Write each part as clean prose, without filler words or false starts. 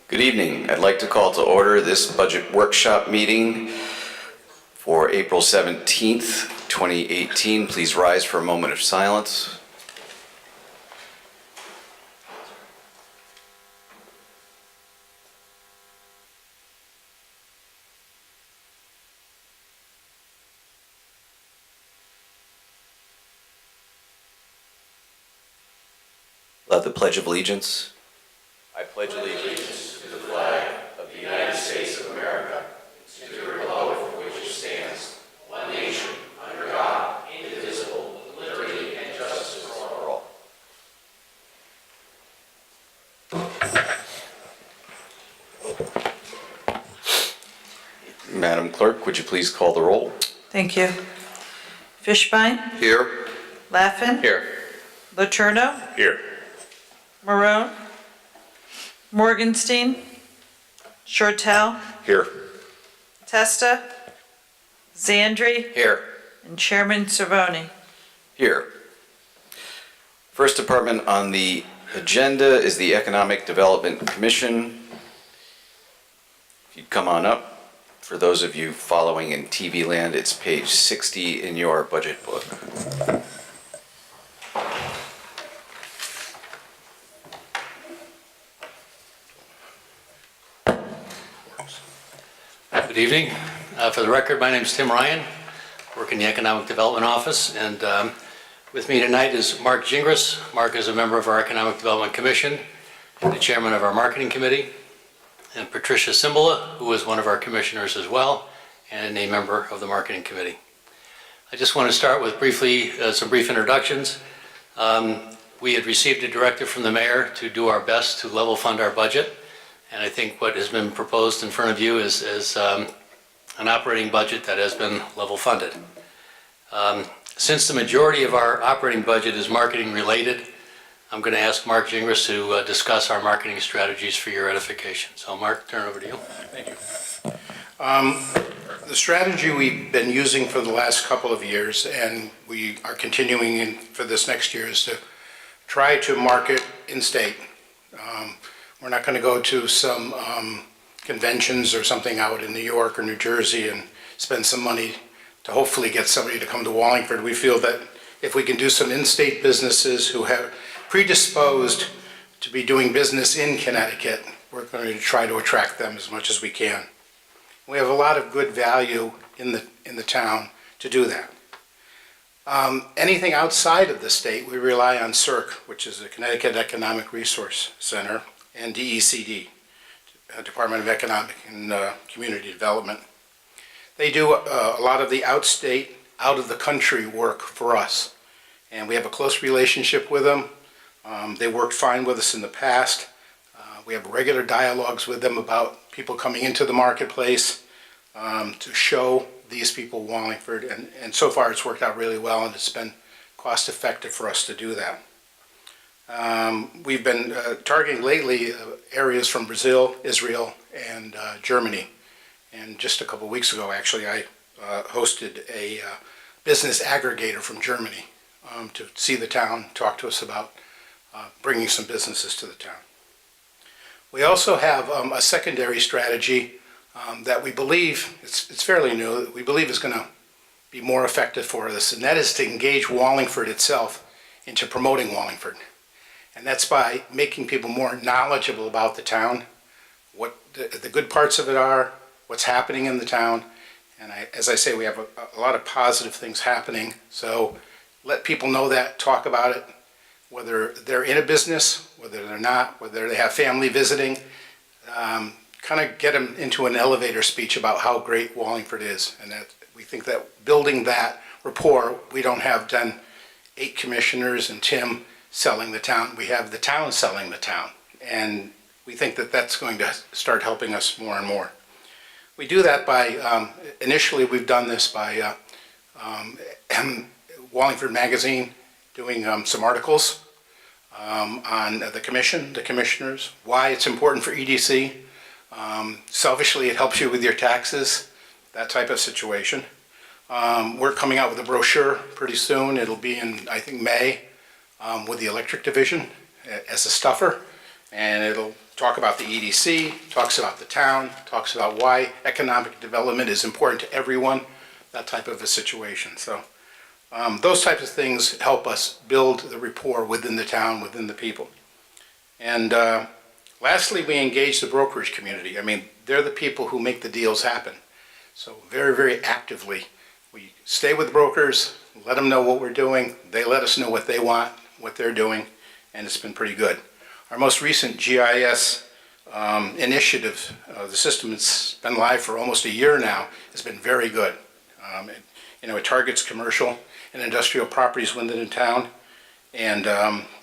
Good evening. I'd like to call to order this budget workshop meeting for April 17th, 2018. Please rise for a moment of silence. Let the Pledge of Allegiance. I pledge allegiance to the flag of the United States of America, and to the republic for which it stands, one nation, under God, indivisible, with liberty and justice for all. Madam Clerk, would you please call the roll? Thank you. Fishbein? Here. Laffin? Here. Letourneau? Here. Marone? Morgenstein? Shortell? Here. Testa? Zandri? Here. And Chairman Cervoni. Here. First department on the agenda is the Economic Development Commission. If you'd come on up. For those of you following in TV land, it's page 60 in your budget book. Good evening. For the record, my name is Tim Ryan. I work in the Economic Development Office, and with me tonight is Mark Gingras. Mark is a member of our Economic Development Commission and the chairman of our Marketing Committee, and Patricia Cimbola, who is one of our commissioners as well, and a member of the Marketing Committee. I just want to start with some brief introductions. We had received a directive from the mayor to do our best to level fund our budget. And I think what has been proposed in front of you is an operating budget that has been level funded. Since the majority of our operating budget is marketing related, I'm going to ask Mark Gingras to discuss our marketing strategies for your edification. So Mark, turn it over to you. Thank you. The strategy we've been using for the last couple of years, and we are continuing for this next year, is to try to market in-state. We're not going to go to some conventions or something out in New York or New Jersey and spend some money to hopefully get somebody to come to Wallingford. We feel that if we can do some in-state businesses who have predisposed to be doing business in Connecticut, we're going to try to attract them as much as we can. We have a lot of good value in the town to do that. Anything outside of the state, we rely on CERC, which is the Connecticut Economic Resource Center, and DECD, Department of Economic and Community Development. They do a lot of the outstate, out of the country work for us, and we have a close relationship with them. They worked fine with us in the past. We have regular dialogues with them about people coming into the marketplace to show these people Wallingford, and so far it's worked out really well, and it's been cost effective for us to do that. We've been targeting lately areas from Brazil, Israel, and Germany. And just a couple weeks ago, actually, I hosted a business aggregator from Germany to see the town, talk to us about bringing some businesses to the town. We also have a secondary strategy that we believe, it's fairly new, that we believe is going to be more effective for us, and that is to engage Wallingford itself into promoting Wallingford. And that's by making people more knowledgeable about the town, what the good parts of it are, what's happening in the town. And as I say, we have a lot of positive things happening. So let people know that, talk about it, whether they're in a business, whether they're not, whether they have family visiting, kind of get them into an elevator speech about how great Wallingford is. And that we think that building that rapport, we don't have done 8 commissioners and Tim selling the town. We have the town selling the town, and we think that that's going to start helping us more and more. We do that by, initially we've done this by Wallingford Magazine doing some articles on the commission, the commissioners, why it's important for EDC. Selfishly, it helps you with your taxes, that type of situation. We're coming out with a brochure pretty soon. It'll be in, I think, May. With the electric division as a stuffer, and it'll talk about the EDC, talks about the town, talks about why economic development is important to everyone, that type of a situation. So those types of things help us build the rapport within the town, within the people. And lastly, we engage the brokerage community. I mean, they're the people who make the deals happen. So very, very actively, we stay with brokers, let them know what we're doing. They let us know what they want, what they're doing, and it's been pretty good. Our most recent GIS initiative, the system has been live for almost a year now, has been very good. It targets commercial and industrial properties within the town, and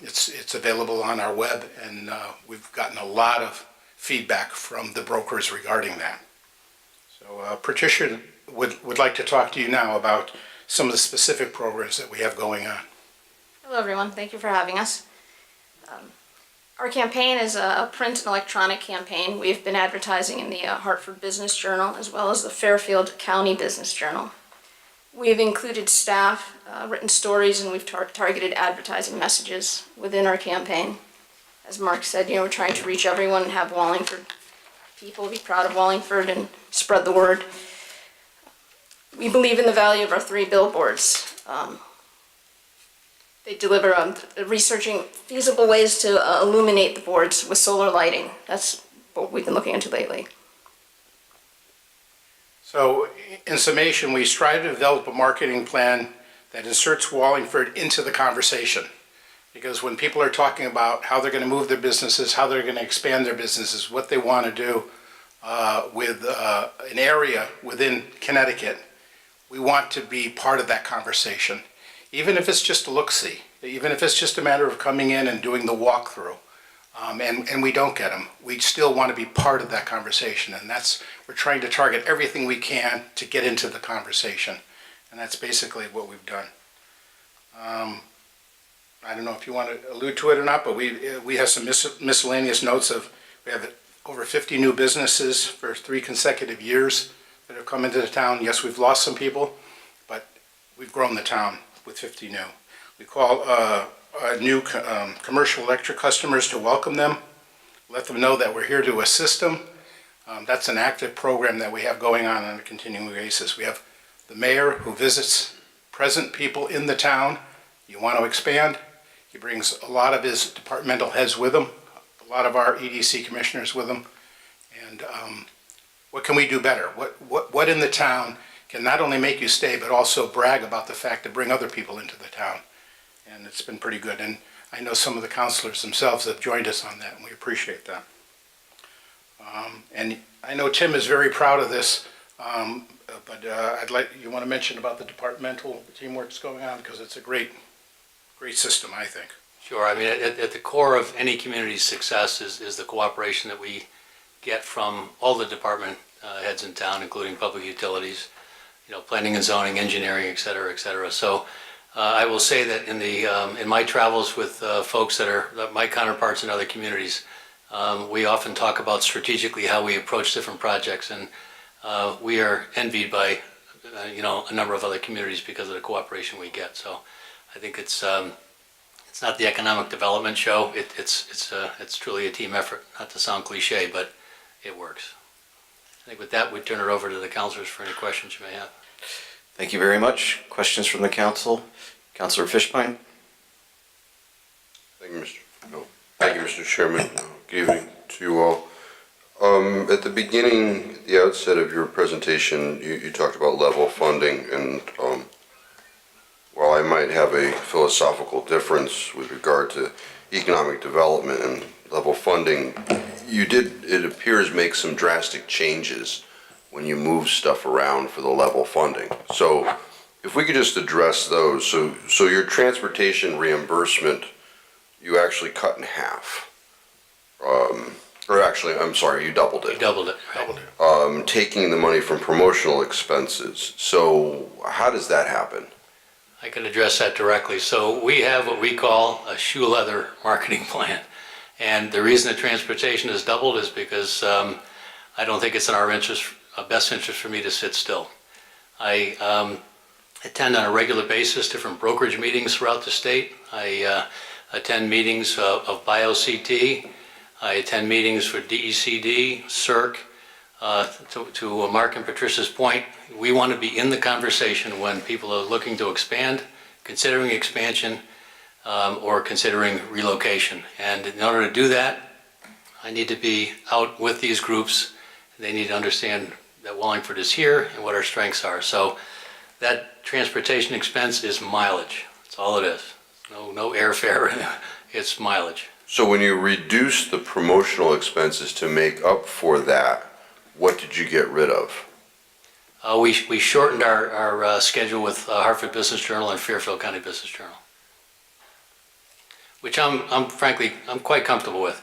it's available on our web, and we've gotten a lot of feedback from the brokers regarding that. So Patricia would like to talk to you now about some of the specific programs that we have going on. Hello, everyone. Thank you for having us. Our campaign is a print and electronic campaign. We've been advertising in the Hartford Business Journal as well as the Fairfield County Business Journal. We've included staff, written stories, and we've targeted advertising messages within our campaign. As Mark said, we're trying to reach everyone and have Wallingford people be proud of Wallingford and spread the word. We believe in the value of our 3 billboards. They deliver researching feasible ways to illuminate the boards with solar lighting. That's what we've been looking into lately. So in summation, we strive to develop a marketing plan that inserts Wallingford into the conversation. Because when people are talking about how they're going to move their businesses, how they're going to expand their businesses, what they want to do with an area within Connecticut, we want to be part of that conversation. Even if it's just a look-see, even if it's just a matter of coming in and doing the walkthrough, and we don't get them, we still want to be part of that conversation, and we're trying to target everything we can to get into the conversation, and that's basically what we've done. I don't know if you want to allude to it or not, but we have some miscellaneous notes of, we have over 50 new businesses for 3 consecutive years that have come into the town. Yes, we've lost some people, but we've grown the town with 50 new. We call new commercial electric customers to welcome them, let them know that we're here to assist them. That's an active program that we have going on a continuing basis. We have the mayor who visits present people in the town. You want to expand, he brings a lot of his departmental heads with him, a lot of our EDC commissioners with him, and what can we do better? What in the town can not only make you stay, but also brag about the fact to bring other people into the town. And it's been pretty good. And I know some of the councilors themselves have joined us on that, and we appreciate that. And I know Tim is very proud of this, but you want to mention about the departmental teamwork that's going on, because it's a great system, I think. Sure. I mean, at the core of any community's success is the cooperation that we get from all the department heads in town, including public utilities, planning and zoning, engineering, et cetera, et cetera. So I will say that in my travels with folks that are my counterparts in other communities, we often talk about strategically how we approach different projects, and we are envied by a number of other communities because of the cooperation we get. So I think it's not the economic development show. It's truly a team effort. Not to sound cliche, but it works. I think with that, we turn it over to the councilors for any questions you may have. Thank you very much. Questions from the council? Councilor Fishbein? Thank you, Mr. Chairman. Good evening to you all. At the beginning, at the outset of your presentation, you talked about level funding, and while I might have a philosophical difference with regard to economic development and level funding, you did, it appears, make some drastic changes when you move stuff around for the level funding. So if we could just address those. So your transportation reimbursement, you actually cut in half. Or actually, I'm sorry, you doubled it. We doubled it. Right? Taking the money from promotional expenses. So how does that happen? I can address that directly. So we have what we call a shoe leather marketing plan. And the reason that transportation is doubled is because I don't think it's in our best interest for me to sit still. I attend on a regular basis different brokerage meetings throughout the state. I attend meetings of BioCT. I attend meetings for DECD, CERC. To Mark and Patricia's point, we want to be in the conversation when people are looking to expand, considering expansion, or considering relocation. And in order to do that, I need to be out with these groups. They need to understand that Wallingford is here and what our strengths are. So that transportation expense is mileage. That's all it is. No airfare, it's mileage. So when you reduce the promotional expenses to make up for that, what did you get rid of? We shortened our schedule with Hartford Business Journal and Fairfield County Business Journal, which I'm frankly quite comfortable with.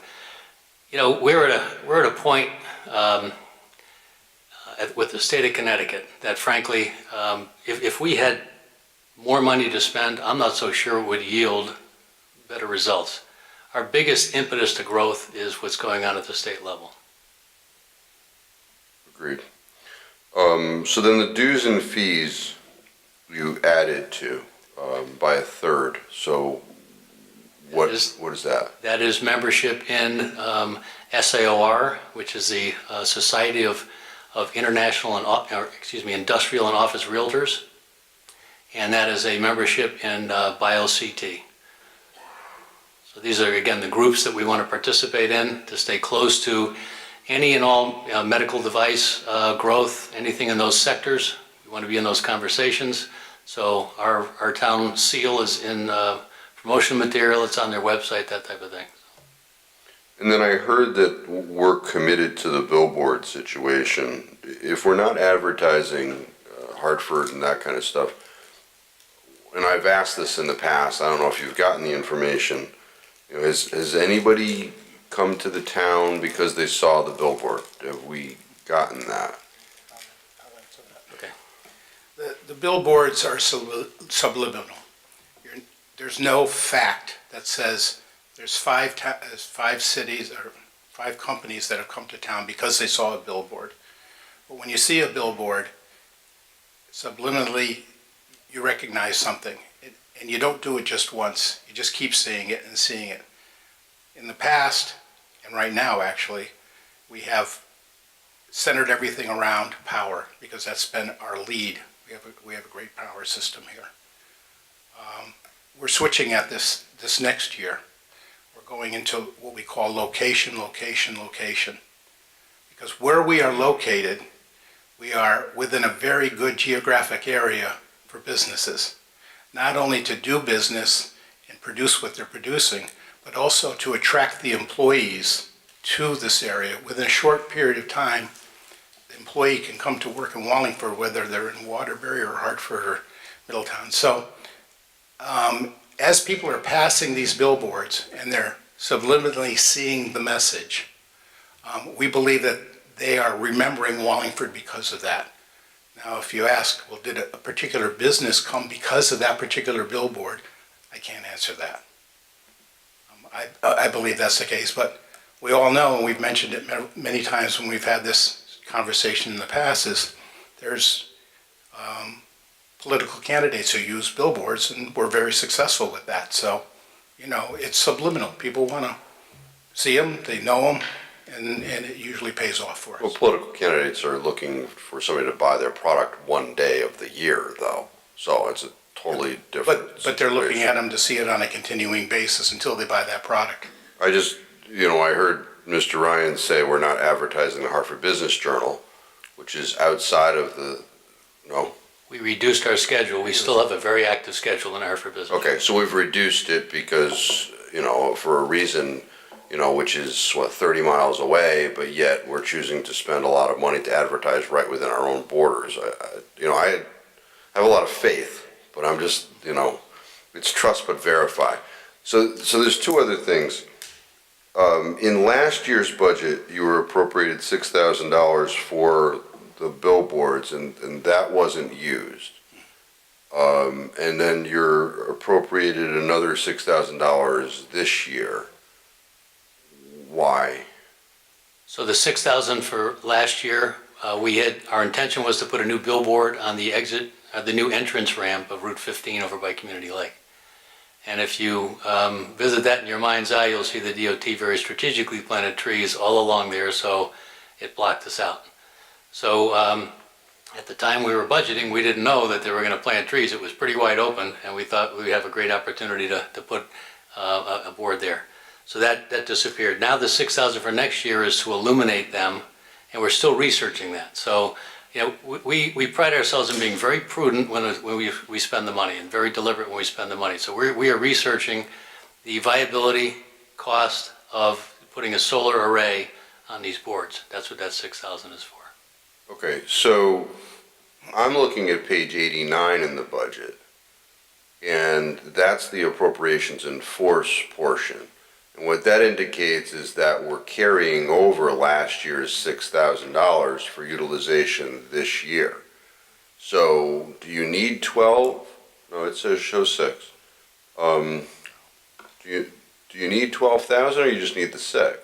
You know, we're at a point with the state of Connecticut that frankly, if we had more money to spend, I'm not so sure it would yield better results. Our biggest impetus to growth is what's going on at the state level. Agreed. So then the dues and fees you added to by a third. So what is that? That is membership in SAOR, which is the Society of Industrial and Office Realtors, and that is a membership in BioCT. So these are, again, the groups that we want to participate in to stay close to any and all medical device growth, anything in those sectors. We want to be in those conversations. So our town seal is in promotion material, it's on their website, that type of thing. And then I heard that we're committed to the billboard situation. If we're not advertising Hartford and that kind of stuff, and I've asked this in the past, I don't know if you've gotten the information, you know, has anybody come to the town because they saw the billboard? Have we gotten that? Okay. The billboards are subliminal. There's no fact that says there's five cities or 5 companies that have come to town because they saw a billboard. But when you see a billboard, subliminally, you recognize something. And you don't do it just once. You just keep seeing it and seeing it. In the past, and right now actually, we have centered everything around power because that's been our lead. We have a great power system here. We're switching at this next year. We're going into what we call location, location, location. Because where we are located, we are within a very good geographic area for businesses. Not only to do business and produce what they're producing, but also to attract the employees to this area. Within a short period of time, the employee can come to work in Wallingford, whether they're in Waterbury or Hartford or Middletown. So as people are passing these billboards and they're subliminally seeing the message, we believe that they are remembering Wallingford because of that. Now, if you ask, well, did a particular business come because of that particular billboard? I can't answer that. I believe that's the case, but we all know, and we've mentioned it many times when we've had this conversation in the past, is there's political candidates who use billboards, and we're very successful with that. So, you know, it's subliminal. People want to see them, they know them, and it usually pays off for us. Well, political candidates are looking for somebody to buy their product one day of the year, though. So it's a totally different But they're looking situation. at them to see it on a continuing basis until they buy that product. I just, you know, I heard Mr. Ryan say we're not advertising the Hartford Business Journal, which is outside of the, no? We reduced our schedule. We still have a very active schedule in Hartford Business. Okay, so we've reduced it because, you know, for a reason, you know, which is, what, 30 miles away, but yet we're choosing to spend a lot of money to advertise right within our own borders. I have a lot of faith, but I'm just, you know, it's trust but verify. So there's 2 other things. In last year's budget, you were appropriated $6,000 for the billboards, and that wasn't used. And then you're appropriated another $6,000 this year. Why? So the $6,000 for last year, our intention was to put a new billboard on the exit, the new entrance ramp of Route 15 over by Community Lake. And if you visit that in your mind's eye, you'll see the DOT very strategically planted trees all along there, so it blocked us out. So at the time we were budgeting, we didn't know that they were going to plant trees. It was pretty wide open, and we thought we'd have a great opportunity to put a board there. So that disappeared. Now the 6,000 for next year is to illuminate them, and we're still researching that. So, you know, we pride ourselves in being very prudent when we spend the money, and very deliberate when we spend the money. So we are researching the viability cost of putting a solar array on these boards. That's what that 6,000 is for. Okay, so I'm looking at page 89 in the budget, and that's the appropriations in force portion. And what that indicates is that we're carrying over last year's $6,000 for utilization this year. So do you need 12? No, it says show 6. Do you need 12,000 or you just need the 6?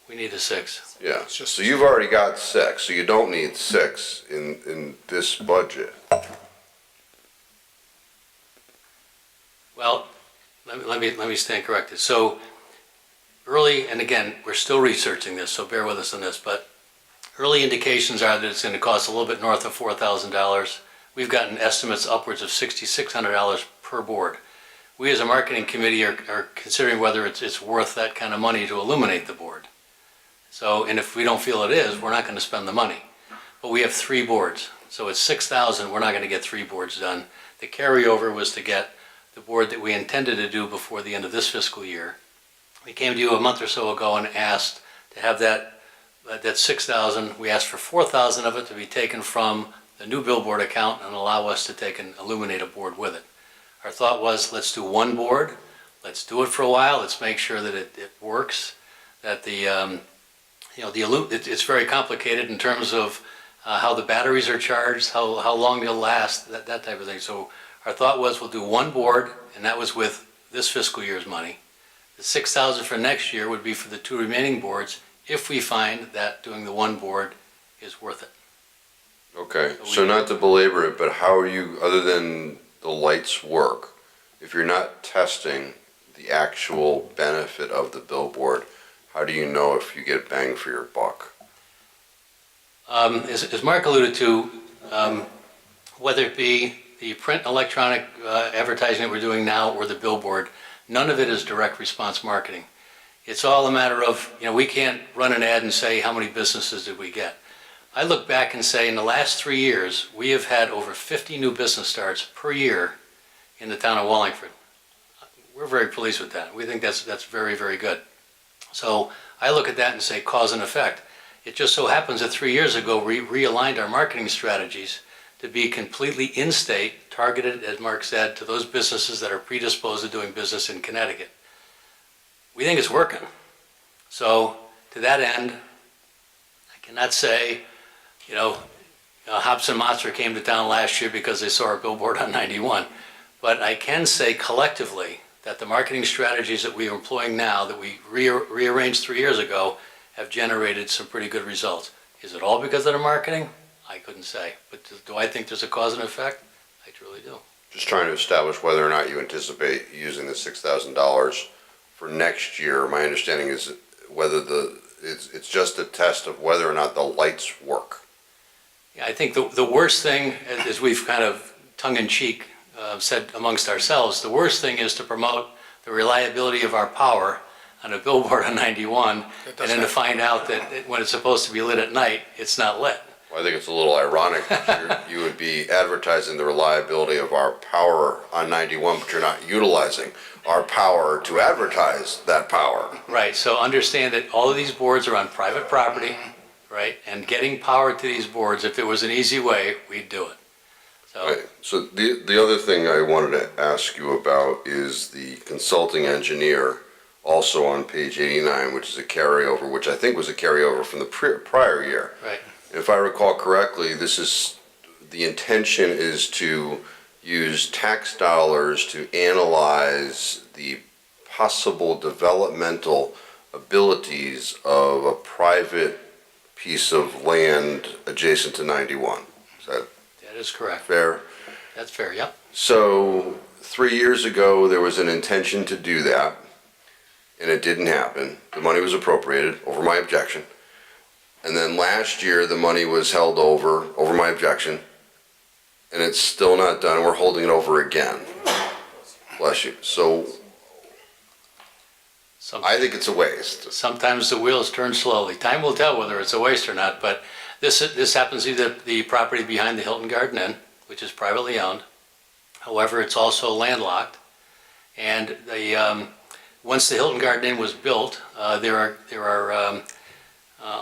We need a 6. Yeah, It's just- so you've already got 6, so you don't need 6 in this budget. Well, let me stand corrected. So early, and again, we're still researching this, so bear with us on this, but early indications are that it's going to cost a little bit north of $4,000. We've gotten estimates upwards of $6,600 per board. We as a marketing committee are considering whether it's worth that kind of money to illuminate the board. So, and if we don't feel it is, we're not going to spend the money. But we have 3 boards, so it's 6,000, we're not going to get 3 boards done. The carryover was to get the board that we intended to do before the end of this fiscal year. We came to you a month or so ago and asked to have that 6,000, we asked for 4,000 of it to be taken from the new billboard account and allow us to take and illuminate a board with it. Our thought was, let's do 1 board, let's do it for a while, let's make sure that it works, that the, it's very complicated in terms of how the batteries are charged, how long they'll last, that type of thing. So our thought was we'll do 1 board, and that was with this fiscal year's money. The 6,000 for next year would be for the 2 remaining boards if we find that doing the 1 board is worth it. Okay, so not to belabor it, but how are you, other than the lights work, if you're not testing the actual benefit of the billboard, how do you know if you get bang for your buck? As Mark alluded to, whether it be the print and electronic advertising that we're doing now or the billboard, none of it is direct response marketing. It's all a matter of, we can't run an ad and say how many businesses did we get. I look back and say in the last 3 years, we have had over 50 new business starts per year in the town of Wallingford. We're very pleased with that. We think that's very, very good. So I look at that and say cause and effect. It just so happens that 3 years ago, we realigned our marketing strategies to be completely in-state, targeted, as Mark said, to those businesses that are predisposed to doing business in Connecticut. We think it's working. So to that end, I cannot say, Hobson Monster came to town last year because they saw our billboard on 91. But I can say collectively that the marketing strategies that we are employing now, that we rearranged 3 years ago, have generated some pretty good results. Is it all because of the marketing? I couldn't say. But do I think there's a cause and effect? I truly do. Just trying to establish whether or not you anticipate using the $6,000 for next year. My understanding is whether it's just a test of whether or not the lights work. Yeah, I think the worst thing, as we've kind of tongue-in-cheek said amongst ourselves, the worst thing is to promote the reliability of our power on a billboard on 91, and then to find out that when it's supposed to be lit at night, it's not lit. Well, I think it's a little ironic that you would be advertising the reliability of our power on 91, but you're not utilizing our power to advertise that power. Right, so understand that all of these boards are on private property, right? And getting power to these boards, if it was an easy way, we'd do it. Right. So the other thing I wanted to ask you about is the consulting engineer, also on page 89, which is a carryover, which I think was a carryover from the prior year. Right. If I recall correctly, the intention is to use tax dollars to analyze the possible developmental abilities of a private piece of land adjacent to 91. Is that That is correct. fair? That's fair, yep. So 3 years ago, there was an intention to do that, and it didn't happen. The money was appropriated over my objection. And then last year, the money was held over my objection, and it's still not done. We're holding it over again. Bless you. So I think it's a waste. Sometimes the wheels turn slowly. Time will tell whether it's a waste or not, but this happens to be the property behind the Hilton Garden Inn, which is privately owned. However, it's also landlocked. And once the Hilton Garden Inn was built, there are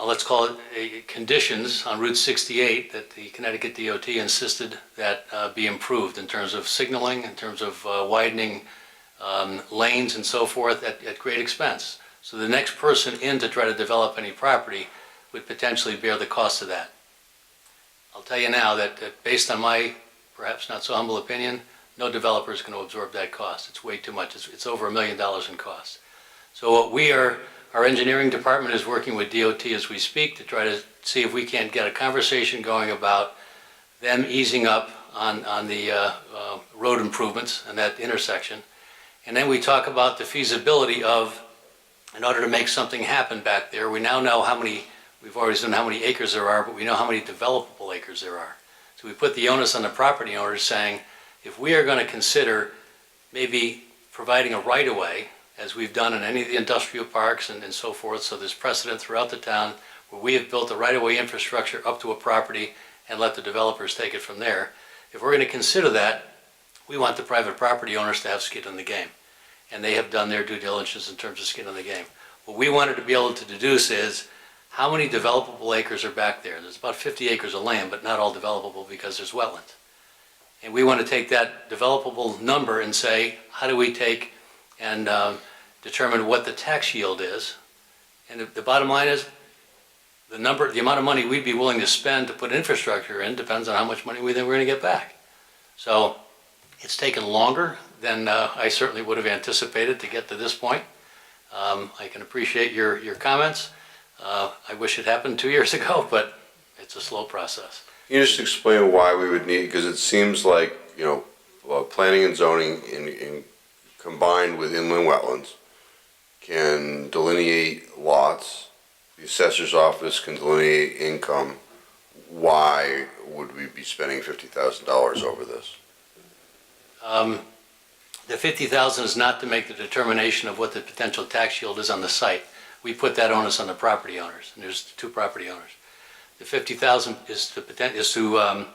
let's call it conditions on Route 68 that the Connecticut DOT insisted that be improved in terms of signaling, in terms of widening lanes and so forth at great expense. So the next person in to try to develop any property would potentially bear the cost of that. I'll tell you now that based on my perhaps not so humble opinion, no developer is going to absorb that cost. It's way too much. It's over $1 million in cost. So what our engineering department is working with DOT as we speak to try to see if we can't get a conversation going about them easing up on the road improvements and that intersection. And then we talk about the feasibility of, in order to make something happen back there, we now know we've always known how many acres there are, but we know how many developable acres there are. So we put the onus on the property owners saying, if we are going to consider maybe providing a right-of-way, as we've done in any of the industrial parks and so forth, so there's precedent throughout the town where we have built a right-of-way infrastructure up to a property and let the developers take it from there. If we're going to consider that, we want the private property owners to have skin in the game. And they have done their due diligence in terms of skin in the game. What we wanted to be able to deduce is how many developable acres are back there. There's about 50 acres of land, but not all developable because there's wetlands. And we want to take that developable number and say, how do we take and determine what the tax yield is? And the bottom line is, the amount of money we'd be willing to spend to put infrastructure in depends on how much money we think we're going to get back. So it's taken longer than I certainly would have anticipated to get to this point. I can appreciate your comments. I wish it happened 2 years ago, but it's a slow process. Can you just explain why we would need, because it seems like, planning and zoning combined with inland wetlands can delineate lots, the assessor's office can delineate income. Why would we be spending $50,000 over this? The $50,000 is not to make the determination of what the potential tax yield is on the site. We put that onus on the property owners, and there's 2 property owners. The $50,000 is to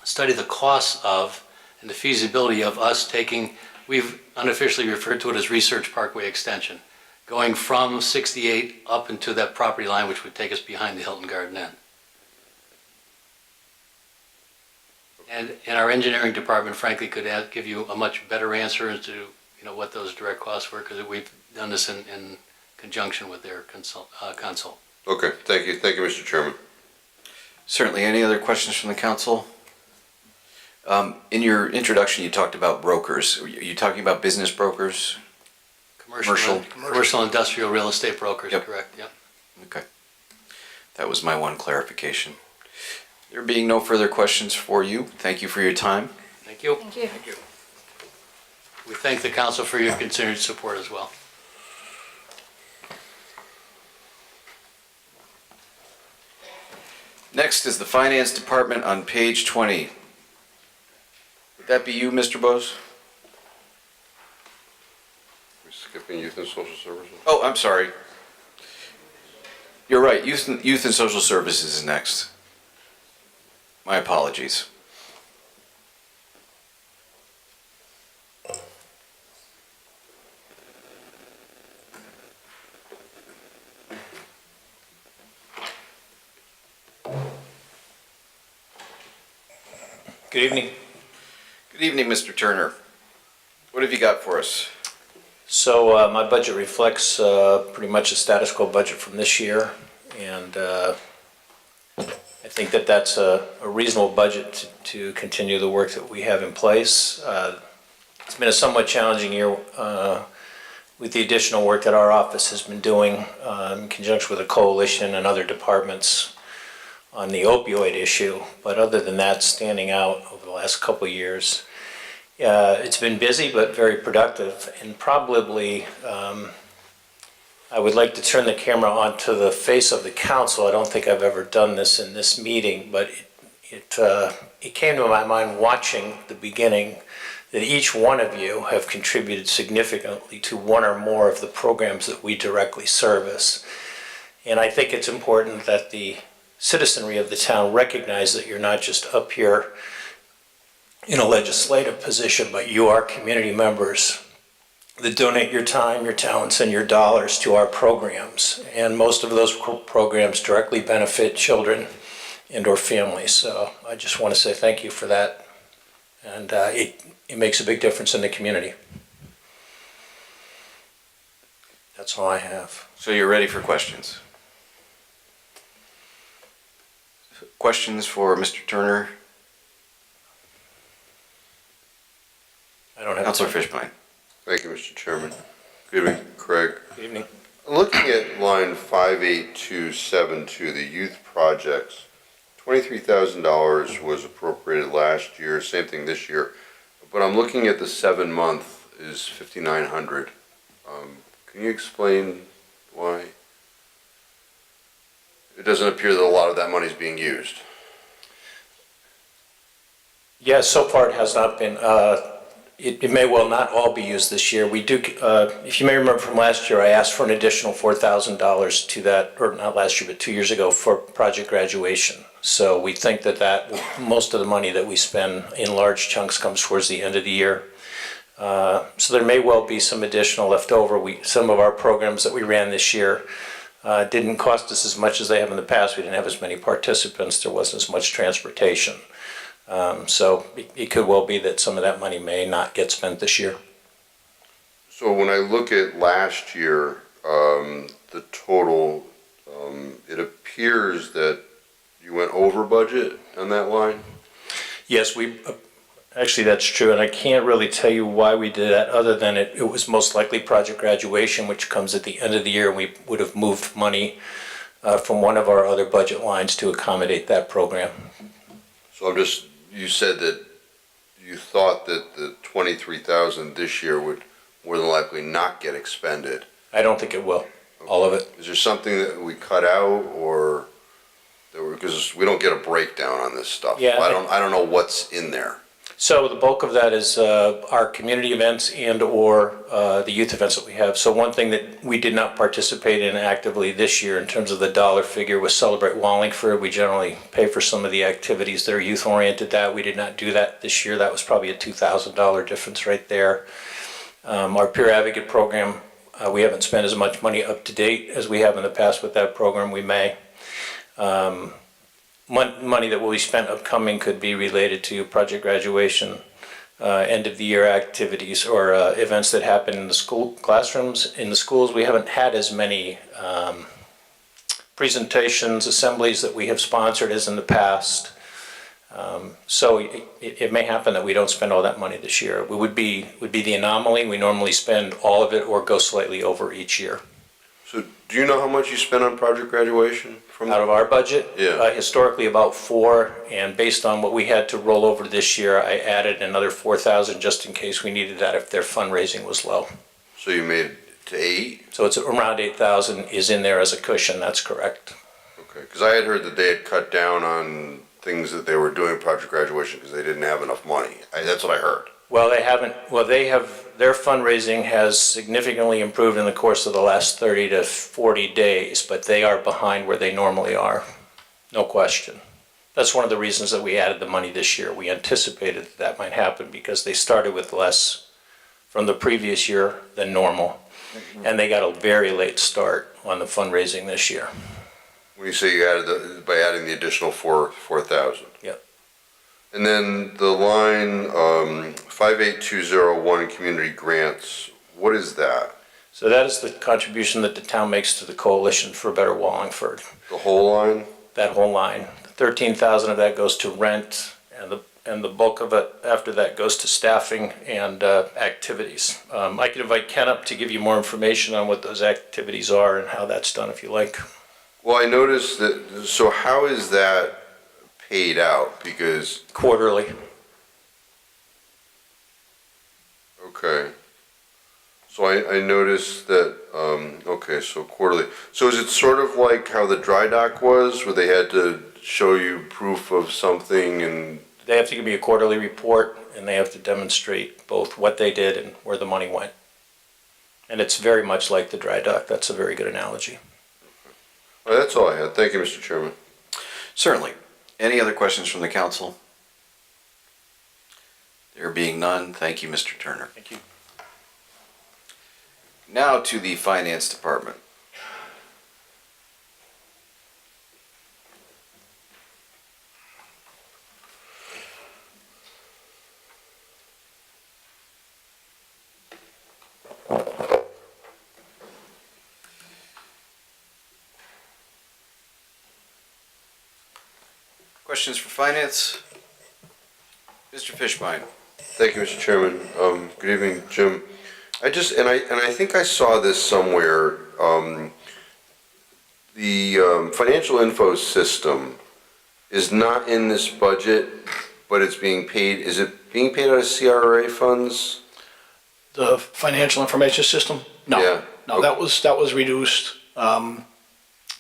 study the costs of and the feasibility of us taking, we've unofficially referred to it as Research Parkway Extension, going from 68 up into that property line, which would take us behind the Hilton Garden Inn. And our engineering department, frankly, could give you a much better answer as to what those direct costs were, because we've done this in conjunction with their consult. Okay, thank you, Mr. Chairman. Certainly. Any other questions from the council? In your introduction, you talked about brokers. Are you talking about business brokers? Commercial industrial real estate brokers, Yep. correct, yep. Okay. That was my one clarification. There being no further questions for you, thank you for your time. Thank you. Thank you. We thank the council for your continued support as well. Next is the Finance Department on page 20. Would that be you, Mr. Bose? We're skipping youth and social services? Oh, I'm sorry. You're right, Youth and Social Services is next. My apologies. Good evening. Good evening, Mr. Turner. What have you got for us? So my budget reflects pretty much a status quo budget from this year, and I think that that's a reasonable budget to continue the work that we have in place. It's been a somewhat challenging year with the additional work that our office has been doing in conjunction with a coalition and other departments on the opioid issue. But other than that, standing out over the last couple of years It's been busy but very productive, and probably I would like to turn the camera onto the face of the council. I don't think I've ever done this in this meeting, but it came to my mind watching the beginning that each one of you have contributed significantly to one or more of the programs that we directly service. And I think it's important that the citizenry of the town recognize that you're not just up here in a legislative position, but you are community members that donate your time, your talents, and your dollars to our programs. And most of those programs directly benefit children and or families. So I just want to say thank you for that. And it makes a big difference in the community. That's all I have. So you're ready for questions? Questions for Mr. Turner? I don't have. Councilor Fishbein. Thank you, Mr. Chairman. Good evening, Craig. Good evening. Looking at line 58272, the youth projects, $23,000 was appropriated last year, same thing this year. But I'm looking at the 7-month is $5,900. Can you explain why? It doesn't appear that a lot of that money is being used. Yeah, so far it has not been. It may well not all be used this year. We do, if you may remember from last year, I asked for an additional $4,000 to that, or not last year, but 2 years ago for project graduation. So we think that most of the money that we spend in large chunks comes towards the end of the year. So there may well be some additional left over. Some of our programs that we ran this year didn't cost us as much as they have in the past. We didn't have as many participants. There wasn't as much transportation. So it could well be that some of that money may not get spent this year. So when I look at last year, the total, it appears that you went over budget on that line? Yes, actually that's true, and I can't really tell you why we did that other than it was most likely project graduation, which comes at the end of the year, and we would have moved money from one of our other budget lines to accommodate that program. So you said that you thought that the $23,000 this year would more than likely not get expended. I don't think it will, all of it. Is there something that we cut out, or because we don't get a breakdown on this stuff? Yeah, I don't know what's in there. So the bulk of that is our community events and or the youth events that we have. So one thing that we did not participate in actively this year in terms of the dollar figure was Celebrate Wallingford. We generally pay for some of the activities that are youth oriented. That we did not do that this year. That was probably a $2,000 difference right there. Our peer advocate program, we haven't spent as much money up to date as we have in the past with that program. We may. Money that will be spent upcoming could be related to project graduation, end of the year activities, or events that happen in the school classrooms. In the schools, we haven't had as many presentations, assemblies that we have sponsored as in the past. So it may happen that we don't spend all that money this year. It would be the anomaly. We normally spend all of it or go slightly over each year. So do you know how much you spent on project graduation? Out of our budget? Yeah. Historically about 4, and based on what we had to roll over this year, I added another 4,000 just in case we needed that if their fundraising was low. So you made it to 8? So it's around 8,000 is in there as a cushion, that's correct. Okay, because I had heard that they had cut down on things that they were doing project graduation because they didn't have enough money. That's what I heard. Well, their fundraising has significantly improved in the course of the last 30 to 40 days, but they are behind where they normally are, no question. That's one of the reasons that we added the money this year. We anticipated that might happen because they started with less from the previous year than normal, and they got a very late start on the fundraising this year. When you say you added by adding the additional 4,000? Yep. And then the line 58201 community grants, what is that? So that is the contribution that the town makes to the Coalition for a Better Wallingford. The whole line? That whole line. 13,000 of that goes to rent, and the bulk of it after that goes to staffing and activities. I can invite Ken up to give you more information on what those activities are and how that's done if you like. Well, I noticed that, so how is that paid out? Because Quarterly. Okay. So I noticed that, okay, so quarterly. So is it sort of like how the dry dock was, where they had to show you proof of something and, They have to give me a quarterly report, and they have to demonstrate both what they did and where the money went. And it's very much like the dry dock. That's a very good analogy. that's all I had. Thank you, Mr. Chairman. Certainly. Any other questions from the council? There being none, thank you, Mr. Turner. Thank you. Now to the Finance Department. Questions for Finance? Mr. Fishbein. Thank you, Mr. Chairman. Good evening, Jim. I think I saw this somewhere. The financial info system is not in this budget, but it's being paid, is it being paid out of CRA funds? The financial information system? No. Yeah. No, that was reduced to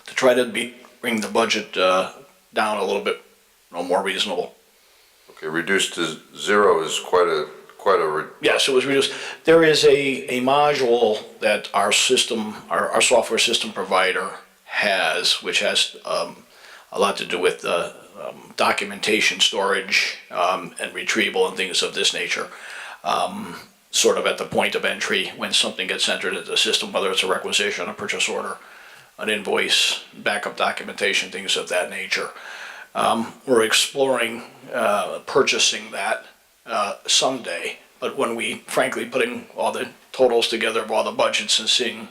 try to bring the budget down a little bit, more reasonable. Okay, reduced to zero is quite a, Yes, it was reduced. There is a module that our system, our software system provider has, which has a lot to do with documentation, storage, and retrieval and things of this nature. Sort of at the point of entry when something gets entered into the system, whether it's a requisition, a purchase order, an invoice, backup documentation, things of that nature. We're exploring purchasing that someday, but when we, frankly, putting all the totals together of all the budgets and seeing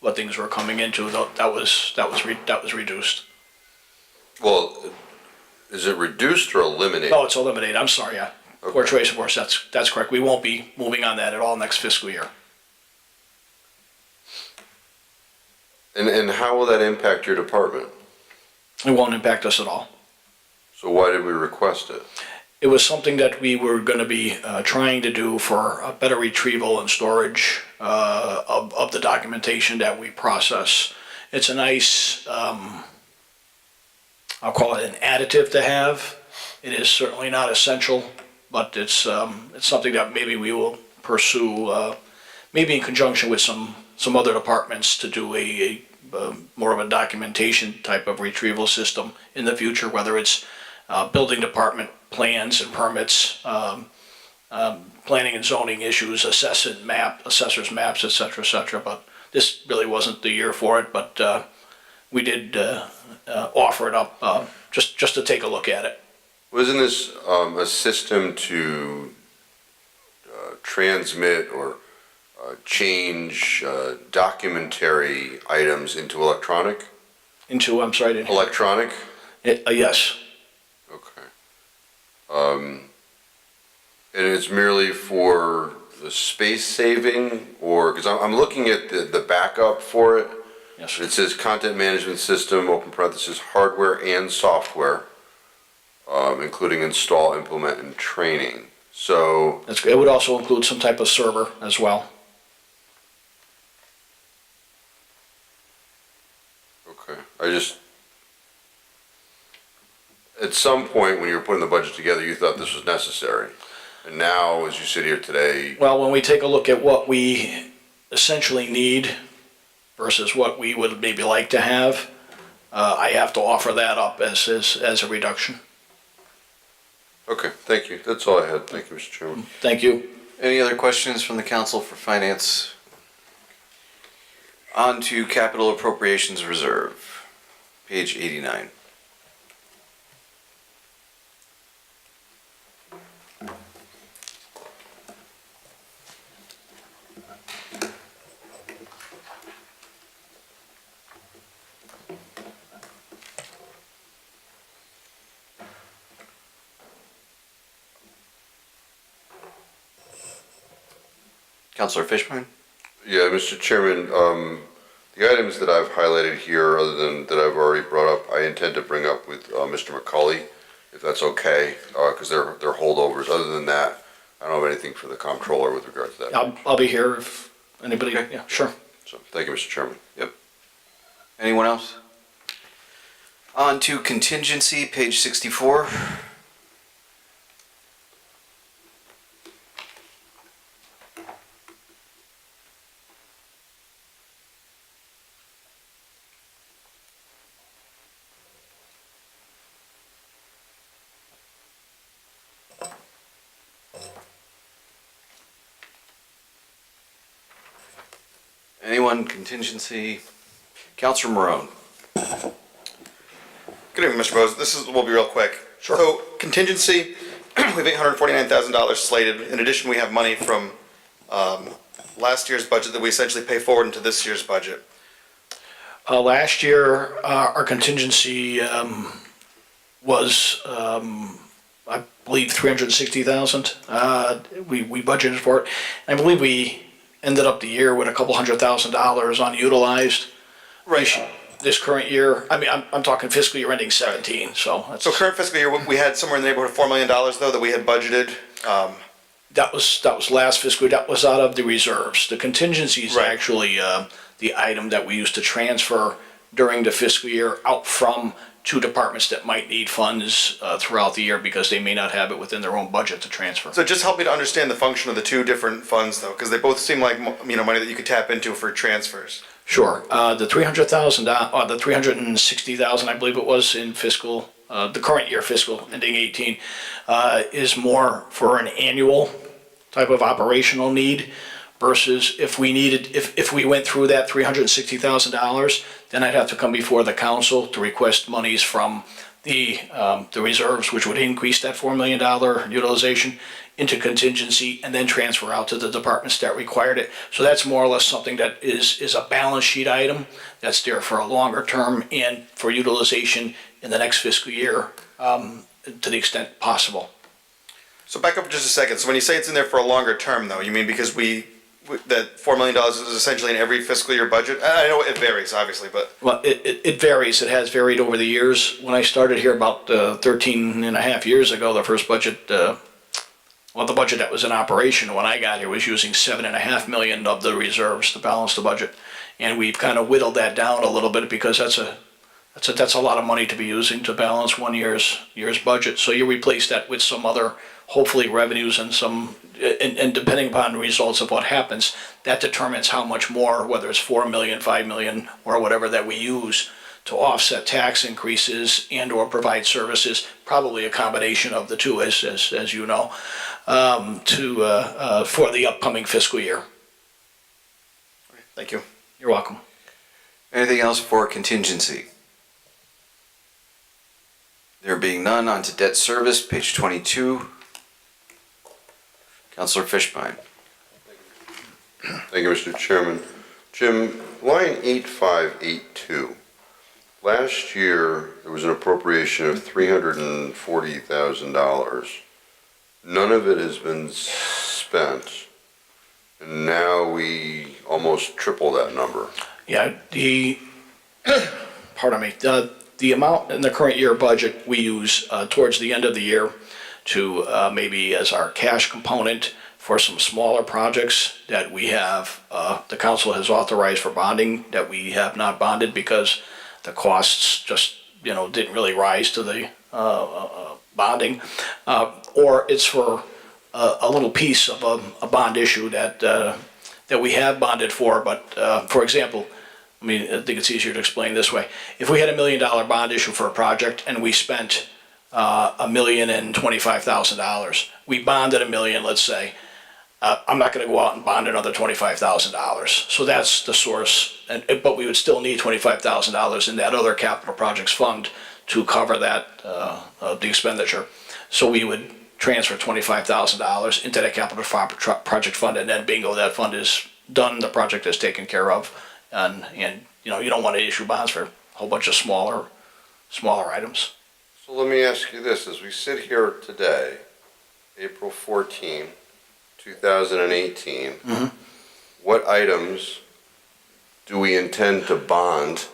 what things were coming into, that was reduced. well, is it reduced or eliminated? No, it's eliminated. I'm sorry. Yeah, Poor choice, of course. That's correct. We won't be moving on that at all next fiscal year. And how will that impact your department? It won't impact us at all. So why did we request it? It was something that we were going to be trying to do for a better retrieval and storage of the documentation that we process. It's a nice, I'll call it an additive to have. It is certainly not essential, but it's something that maybe we will pursue, maybe in conjunction with some other departments to do a more of a documentation type of retrieval system in the future, whether it's building department plans and permits, planning and zoning issues, assessors maps, et cetera, but this really wasn't the year for it, but we did offer it up just to take a look at it. Wasn't this a system to transmit or change documentary items into electronic? Into, I'm sorry, I didn't hear. Electronic? Yes. Okay. And it's merely for the space saving, or, because I'm looking at the backup for it. Yes. It says content management system, open parentheses, hardware and software, including install, implement, and training. So, It would also include some type of server as well. okay, at some point when you were putting the budget together, you thought this was necessary. And now, as you sit here today, Well, when we take a look at what we essentially need versus what we would maybe like to have, I have to offer that up as a reduction. okay, thank you. That's all I had. Thank you, Mr. Chairman. Thank you. Any other questions from the council for finance? On to capital appropriations reserve, page 89. Councilor Fishbein? Yeah, Mr. Chairman, the items that I've highlighted here, other than that I've already brought up, I intend to bring up with Mr. McCauley, if that's okay, because they're holdovers. Other than that, I don't have anything for the comptroller with regard to that. I'll be here if anybody, Okay. yeah, sure. So, thank you, Mr. Chairman. Anyone else? On to contingency, page 64. Anyone contingency? Counselor Marone. Good evening, Mr. Bose. Will be real quick. Sure. So contingency, we have $849,000 slated. In addition, we have money from last year's budget that we essentially pay forward into this year's budget. Last year, our contingency was, I believe, 360,000. We budgeted for it. I believe we ended up the year with a couple $100,000 unutilized. This current year, I mean, I'm talking fiscal year ending 17, so that's. So current fiscal year, we had somewhere in the neighborhood of $4 million, though, that we had budgeted. That was last fiscal year. That was out of the reserves. The contingency is Right. actually the item that we used to transfer during the fiscal year out from two departments that might need funds throughout the year because they may not have it within their own budget to transfer. So just help me to understand the function of the two different funds, though, because they both seem like, money that you could tap into for transfers. Sure. The $300,000, the 360,000, I believe it was in fiscal, the current year fiscal ending 18, is more for an annual type of operational need versus if we went through that $360,000, then I'd have to come before the council to request monies from the reserves, which would increase that $4 million utilization into contingency and then transfer out to the departments that required it. So that's more or less something that is a balance sheet item that's there for a longer term and for utilization in the next fiscal year to the extent possible. So back up just a second. So when you say it's in there for a longer term, though, you mean because that $4 million is essentially in every fiscal year budget? I know it varies, obviously, but. Well, it varies. It has varied over the years. When I started here about 13 and a half years ago, the first budget, the budget that was in operation when I got here was using $7.5 million of the reserves to balance the budget. And we've kind of whittled that down a little bit because that's a lot of money to be using to balance one year's budget. So you replace that with some other, hopefully, revenues and some, and depending upon the results of what happens, that determines how much more, whether it's 4 million, 5 million, or whatever that we use to offset tax increases and or provide services, probably a combination of the two, as you know, for the upcoming fiscal year. Thank you. You're welcome. Anything else for contingency? There being none, on to debt service, page 22. Counselor Fishbein. Thank you, Mr. Chairman. Jim, line 8582. Last year, there was an appropriation of $340,000. None of it has been spent, and now we almost triple that number. Yeah, pardon me, the amount in the current year budget we use towards the end of the year to maybe as our cash component for some smaller projects that we have, the council has authorized for bonding that we have not bonded because the costs just, didn't really rise to the bonding. Or it's for a little piece of a bond issue that we have bonded for, but for example, I think it's easier to explain this way. If we had $1 million bond issue for a project and we spent $1,025,000, we bonded $1 million, let's say, I'm not going to go out and bond another $25,000. So that's the source, but we would still need $25,000 in that other capital projects fund to cover that, the expenditure. So we would transfer $25,000 into that capital project fund, and then bingo, that fund is done, the project is taken care of. And you don't want to issue bonds for a whole bunch of smaller items. So let me ask you this, as we sit here today, April 14, 2018, what items do we intend to bond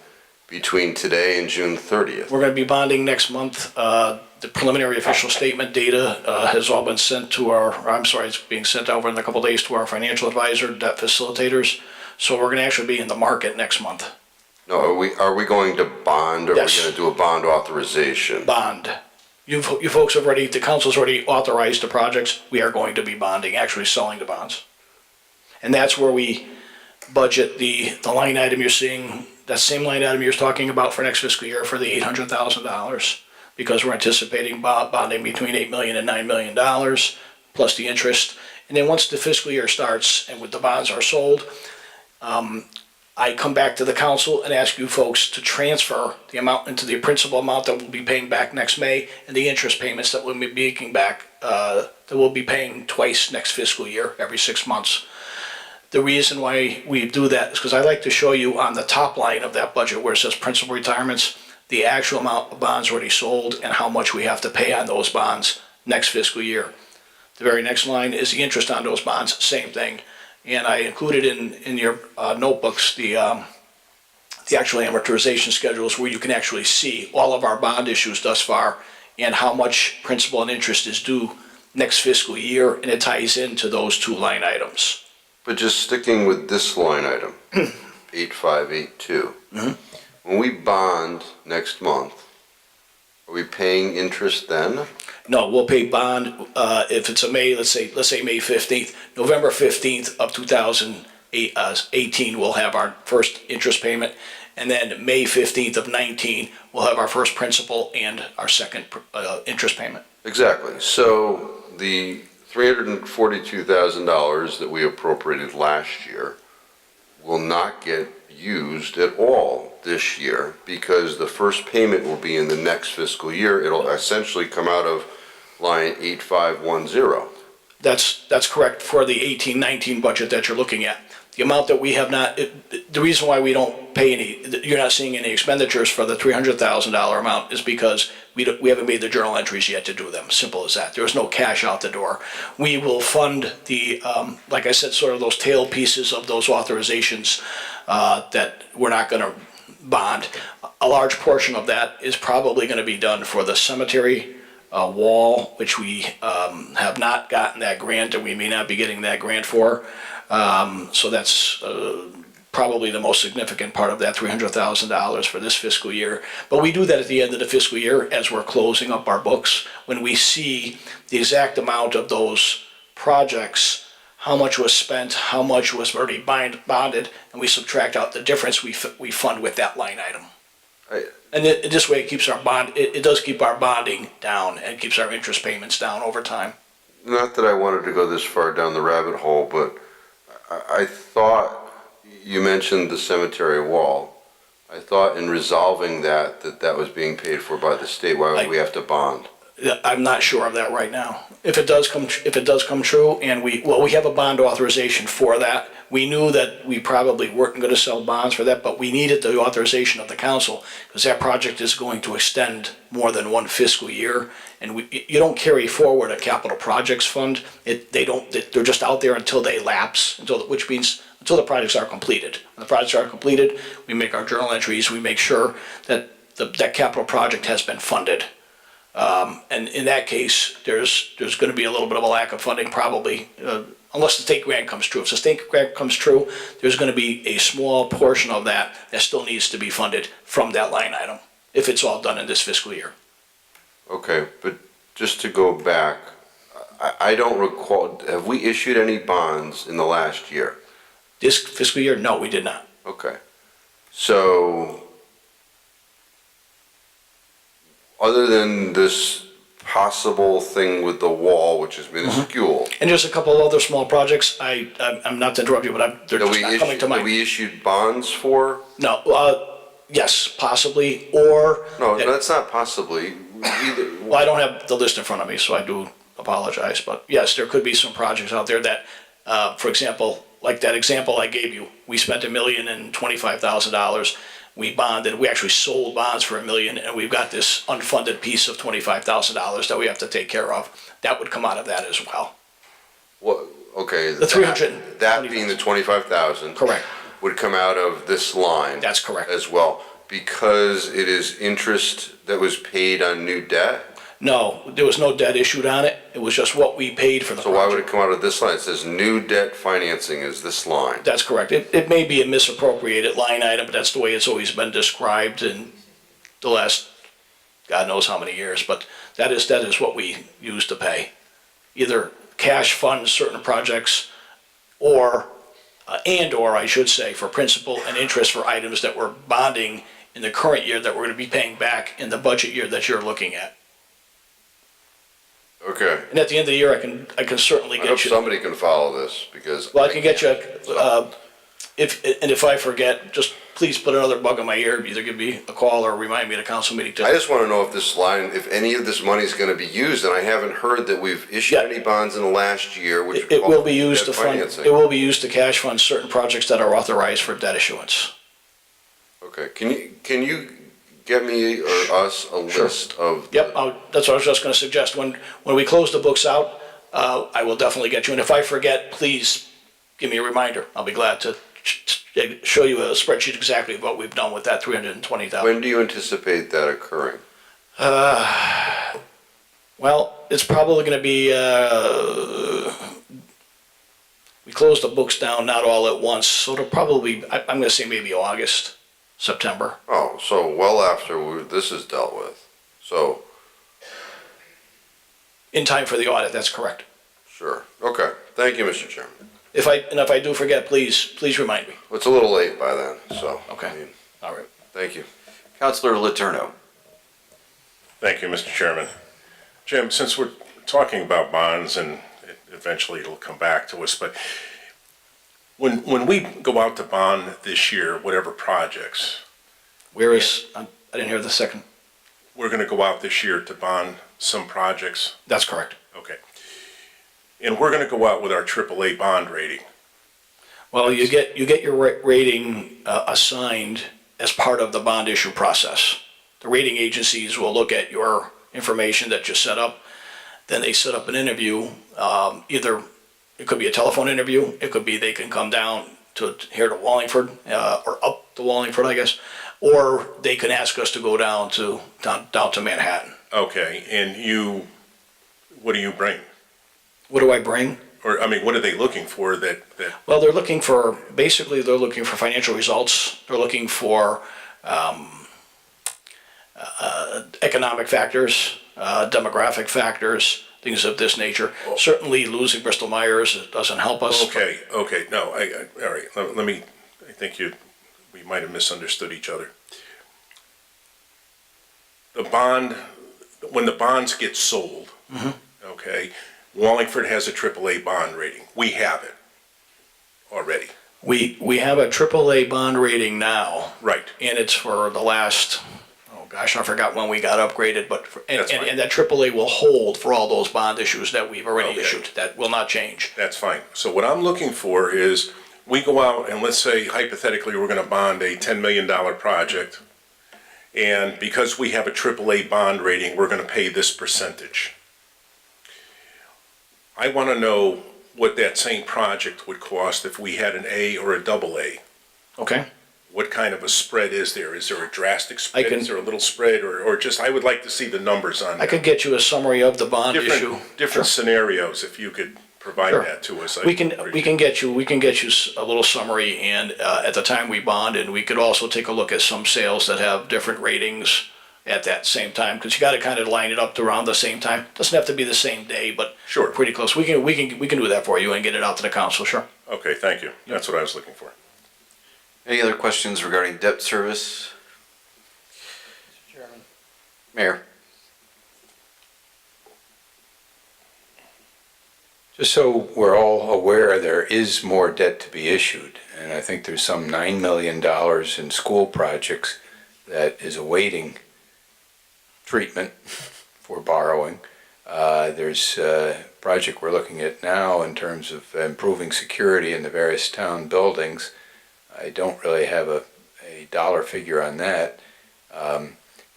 between today and June 30th? We're going to be bonding next month. The preliminary official statement data has all been sent to it's being sent over in a couple days to our financial advisor, debt facilitators. So we're going to actually be in the market next month. No, are we going to bond, or are we Yes. going to do a bond authorization? Bond. You folks have already, the council's already authorized the projects. We are going to be bonding, actually selling the bonds. And that's where we budget the line item you're seeing, that same line item you're talking about for next fiscal year for the $800,000, because we're anticipating bonding between $8 million and $9 million, plus the interest. And then once the fiscal year starts and with the bonds are sold, I come back to the council and ask you folks to transfer the amount into the principal amount that we'll be paying back next May, and the interest payments that we'll be making back, that we'll be paying twice next fiscal year, every 6 months. The reason why we do that is because I like to show you on the top line of that budget where it says principal retirements, the actual amount of bonds already sold and how much we have to pay on those bonds next fiscal year. The very next line is the interest on those bonds, same thing. And I included in your notebooks the actual amortization schedules where you can actually see all of our bond issues thus far and how much principal and interest is due next fiscal year, and it ties into those two line items. But just sticking with this line item, 8582. When we bond next month, are we paying interest then? No, we'll pay bond, if it's a May, let's say May 15th, November 15th of 2018, we'll have our first interest payment. And then May 15th of 19, we'll have our first principal and our second interest payment. Exactly. So the $342,000 that we appropriated last year will not get used at all this year because the first payment will be in the next fiscal year. It'll essentially come out of line 8510. That's correct for the 18-19 budget that you're looking at. The amount that we have not, the reason why we don't pay any, you're not seeing any expenditures for the $300,000 amount is because we haven't made the journal entries yet to do them. Simple as that. There's no cash out the door. We will fund the, like I said, sort of those tail pieces of those authorizations that we're not going to bond. A large portion of that is probably going to be done for the cemetery wall, which we have not gotten that grant, and we may not be getting that grant for. So that's probably the most significant part of that $300,000 for this fiscal year. But we do that at the end of the fiscal year as we're closing up our books, when we see the exact amount of those projects, how much was spent, how much was already bonded, and we subtract out the difference we fund with that line item. And this way it keeps our it does keep our bonding down and keeps our interest payments down over time. Not that I wanted to go this far down the rabbit hole, but I thought you mentioned the cemetery wall. I thought in resolving that was being paid for by the state. Why would we have to bond? I'm not sure of that right now. If it does come true, and we have a bond authorization for that. We knew that we probably weren't going to sell bonds for that, but we needed the authorization of the council because that project is going to extend more than one fiscal year. And you don't carry forward a capital projects fund. They're just out there until they lapse, which means until the projects are completed. When the projects are completed, we make our journal entries. We make sure that that capital project has been funded. And in that case, there's going to be a little bit of a lack of funding probably, unless the state grant comes true. If the state grant comes true, there's going to be a small portion of that still needs to be funded from that line item, if it's all done in this fiscal year. Okay, but just to go back, I don't recall, have we issued any bonds in the last year? This fiscal year, no, we did not. Okay. So, other than this possible thing with the wall, which is minuscule. And there's a couple of other small projects. I'm not to interrupt you, but they're just not coming to mind. That we issued bonds for? No, yes, possibly, or. No, that's not possibly. Well, I don't have the list in front of me, so I do apologize. But yes, there could be some projects out there that, for example, like that example I gave you, we spent $1,025,000. We bonded, we actually sold bonds for $1 million, and we've got this unfunded piece of $25,000 that we have to take care of. That would come out of that as well. Well, okay. The 300. That being the 25,000. Correct. Would come out of this line. That's correct. As well, because it is interest that was paid on new debt? No, there was no debt issued on it. It was just what we paid for the So why would it project. come out of this line? It says new debt financing is this line. That's correct. It may be a misappropriated line item, but that's the way it's always been described in the last, God knows how many years, but that is what we use to pay. Either cash fund certain projects or, and/or I should say, for principal and interest for items that we're bonding in the current year that we're gonna be paying back in the budget year that you're looking at. Okay. And at the end of the year, I can certainly I hope get you, somebody can follow this, because. well, I can get you, if I forget, just please put another bug in my ear, either give me a call or remind me at a council meeting I too. just want to know if this line, if any of this money is going to be used, and I haven't heard that we've issued Yeah. any bonds in the last year, which. It will be used to debt fund, financing. it will be used to cash fund certain projects that are authorized for debt issuance. Okay, can you get me or us a list of? Yep, that's what I was just gonna suggest. When we close the books out, I will definitely get you. And if I forget, please give me a reminder. I'll be glad to show you a spreadsheet exactly what we've done with that 320,000. When do you anticipate that occurring? Well, it's probably gonna be, we close the books down not all at once, so it'll probably, I'm gonna say maybe August, September. Oh, so well after this is dealt with. So, In time for the audit, that's correct. sure. Okay, thank you, Mr. Chairman. If I do forget, please remind me. Well, it's a little late by then, so. Okay. I mean, All right. Thank you. Counselor Letourneau. Thank you, Mr. Chairman. Jim, since we're talking about bonds, and eventually it'll come back to us, but when we go out to bond this year, whatever projects, Where is, I didn't hear the second. we're gonna go out this year to bond some projects, That's correct. okay. And we're gonna go out with our AAA bond rating. Well, you get your rating assigned as part of the bond issue process. The rating agencies will look at your information that you set up, then they set up an interview, either, it could be a telephone interview, it could be they can come down to, here to Wallingford, or up to Wallingford, I guess, or they can ask us to go down to Manhattan. Okay, and what do you bring? What do I bring? Or, I mean, what are they looking for that, Well, they're looking for financial results. They're looking for economic factors, demographic factors, things of this nature. Certainly, losing Bristol Myers doesn't help us. okay, no, all right, let me, I think we might have misunderstood each other. The bond, when the bonds get sold, okay, Wallingford has a AAA bond rating. We have it already. We have a AAA bond rating now, Right, and it's for the last, oh gosh, I forgot when we got upgraded, but, That's fine. and that AAA will hold for all those bond issues that we've already Okay. issued. That will not change. that's fine. So what I'm looking for is, we go out and let's say hypothetically, we're gonna bond a $10 million project. And because we have a AAA bond rating, we're gonna pay this percentage. I wanna know what that same project would cost if we had an A or a AA. Okay? What kind of a spread is there? Is there a drastic spread? can- Is there a little spread, or just, I would like to see the numbers on I that. could get you a summary of the bond issue. Different scenarios, if you could provide Sure. that to us. I'd We can appreciate get you a little summary, and at the time we bond, and we could also take a look at some sales that have different ratings at that same time, because you got to kind of line it up around the same time. Doesn't have to be the same day, but Sure. pretty close. We can do that for you and get it out to the council. Sure. Okay, thank you. That's what I was looking for. Any other questions regarding debt service? Mayor? Just so we're all aware, there is more debt to be issued, and I think there's some $9 million in school projects that is awaiting treatment for borrowing. There's a project we're looking at now in terms of improving security in the various town buildings. I don't really have a dollar figure on that.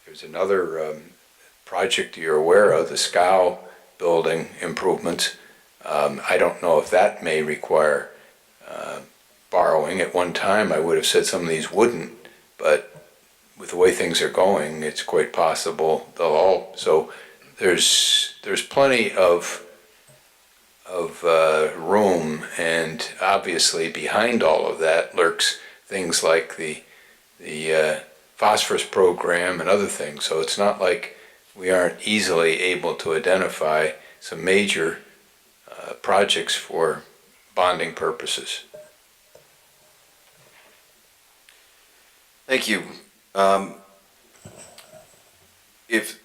There's another project you're aware of, the SCOW building improvements. I don't know if that may require borrowing. At one time, I would have said some of these wouldn't, but with the way things are going, it's quite possible they'll all, so there's plenty of room, and obviously behind all of that lurks things like the phosphorus program and other things. So it's not like we aren't easily able to identify some major projects for bonding purposes. Thank you. If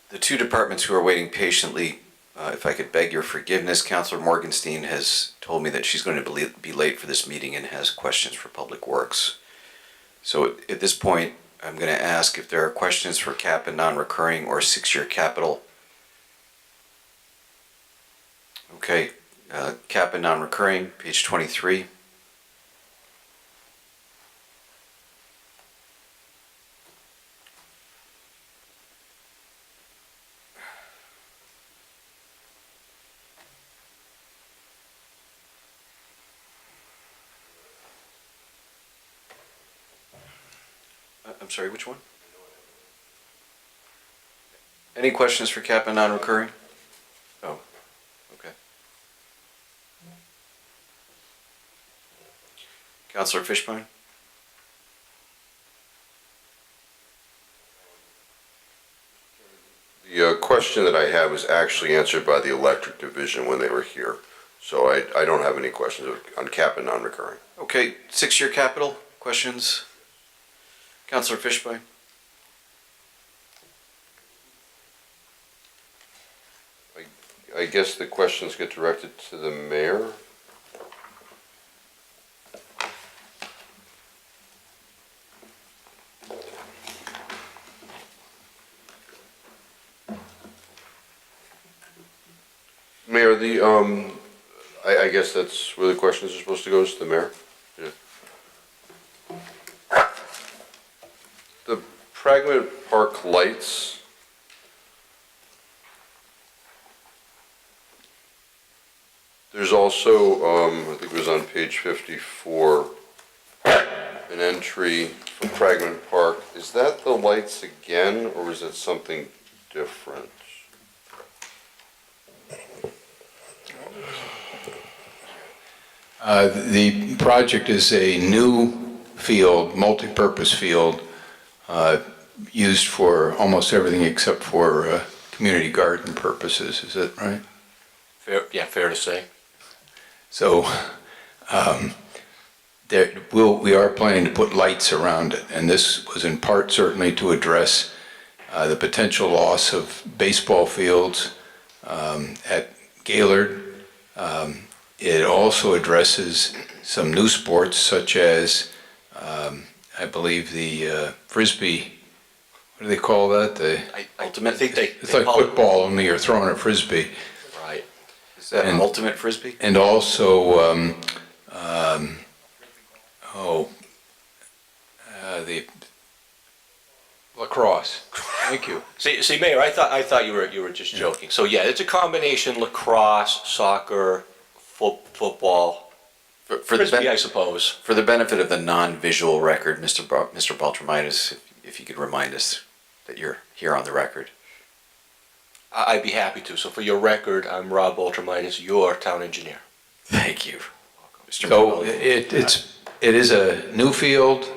the two departments who are waiting patiently, if I could beg your forgiveness, Councilor Morgenstein has told me that she's going to be late for this meeting and has questions for Public Works. So at this point, I'm going to ask if there are questions for cap and non-recurring or six-year capital. Okay, cap and non-recurring, page 23. I'm sorry, which one? Any questions for cap and non-recurring? Oh, okay. Councilor Fishbein? The question that I have was actually answered by the electric division when they were here. So I don't have any questions on cap and non-recurring. Okay, six-year capital, questions? Councilor Fishbein? I guess the questions get directed to the mayor. Mayor, I guess that's where the questions are supposed to go, is to the mayor? Yeah. The Pragmatic Park lights. There's also, I think it was on page 54, an entry for Pragmatic Park. Is that the lights again, or is it something different? The project is a new field, multi-purpose field, used for almost everything except for community garden purposes. Is that right? Fair to say. So we are planning to put lights around it, and this was in part certainly to address the potential loss of baseball fields at Gaylord. It also addresses some new sports such as, I believe, the Frisbee. What do they call that? Ultimate? It's like football, only you're throwing a Frisbee. Right. Is that an ultimate Frisbee? And also, the lacrosse. Thank you. See, Mayor, I thought you were just joking. So yeah, it's a combination: lacrosse, soccer, football, For Frisbee, I suppose. For the benefit of the non-visual record, Mr. Baltramitis, if you could remind us that you're here on the record. I'd be happy to. So for your record, I'm Rob Baltramitis, your town engineer. Thank you, Mr. So Mayor. it is a new field,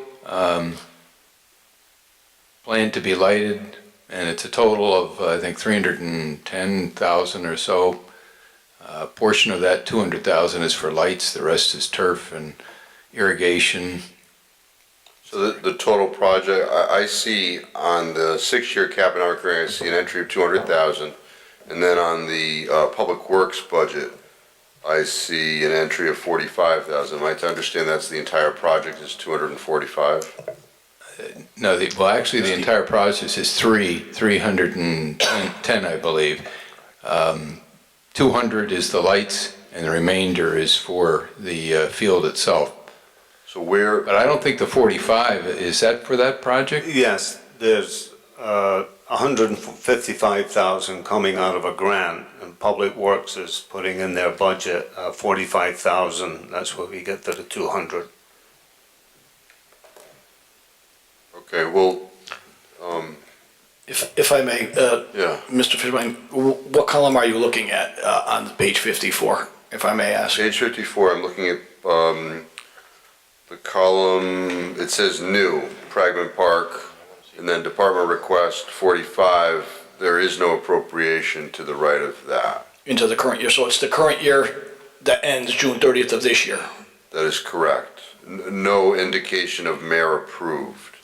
planned to be lighted, and it's a total of, I think, 310,000 or so. A portion of that, 200,000, is for lights, the rest is turf and irrigation. So the total project, I see on the 6-year cap and non-recurring, I see an entry of 200,000. And then on the Public Works budget, I see an entry of 45,000. Am I to understand that's the entire project is 245? No, actually, the entire project is 310, I believe. 200 is the lights, and the remainder is for the field itself. So where, But I don't think the 45, is that for that project? Yes, there's 155,000 coming out of a grant, and Public Works is putting in their budget 45,000. That's where we get to the 200. Okay, well, If I may, yeah, Mr. Fishbein, what column are you looking at on page 54, if I may ask? page 54, I'm looking at the column, it says new, Pragman Park, and then department request 45, there is no appropriation to the right of that. Into the current year, so it's the current year that ends June 30th of this year. That is correct. No indication of mayor approved.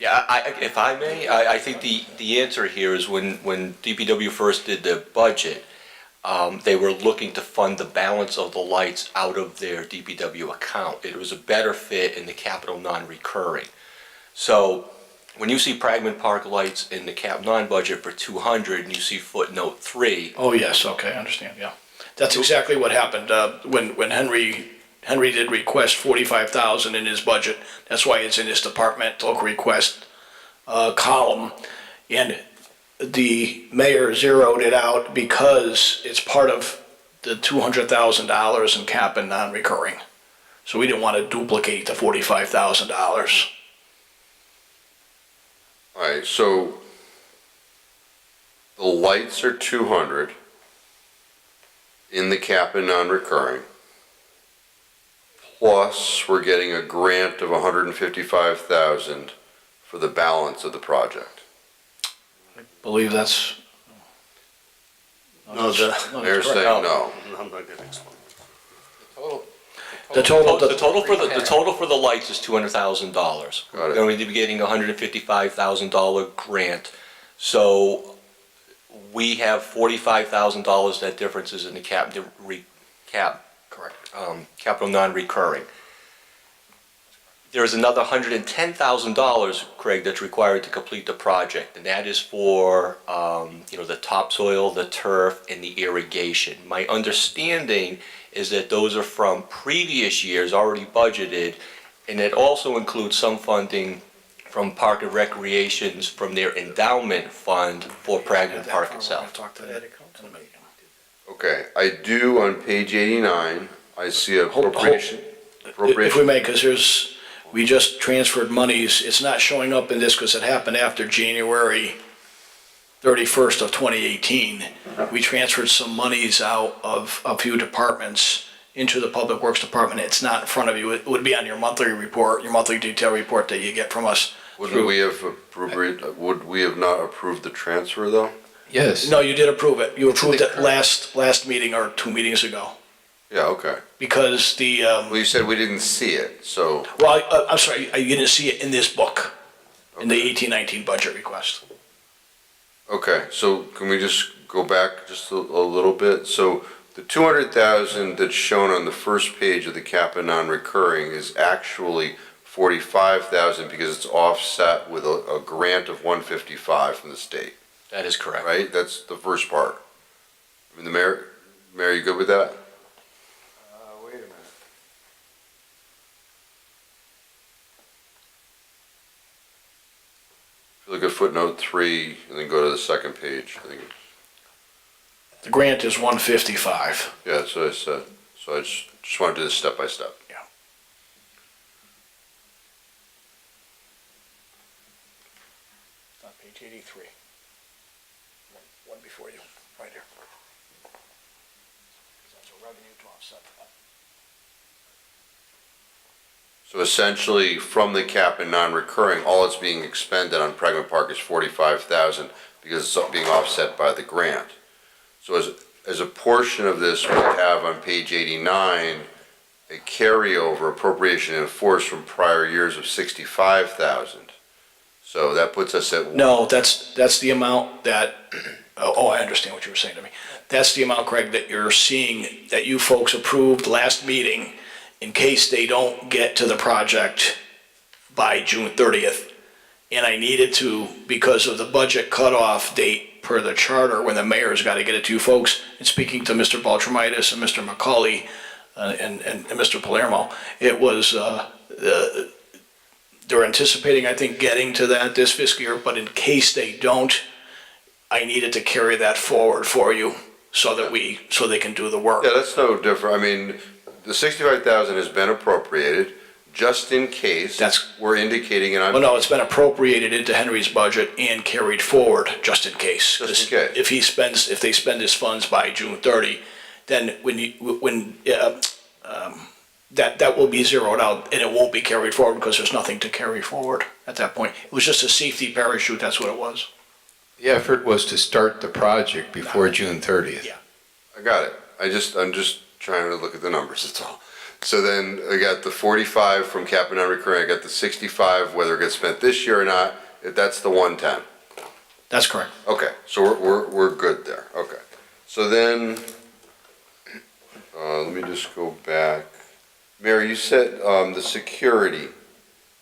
Yeah, if I may, I think the answer here is when DPW first did the budget, they were looking to fund the balance of the lights out of their DPW account. It was a better fit in the capital non-recurring. So when you see Pragman Park lights in the cap non-budget for 200 and you see footnote 3, Oh, yes, okay, I understand, yeah. That's exactly what happened, when Henry did request 45,000 in his budget. That's why it's in his departmental request, column. And the mayor zeroed it out because it's part of the $200,000 in cap and non-recurring. So we didn't want to duplicate the $45,000. All right, so the lights are 200 in the cap and non-recurring. Plus, we're getting a grant of 155,000 for the balance of the project. Believe that's. No, Mayor's saying no. I'm not gonna explain. The total, the total for the lights is $200,000. Got it. We're going to be getting a $155,000 grant. So we have $45,000, that difference is in the capital non-recurring. There's another $110,000, Craig, that's required to complete the project, and that is for, the topsoil, the turf, and the irrigation. My understanding is that those are from previous years already budgeted, and it also includes some funding from Park and Recreations from their endowment fund for Pragman Park itself. Okay, I do on page 89, I see appropriation. if we may, because we just transferred monies, it's not showing up in this because it happened after January 31st of 2018. We transferred some monies out of a few departments into the Public Works Department. It's not in front of you. It would be on your monthly report, your monthly detail report that you get from us. Would we have not approved the transfer though? Yes. No, you did approve it. You approved it last meeting or 2 meetings ago. Yeah, okay. Because the, Well, you said we didn't see it, so, well, I'm sorry, you didn't see it in this book, in the 18-19 budget request. okay, so can we just go back just a little bit? So the 200,000 that's shown on the first page of the cap and non-recurring is actually 45,000 because it's offset with a grant of 155 from the state, That is correct. right? That's the first part. I mean, the mayor, you good with that? Wait a minute. If you look at footnote 3 and then go to the second page, I think it's, The grant is 155. yeah, that's what I said. So I just want to do this step by step. On page 83. One before you, right here. That's a revenue to offset that. So essentially, from the cap and non-recurring, all that's being expended on Pragman Park is 45,000 because it's being offset by the grant. So as a portion of this, we have on page 89, a carryover appropriation in force from prior years of 65,000. So that puts us at. No, that's the amount that, oh, I understand what you were saying to me. That's the amount, Craig, that you're seeing, that you folks approved last meeting in case they don't get to the project by June 30th. And I needed to, because of the budget cutoff date per the charter, when the mayor's got to get it to you folks, and speaking to Mr. Baltramitis and Mr. McCauley and Mr. Palermo, it was, they're anticipating, I think, getting to that this fiscal year, but in case they don't, I needed to carry that forward for you so that so they can do the work. Yeah, that's no different. I mean, the 65,000 has been appropriated. just in case. That's- We're indicating, and Well, I'm, no, it's been appropriated into Henry's budget and carried forward, just in case. Just in case. If they spend his funds by June 30, then that will be zeroed out, and it won't be carried forward because there's nothing to carry forward at that point. It was just a safety parachute, that's what it was. The effort was to start the project before June 30th. Yeah. I got it. I'm just trying to look at the numbers, that's all. So then I got the 45 from cap and non-recurring, I got the 65, whether it gets spent this year or not, if that's the 110. That's correct. Okay, so we're good there, okay. So then, let me just go back. Mary, you said, the security,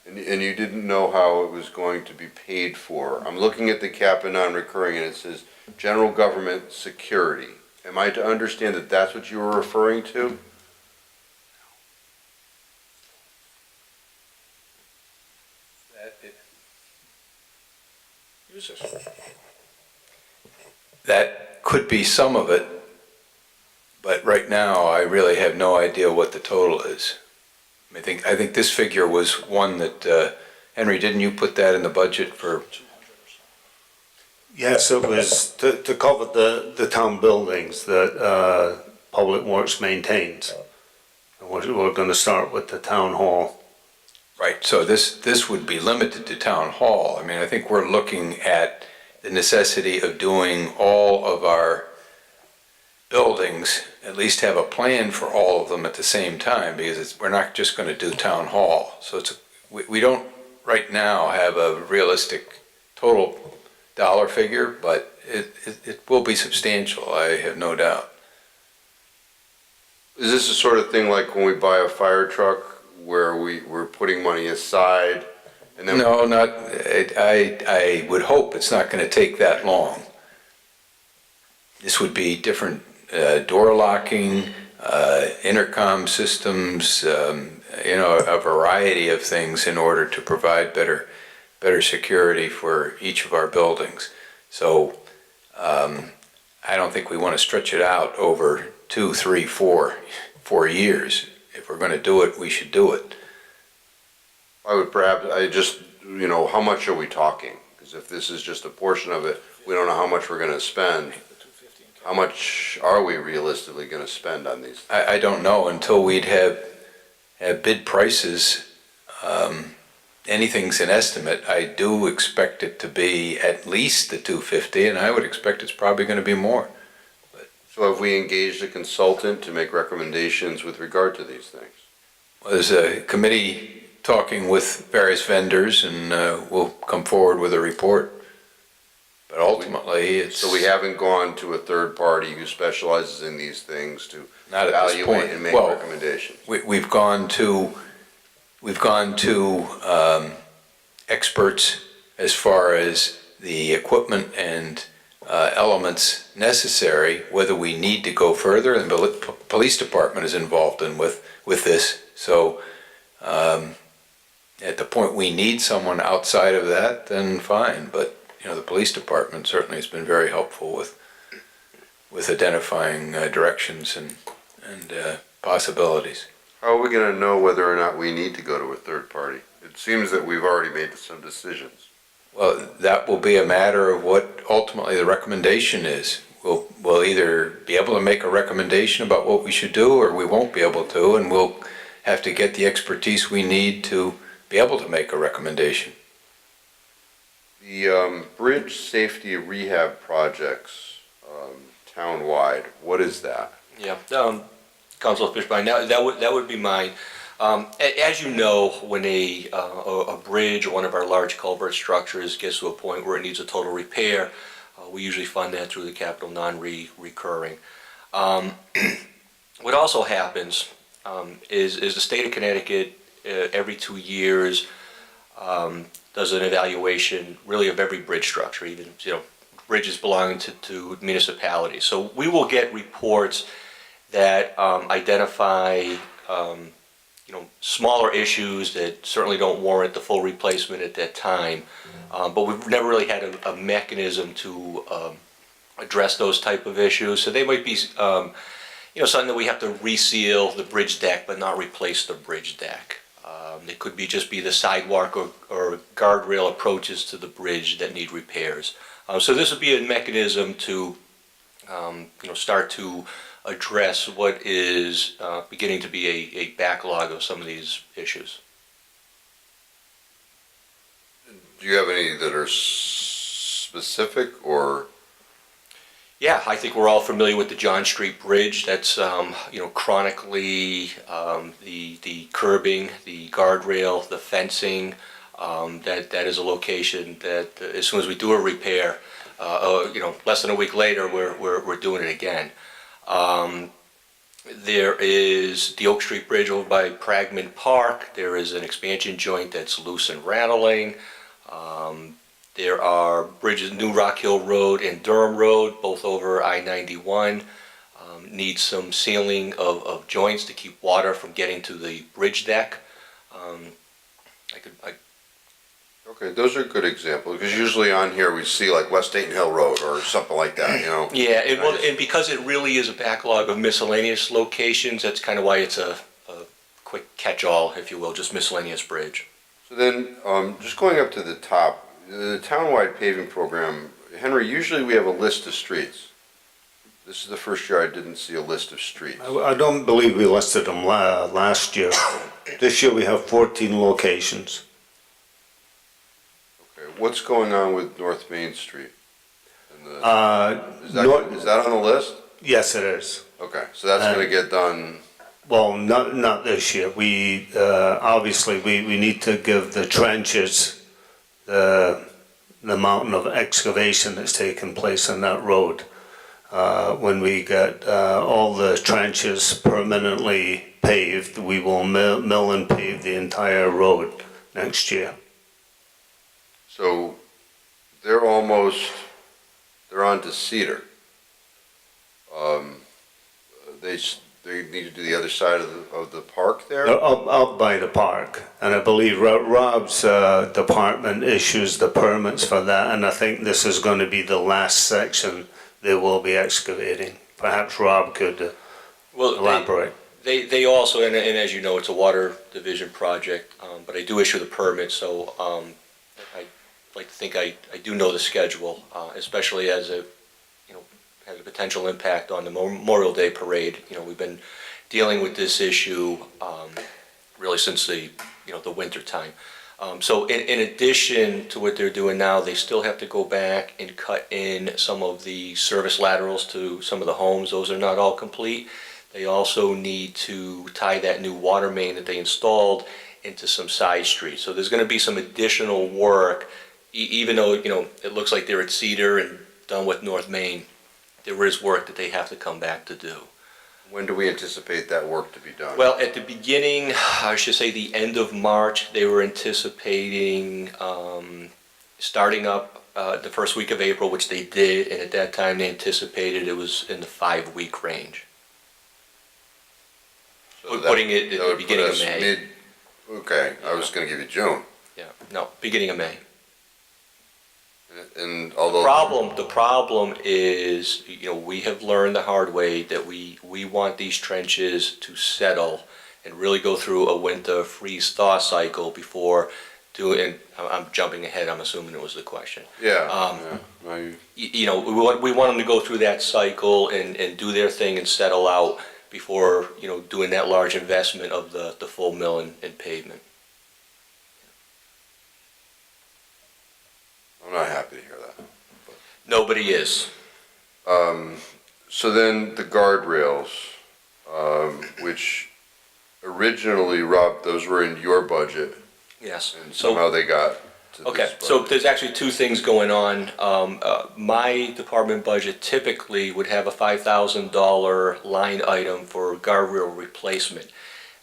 and you didn't know how it was going to be paid for. I'm looking at the cap and non-recurring, and it says, general government security. Am I to understand that that's what you were referring to? That could be some of it, but right now, I really have no idea what the total is. I think this figure was one that, Henry, didn't you put that in the budget for? Yes, it was to cover the town buildings that Public Works maintains. And we're gonna start with the town hall. Right, so this would be limited to town hall. I mean, I think we're looking at the necessity of doing all of our buildings, at least have a plan for all of them at the same time, because we're not just gonna do town hall. So we don't right now have a realistic total dollar figure, but it will be substantial, I have no doubt. Is this the sort of thing like when we buy a fire truck where we're putting money aside and then? No, not, I would hope it's not gonna take that long. This would be different door locking, intercom systems, a variety of things in order to provide better security for each of our buildings. So I don't think we want to stretch it out over 2, 3, 4 years. If we're going to do it, we should do it. How much are we talking? Because if this is just a portion of it, we don't know how much we're going to spend. How much are we realistically going to spend on these? I don't know until we'd have bid prices. Anything's an estimate. I do expect it to be at least the 250, and I would expect it's probably going to be more. So have we engaged a consultant to make recommendations with regard to these things? Well, there's a committee talking with various vendors, and we'll come forward with a report. But ultimately, it's... So we haven't gone to a third party who specializes in these things to Not at this evaluate point. and make Well, recommendations? We've gone to experts as far as the equipment and elements necessary, whether we need to go further, and the police department is involved with this. So at the point we need someone outside of that, then fine. But the police department certainly has been very helpful with identifying directions and possibilities. How are we going to know whether or not we need to go to a third party? It seems that we've already made some decisions. Well, that will be a matter of what ultimately the recommendation is. We'll either be able to make a recommendation about what we should do, or we won't be able to, and we'll have to get the expertise we need to be able to make a recommendation. The bridge safety rehab projects townwide, what is that? Yeah, Councilor Fishbein, that would be mine. As you know, when a bridge or one of our large culvert structures gets to a point where it needs a total repair, we usually fund that through the capital non-recurring. What also happens is the state of Connecticut every 2 years does an evaluation really of every bridge structure, even bridges belonging to municipalities. So we will get reports that identify smaller issues that certainly don't warrant the full replacement at that time. But we've never really had a mechanism to address those type of issues. So they might be something that we have to reseal the bridge deck but not replace the bridge deck. It could be just be the sidewalk or guardrail approaches to the bridge that need repairs. So this would be a mechanism to, start to address what is beginning to be a backlog of some of these issues. Do you have any that are specific or? Yeah, I think we're all familiar with the John Street Bridge. That's, chronically, the curbing, the guardrail, the fencing, that is a location that as soon as we do a repair, less than a week later, we're doing it again. There is the Oak Street Bridge over by Pragman Park. There is an expansion joint that's loose and rattling. There are bridges, New Rock Hill Road and Durham Road, both over I-91. Need some sealing of joints to keep water from getting to the bridge deck. Okay, those are good examples, because usually on here we see like West Dayton Hill Road or something like that, Yeah, and because it really is a backlog of miscellaneous locations, that's kind of why it's a quick catch-all, if you will, just miscellaneous bridge. So then, just going up to the top, the townwide paving program, Henry, usually we have a list of streets. This is the first year I didn't see a list of streets. I don't believe we listed them last year. This year we have 14 locations. Okay, what's going on with North Main Street? Is that on the list? Yes, it is. Okay, so that's gonna get done. Well, not this year. We, obviously, we need to give the trenches the mountain of excavation that's taken place on that road. When we get all the trenches permanently paved, we will mill and pave the entire road next year. So they're on to Cedar. They need to do the other side of the park there? Up by the park, and I believe Rob's department issues the permits for that, and I think this is going to be the last section they will be excavating. Perhaps Rob could elaborate. They also, and as you know, it's a water division project, but I do issue the permit, so I like to think I do know the schedule, especially as it has a potential impact on the Memorial Day parade. We've been dealing with this issue really since the winter time. So in addition to what they're doing now, they still have to go back and cut in some of the service laterals to some of the homes. Those are not all complete. They also need to tie that new water main that they installed into some side streets. So there's going to be some additional work, even though it looks like they're at Cedar and done with North Main. There is work that they have to come back to do. When do we anticipate that work to be done? Well, at the beginning, I should say the end of March, they were anticipating starting up the first week of April, which they did, and at that time they anticipated it was in the 5-week range. So putting it at the beginning of May. Okay, I was going to give you June. Yeah, no, beginning of May. And although The problem is, we have learned the hard way that we want these trenches to settle and really go through a winter freeze-thaw cycle before doing, I'm jumping ahead, I'm assuming it was the question. Yeah. We want them to go through that cycle and do their thing and settle out before, doing that large investment of the full mill and pavement. I'm not happy to hear that. Nobody is. So then the guardrails, which originally, Rob, those were in your budget, Yes. and somehow they got to Okay, this so budget. there's actually two things going on. My department budget typically would have a $5,000 line item for guardrail replacement.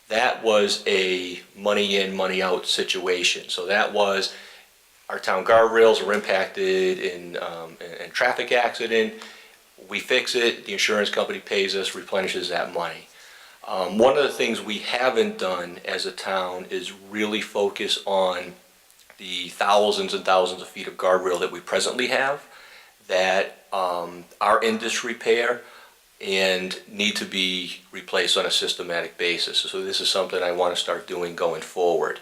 That was a money in, money out situation. So that was, our town guardrails were impacted in traffic accident. We fix it, the insurance company pays us, replenishes that money. One of the things we haven't done as a town is really focus on the thousands and thousands of feet of guardrail that we presently have that are in disrepair. and need to be replaced on a systematic basis. So this is something I want to start doing going forward.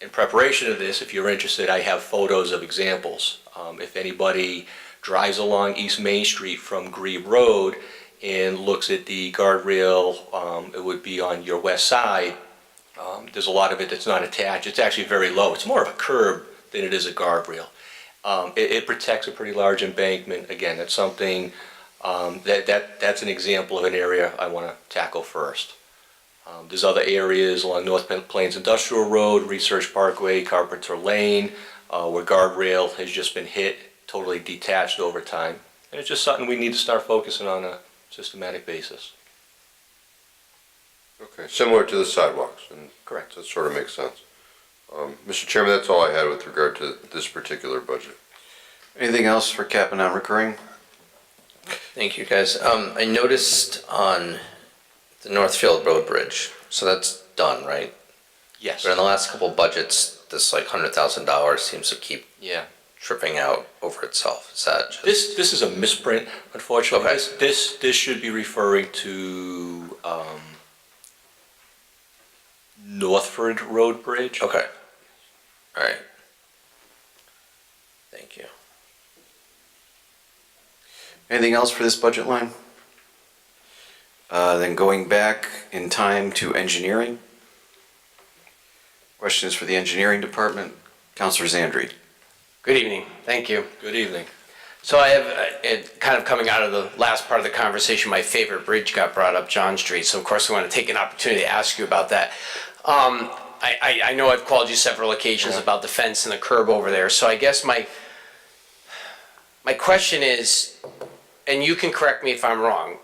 In preparation of this, if you're interested, I have photos of examples. If anybody drives along East Main Street from Grebe Road and looks at the guardrail, it would be on your west side. There's a lot of it that's not attached. It's actually very low. It's more of a curb than it is a guardrail. It protects a pretty large embankment. Again, that's something that's an example of an area I want to tackle first. There's other areas along North Plains Industrial Road, Research Parkway, Carpenter Lane, where guardrail has just been hit, totally detached over time. And it's just something we need to start focusing on a systematic basis. Okay, similar to the sidewalks, and Correct. that sort of makes sense. Mr. Chairman, that's all I had with regard to this particular budget. Anything else for cap and non-recurring? Thank you, guys. I noticed on the Northfield Road Bridge, so that's done, right? Yes. But in the last couple budgets, this like $100,000 seems to keep Yeah. tripping out over itself. Is that just? This is a misprint, unfortunately. Okay. This should be referring to Northford Road Bridge. Okay. All right. Thank you. Anything else for this budget line? Then going back in time to engineering. Questions for the engineering department? Counselor Zandri. Good evening. Thank you. Good evening. So I have, it kind of coming out of the last part of the conversation, my favorite bridge got brought up, John Street. So of course I want to take an opportunity to ask you about that. I know I've called you several occasions about the fence and the curb over there. So I guess my question is, and you can correct me if I'm wrong,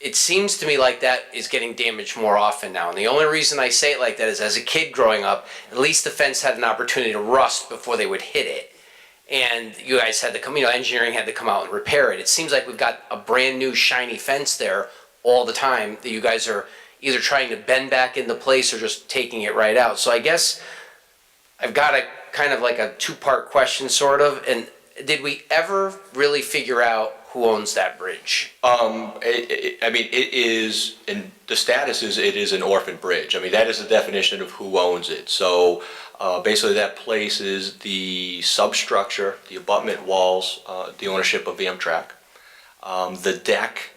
it seems to me like that is getting damaged more often now. And the only reason I say it like that is as a kid growing up, at least the fence had an opportunity to rust before they would hit it. And you guys had to come, engineering had to come out and repair it. It seems like we've got a brand new shiny fence there all the time that you guys are either trying to bend back into place or just taking it right out. So I guess I've got a kind of like a two-part question sort of. And did we ever really figure out who owns that bridge? It is, and the status is it is an orphan bridge. I mean, that is the definition of who owns it. So basically that place is the substructure, the abutment walls, the ownership of Amtrak, the deck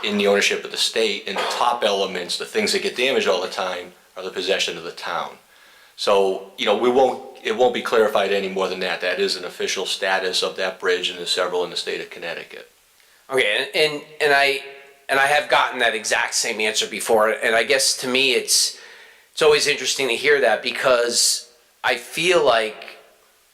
in the ownership of the state, and the top elements, the things that get damaged all the time, are the possession of the town. So, it won't be clarified any more than that. That is an official status of that bridge, and there's several in the state of Connecticut. Okay, and I have gotten that exact same answer before, and I guess to me it's always interesting to hear that because I feel like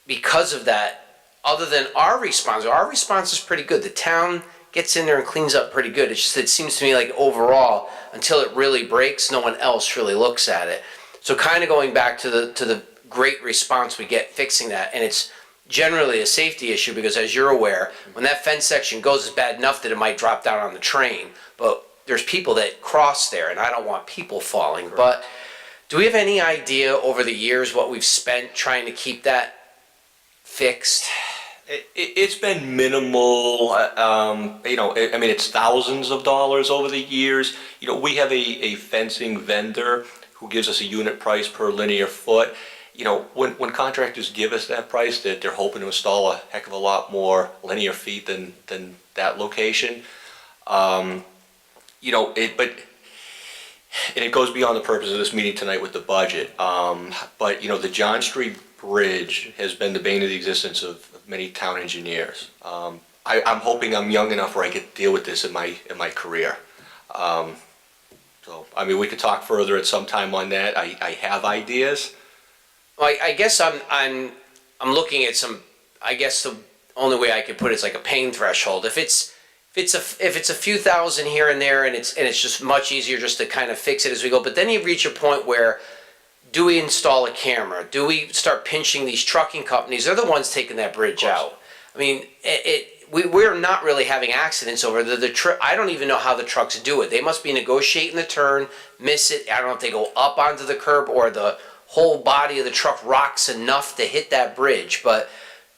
because of that, other than our response is pretty good. The town gets in there and cleans up pretty good. It's just, it seems to me like overall, until it really breaks, no one else really looks at it. So kind of going back to the great response we get fixing that, and it's generally a safety issue because as you're aware, when that fence section goes, it's bad enough that it might drop down on the train, but there's people that cross there and I don't want people falling. Correct. But do we have any idea over the years what we've spent trying to keep that fixed? It's been minimal, it's thousands of dollars over the years. We have a fencing vendor who gives us a unit price per linear foot. When contractors give us that price, that they're hoping to install a heck of a lot more linear feet than that location. And it goes beyond the purpose of this meeting tonight with the budget. But the John Street Bridge has been the bane of the existence of many town engineers. I'm hoping I'm young enough where I get to deal with this in my career. We could talk further at some time on that. I have ideas. Well, I guess I'm looking at some. I guess the only way I could put it is like a pain threshold. If it's a few thousand here and there, and it's just much easier just to kind of fix it as we go. But then you reach a point where, do we install a camera? Do we start pinching these trucking companies? They're the ones taking that bridge out. I mean, we're not really having accidents over the I don't even know how the trucks do it. They must be negotiating the turn, miss it. I don't know if they go up onto the curb or the whole body of the truck rocks enough to hit that bridge. But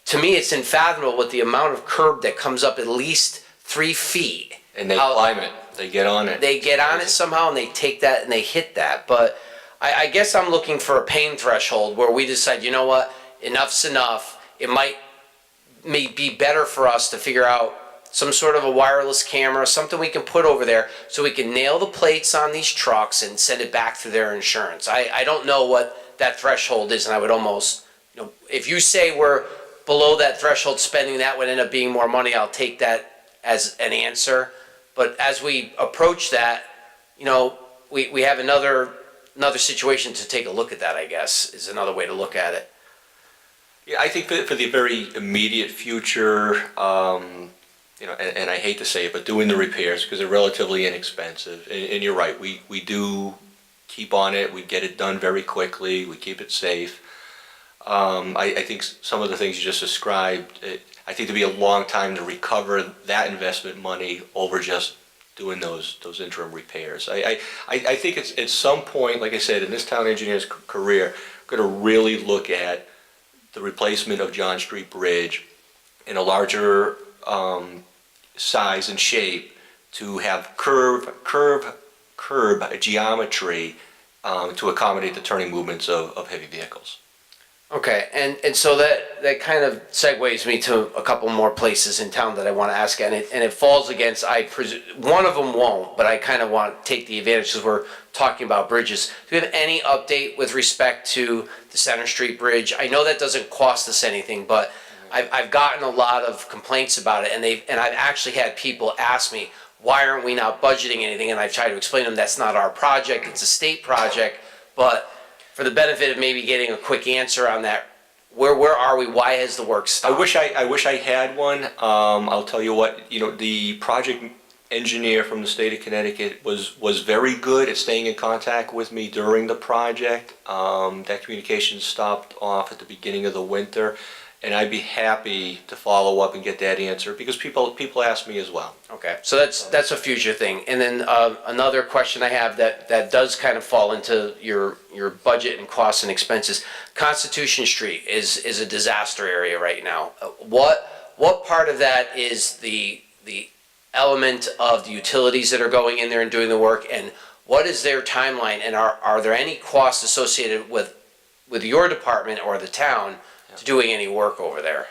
to me, it's unfathomable with the amount of curb that comes up at least 3 feet. And they How- climb it, they get on it. They get on it somehow and they take that and they hit that. But I guess I'm looking for a pain threshold where we decide, you know what, enough's enough. It may be better for us to figure out some sort of a wireless camera, something we can put over there so we can nail the plates on these trucks and send it back through their insurance. I don't know what that threshold is, and I would almost, if you say we're below that threshold spending, that would end up being more money, I'll take that as an answer. But as we approach that, we have another situation to take a look at that, I guess, is another way to look at it. Yeah, I think for the very immediate future, and I hate to say it, but doing the repairs, because they're relatively inexpensive, and you're right, we do keep on it, we get it done very quickly, we keep it safe. I think some of the things you just described, I think it'd be a long time to recover that investment money over just doing those interim repairs. I think it's at some point, like I said, in this town engineer's career, going to really look at the replacement of John Street Bridge in a larger size and shape to have curb geometry to accommodate the turning movements of heavy vehicles. Okay, and so that kind of segues me to a couple more places in town that I want to ask, and it falls against, one of them won't, but I kind of want to take the advantage because we're talking about bridges. Do we have any update with respect to the Center Street Bridge? I know that doesn't cost us anything, but I've gotten a lot of complaints about it, and I've actually had people ask me, why aren't we not budgeting anything? And I've tried to explain to them that's not our project, it's a state project, but for the benefit of maybe getting a quick answer on that, where are we? Why has the work stopped? I wish I had one. I'll tell you what, the project engineer from the state of Connecticut was very good at staying in contact with me during the project. That communication stopped off at the beginning of the winter, and I'd be happy to follow up and get that answer because people ask me as well. Okay, so that's a future thing. And then another question I have that does kind of fall into your budget and costs and expenses. Constitution Street is a disaster area right now. What part of that is the element of the utilities that are going in there and doing the work, and what is their timeline? And are there any costs associated with your department or the town to doing any work over there?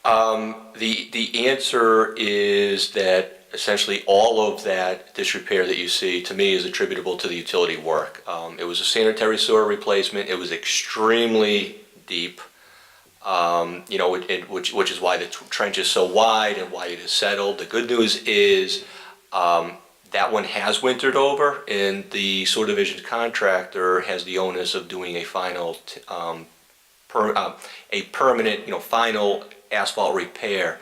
The answer is that essentially all of that disrepair that you see, to me, is attributable to the utility work. It was a sanitary sewer replacement. It was extremely deep, which is why the trench is so wide and why it is settled. The good news is that one has wintered over, and the sewer division contractor has the onus of doing a final permanent, final asphalt repair.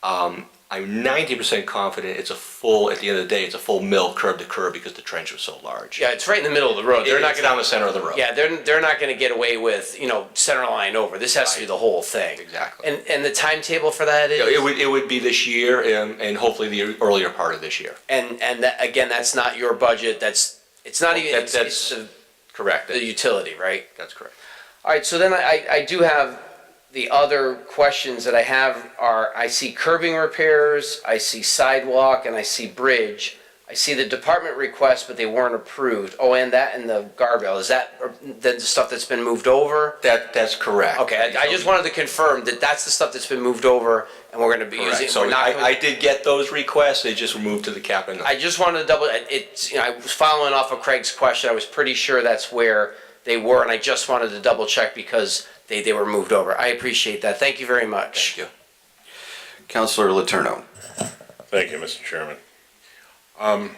I'm 90% confident at the end of the day, it's a full mill curb to curb because the trench was so large. Yeah, it's right in the middle of the road. They're not It's gonna, down the center of the road. yeah, they're not going to get away with center line over. This has to be the whole thing. Exactly. And the timetable for that is. It would be this year and hopefully the earlier part of this year. And that, again, that's not your budget. It's not even. It's Correct. the utility, right? That's correct. All right, so then I do have, the other questions that I have are, I see curbing repairs, I see sidewalk, and I see bridge. I see the department requests, but they weren't approved. Oh, and the guardrail, is that the stuff that's been moved over? That's correct. Okay, I just wanted to confirm that that's the stuff that's been moved over, and we're gonna be Correct. using. So we're not I did get those requests, they just were moved to the cabinet. I just wanted to double, I was following off of Craig's question, I was pretty sure that's where they were, and I just wanted to double check because they were moved over. I appreciate that. Thank you very much. Thank you. Councilor Letourneau. Thank you, Mr. Chairman. A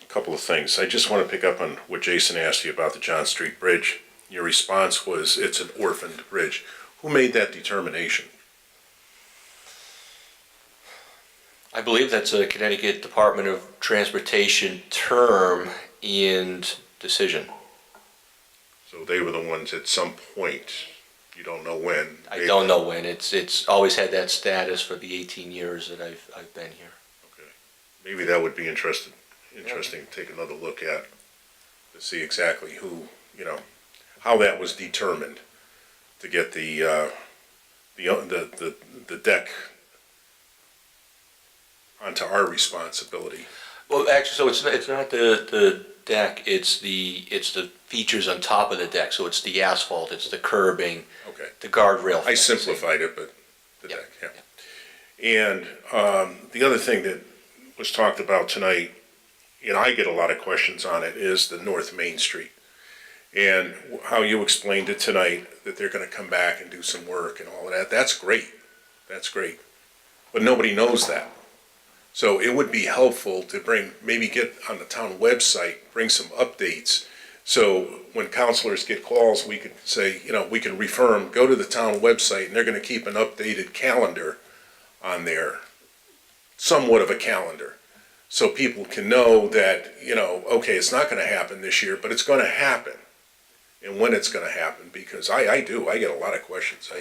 couple of things. I just want to pick up on what Jason asked you about the John Street Bridge. Your response was it's an orphaned bridge. Who made that determination? I believe that's a Connecticut Department of Transportation term and decision. So they were the ones at some point, you don't know when. I don't know when. It's always had that status for the 18 years that I've been here. Okay. Maybe that would be interesting to take another look at, to see exactly who, how that was determined to get the deck onto our responsibility. Well, actually, so it's not the deck, it's the features on top of the deck. So it's the asphalt, it's the curbing, Okay. the guardrail. I fencing. simplified it, but the Yeah, deck, yeah. And the other thing that was talked about tonight, and I get a lot of questions on it, is the North Main Street. And how you explained it tonight, that they're gonna come back and do some work and all of that, that's great. That's great. But nobody knows that. So it would be helpful to maybe get on the town website, bring some updates. So when counselors get calls, we could say, we can refer them, go to the town website, and they're gonna keep an updated calendar on there, somewhat of a calendar. So people can know that, okay, it's not gonna happen this year, but it's gonna happen. And when it's gonna happen, because I get a lot of questions.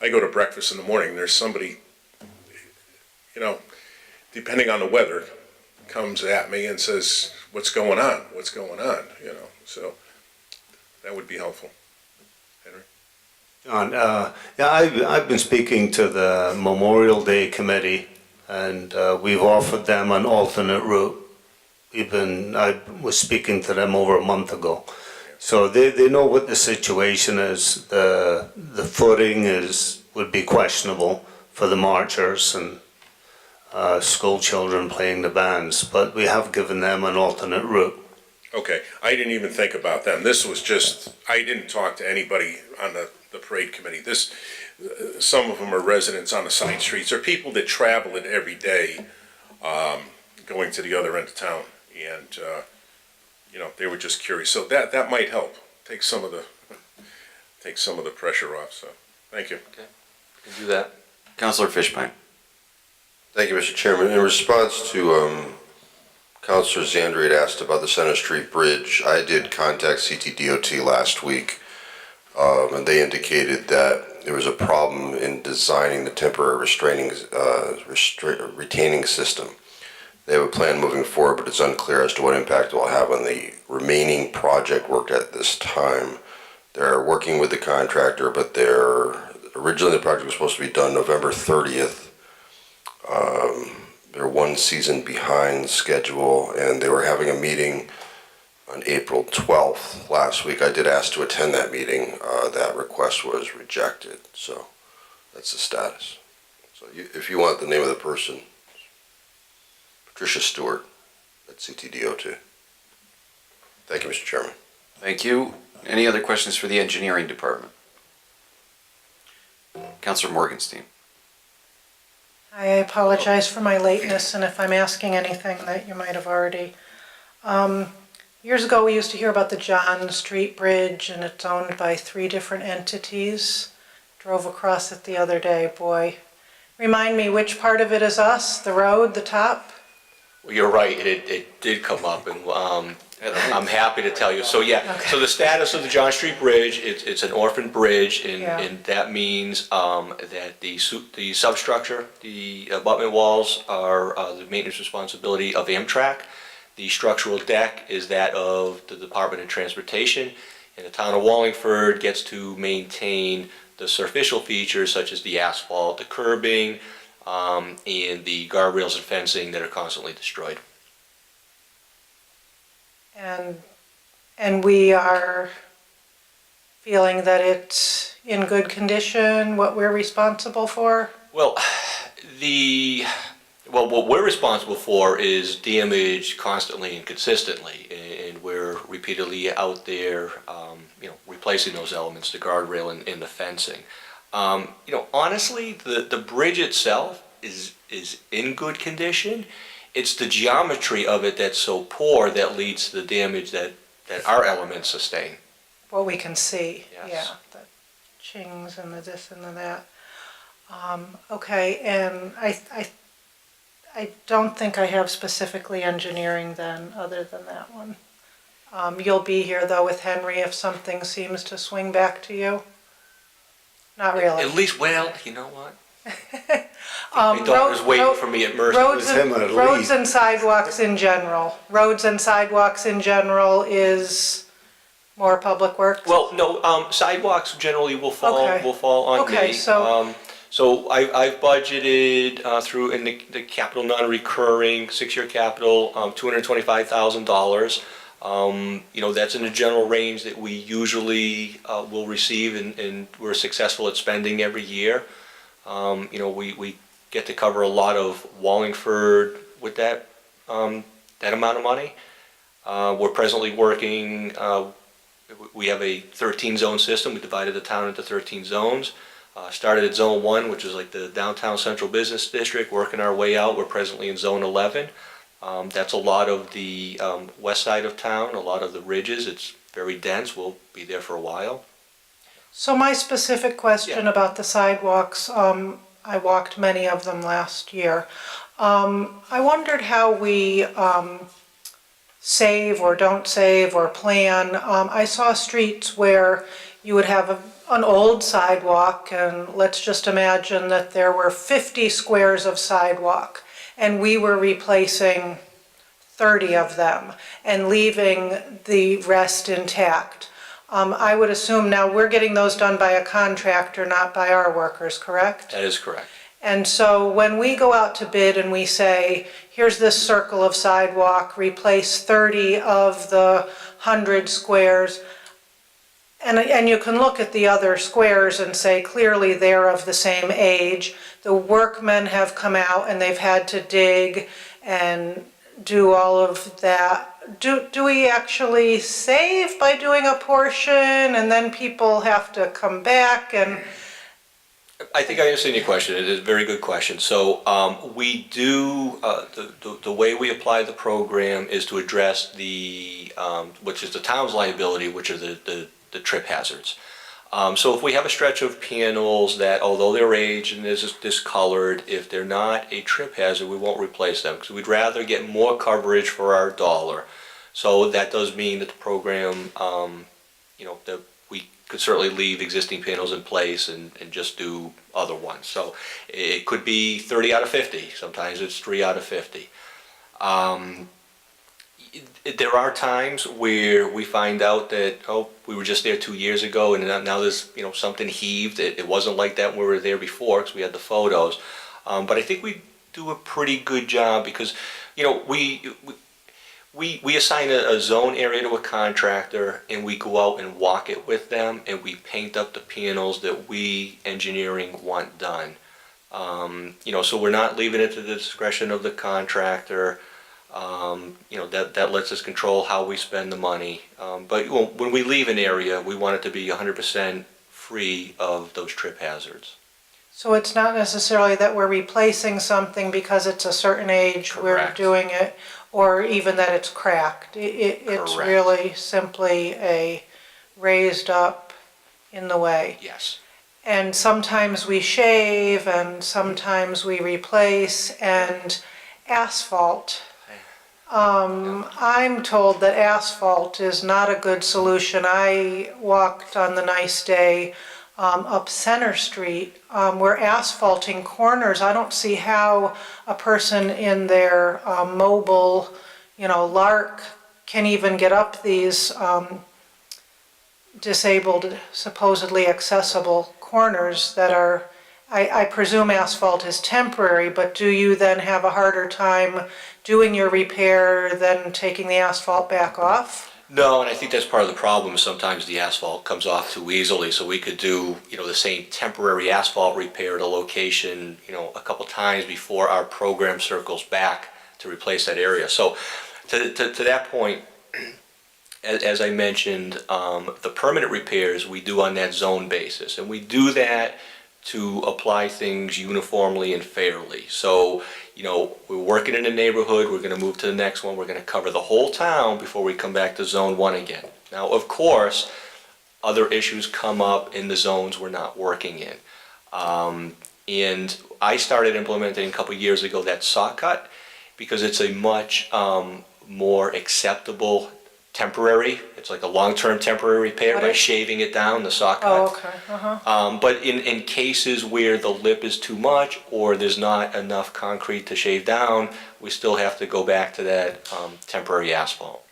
I go to breakfast in the morning, and there's somebody, depending on the weather, comes at me and says, what's going on? What's going on? So that would be helpful. Henry? John, I've been speaking to the Memorial Day Committee, and we've offered them an alternate route. I was speaking to them over a month ago. So they know what the situation is. The footing would be questionable for the marchers and school children playing the bands, but we have given them an alternate route. Okay, I didn't even think about them. This was just, I didn't talk to anybody on the parade committee. Some of them are residents on the side streets, or people that travel it every day, going to the other end of town. And, they were just curious. So that might help, take some of the pressure off, so, thank you. Okay, we can do that. Councilor Fishbein. Thank you, Mr. Chairman. In response to Councilor Zandri had asked about the Center Street Bridge, I did contact CTDOT last week, and they indicated that there was a problem in designing the temporary retaining system. They have a plan moving forward, but it's unclear as to what impact it will have on the remaining project work at this time. They're working with the contractor, but originally the project was supposed to be done November 30th. They're one season behind schedule, and they were having a meeting on April 12th last week. I did ask to attend that meeting. That request was rejected, so that's the status. So if you want the name of the person, Patricia Stewart at CTDO2. Thank you, Mr. Chairman. Thank you. Any other questions for the engineering department? Councilor Morgenstein. I apologize for my lateness, and if I'm asking anything that you might have already. Years ago, we used to hear about the John Street Bridge, and it's owned by 3 different entities. Drove across it the other day, boy. Remind me, which part of it is us? The road, the top? Well, you're right, it did come up, and I'm happy to tell you. So so the status of the John Street Bridge, it's an orphan bridge, and that means that the substructure, the abutment walls are the maintenance responsibility of Amtrak. The structural deck is that of the Department of Transportation, and the town of Wallingford gets to maintain the superficial features such as the asphalt, the curbing, and the guardrails and fencing that are constantly destroyed. And we are feeling that it's in good condition, what we're responsible for? Well, what we're responsible for is damage constantly and consistently, and we're repeatedly out there, replacing those elements, the guardrail and the fencing. Honestly, the bridge itself is in good condition. It's the geometry of it that's so poor that leads to the damage that our elements sustain. What we can see, Yes. yeah, the chings and the this and the that. Okay, and I don't think I have specifically engineering then, other than that one. You'll be here though with Henry if something seems to swing back to you? Not really? At least, well, you know what? My daughter's waiting for me at Mercy. Roads and sidewalks in general. Roads and sidewalks in general is more public works? Well, no, sidewalks generally will fall on me. Okay, so So I've budgeted through in the capital non-recurring, 6-year capital, $225,000. You know, that's in the general range that we usually will receive, and we're successful at spending every year. You know, we get to cover a lot of Wallingford with that amount of money. We're presently working, we have a 13-zone system. We divided the town into 13 zones. Started at Zone 1, which is like the downtown central business district, working our way out. We're presently in Zone 11. That's a lot of the west side of town, a lot of the ridges. It's very dense. We'll be there for a while. So my specific question Yeah. about the sidewalks, I walked many of them last year. I wondered how we save or don't save or plan. I saw streets where you would have an old sidewalk, and let's just imagine that there were 50 squares of sidewalk, and we were replacing 30 of them and leaving the rest intact. I would assume now we're getting those done by a contractor, not by our workers, correct? That is correct. And so when we go out to bid and we say, here's this circle of sidewalk, replace 30 of the 100 squares, and you can look at the other squares and say clearly they're of the same age. The workmen have come out and they've had to dig and do all of that. Do we actually save by doing a portion and then people have to come back and... I think I understand your question. It is a very good question. So we do, the way we apply the program is to address the, which is the town's liability, which are the trip hazards. So if we have a stretch of panels that, although they're aged and is discolored, if they're not a trip hazard, we won't replace them because we'd rather get more coverage for our dollar. So that does mean that the program, you know, that we could certainly leave existing panels in place and just do other ones. So it could be 30 out of 50. Sometimes it's 3 out of 50. There are times where we find out that, oh, we were just there 2 years ago and now there's, you know, something heaved. It wasn't like that when we were there before because we had the photos. But I think we do a pretty good job because, you know, we assign a zone area to a contractor and we go out and walk it with them and we paint up the panels that we engineering want done. You know, so we're not leaving it to the discretion of the contractor. You know, that lets us control how we spend the money. But when we leave an area, we want it to be 100% free of those trip hazards. So it's not necessarily that we're replacing something because it's a certain age we're doing it, or even that it's cracked. It's Correct. really simply a raised up in the way. Yes. And sometimes we shave and sometimes we replace, and asphalt. I'm told that asphalt is not a good solution. I walked on the nice day up Center Street. We're asphalting corners. I don't see how a person in their mobile, you know, Lark can even get up these disabled, supposedly accessible corners that are, I presume asphalt is temporary, but do you then have a harder time doing your repair than taking the asphalt back off? No, and I think that's part of the problem. Sometimes the asphalt comes off too easily, so we could do, you know, the same temporary asphalt repair at a location, you know, a couple times before our program circles back to replace that area. So to that point, as I mentioned, the permanent repairs we do on that zone basis, and we do that to apply things uniformly and fairly. So, you know, we're working in a neighborhood, we're gonna move to the next one, we're gonna cover the whole town before we come back to Zone 1 again. Now, of course, other issues come up in the zones we're not working in. And I started implementing a couple years ago that saw cut because it's a much more acceptable temporary, it's like a long-term temporary repair by shaving it down, the saw cut. Oh, okay. But in cases where the lip is too much or there's not enough concrete to shave down, we still have to go back to that temporary asphalt.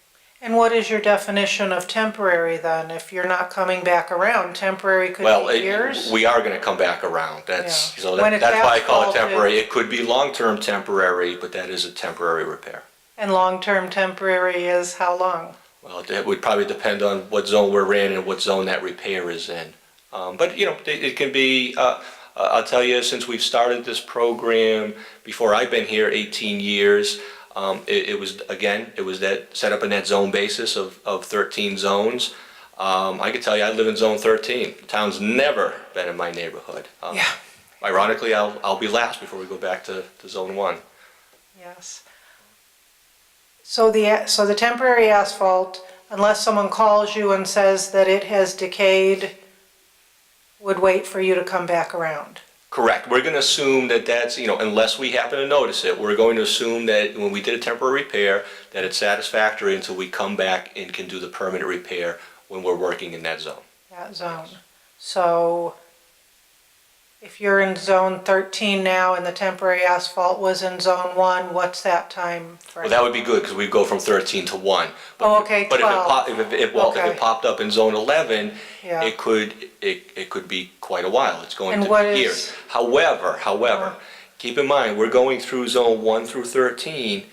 And what is your definition of temporary then? If you're not coming back around, temporary could Well, be years? we are gonna come back around. That's, Yeah. so When it's that's why I call it asphalted- temporary. It could be long-term temporary, but that is a temporary repair. And long-term temporary is how long? Well, it would probably depend on what zone we're in and what zone that repair is in. But, you know, it can be, I'll tell you, since we've started this program, before I've been here 18 years, it was, again, it was that, set up in that zone basis of 13 zones. I can tell you, I live in zone 13. The town's never been in my neighborhood. Yeah. Ironically, I'll be last before we go back to zone 1. Yes. So the temporary asphalt, unless someone calls you and says that it has decayed, would wait for you to come back around? Correct. We're going to assume that that's, you know, unless we happen to notice it, we're going to assume that when we did a temporary repair, that it's satisfactory until we come back and can do the permanent repair when we're working in that zone. That zone. So if you're in zone 13 now and the temporary asphalt was in zone 1, what's that time frame? Well, that would be good because we'd go from 13 to 1. Oh, okay, But 12. if if Okay. it popped up in zone 11, Yeah. it could be quite a while. It's going And to what be is- years. However, keep in mind, we're going through zone 1 through 13,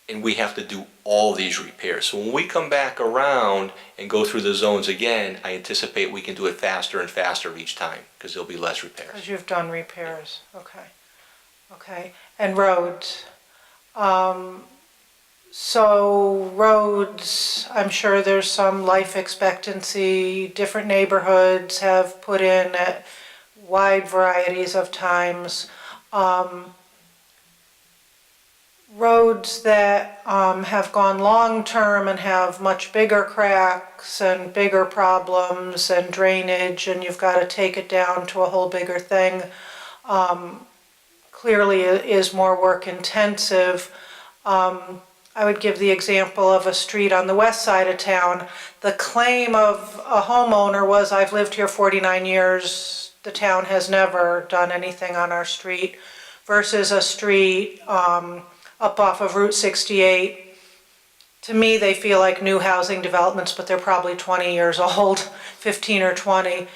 and we have to do all these repairs. So when we come back around and go through the zones again, I anticipate we can do it faster and faster each time, because there'll be less repairs. Because you've done repairs, okay. Okay, and roads. So roads, I'm sure there's some life expectancy, different neighborhoods have put in at wide varieties of times. Roads that have gone long-term and have much bigger cracks and bigger problems and drainage, and you've got to take it down to a whole bigger thing, clearly is more work intensive. I would give the example of a street on the west side of town. The claim of a homeowner was, I've lived here 49 years, the town has never done anything on our street, versus a street up off of Route 68. To me, they feel like new housing developments, but they're probably 20 years old, 15 or 20.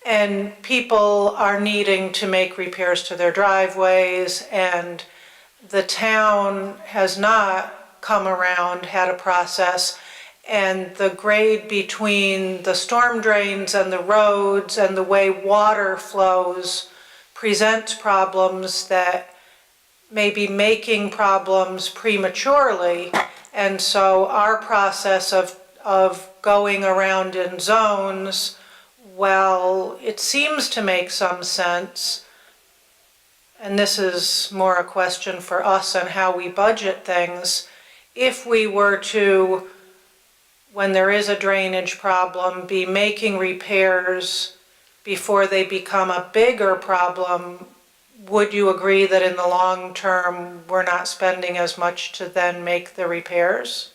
And people are needing to make repairs to their driveways, and the town has not come around, had a process, and the grade between the storm drains and the roads and the way water flows presents problems that may be making problems prematurely. And so our process of going around in zones, well, it seems to make some sense, and this is more a question for us and how we budget things. If we were to, when there is a drainage problem, be making repairs before they become a bigger problem, would you agree that in the long term, we're not spending as much to then make the repairs?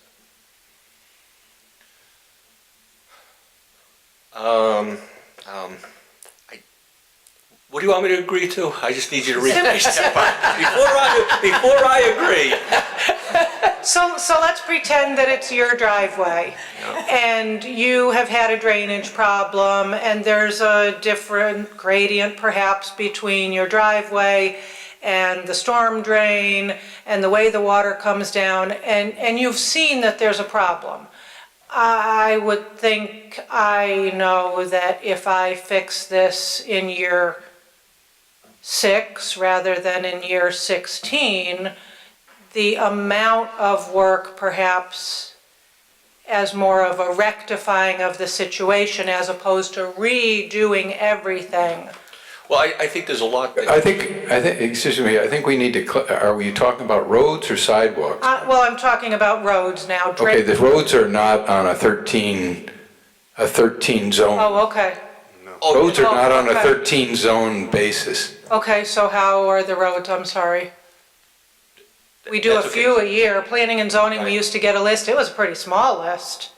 What do you want me to agree to? I just need you to read that part before I agree. So let's pretend that it's your driveway, and you have had a drainage problem, and there's a different gradient perhaps between your driveway and the storm drain and the way the water comes down, and you've seen that there's a problem. I would think I know that if I fix this in year 6 rather than in year 16, the amount of work perhaps as more of a rectifying of the situation as opposed to redoing everything. Well, I think there's a lot. I think, excuse me, I think we need to, are we talking about roads or sidewalks? Well, I'm talking about roads now. Okay, the roads are not on a 13 zone. Oh, okay. Roads are not on a okay. 13 zone basis. Okay, so how are the roads? I'm sorry. We do a That's okay. few a year. Planning and zoning, we used to get a list. It was a pretty small list.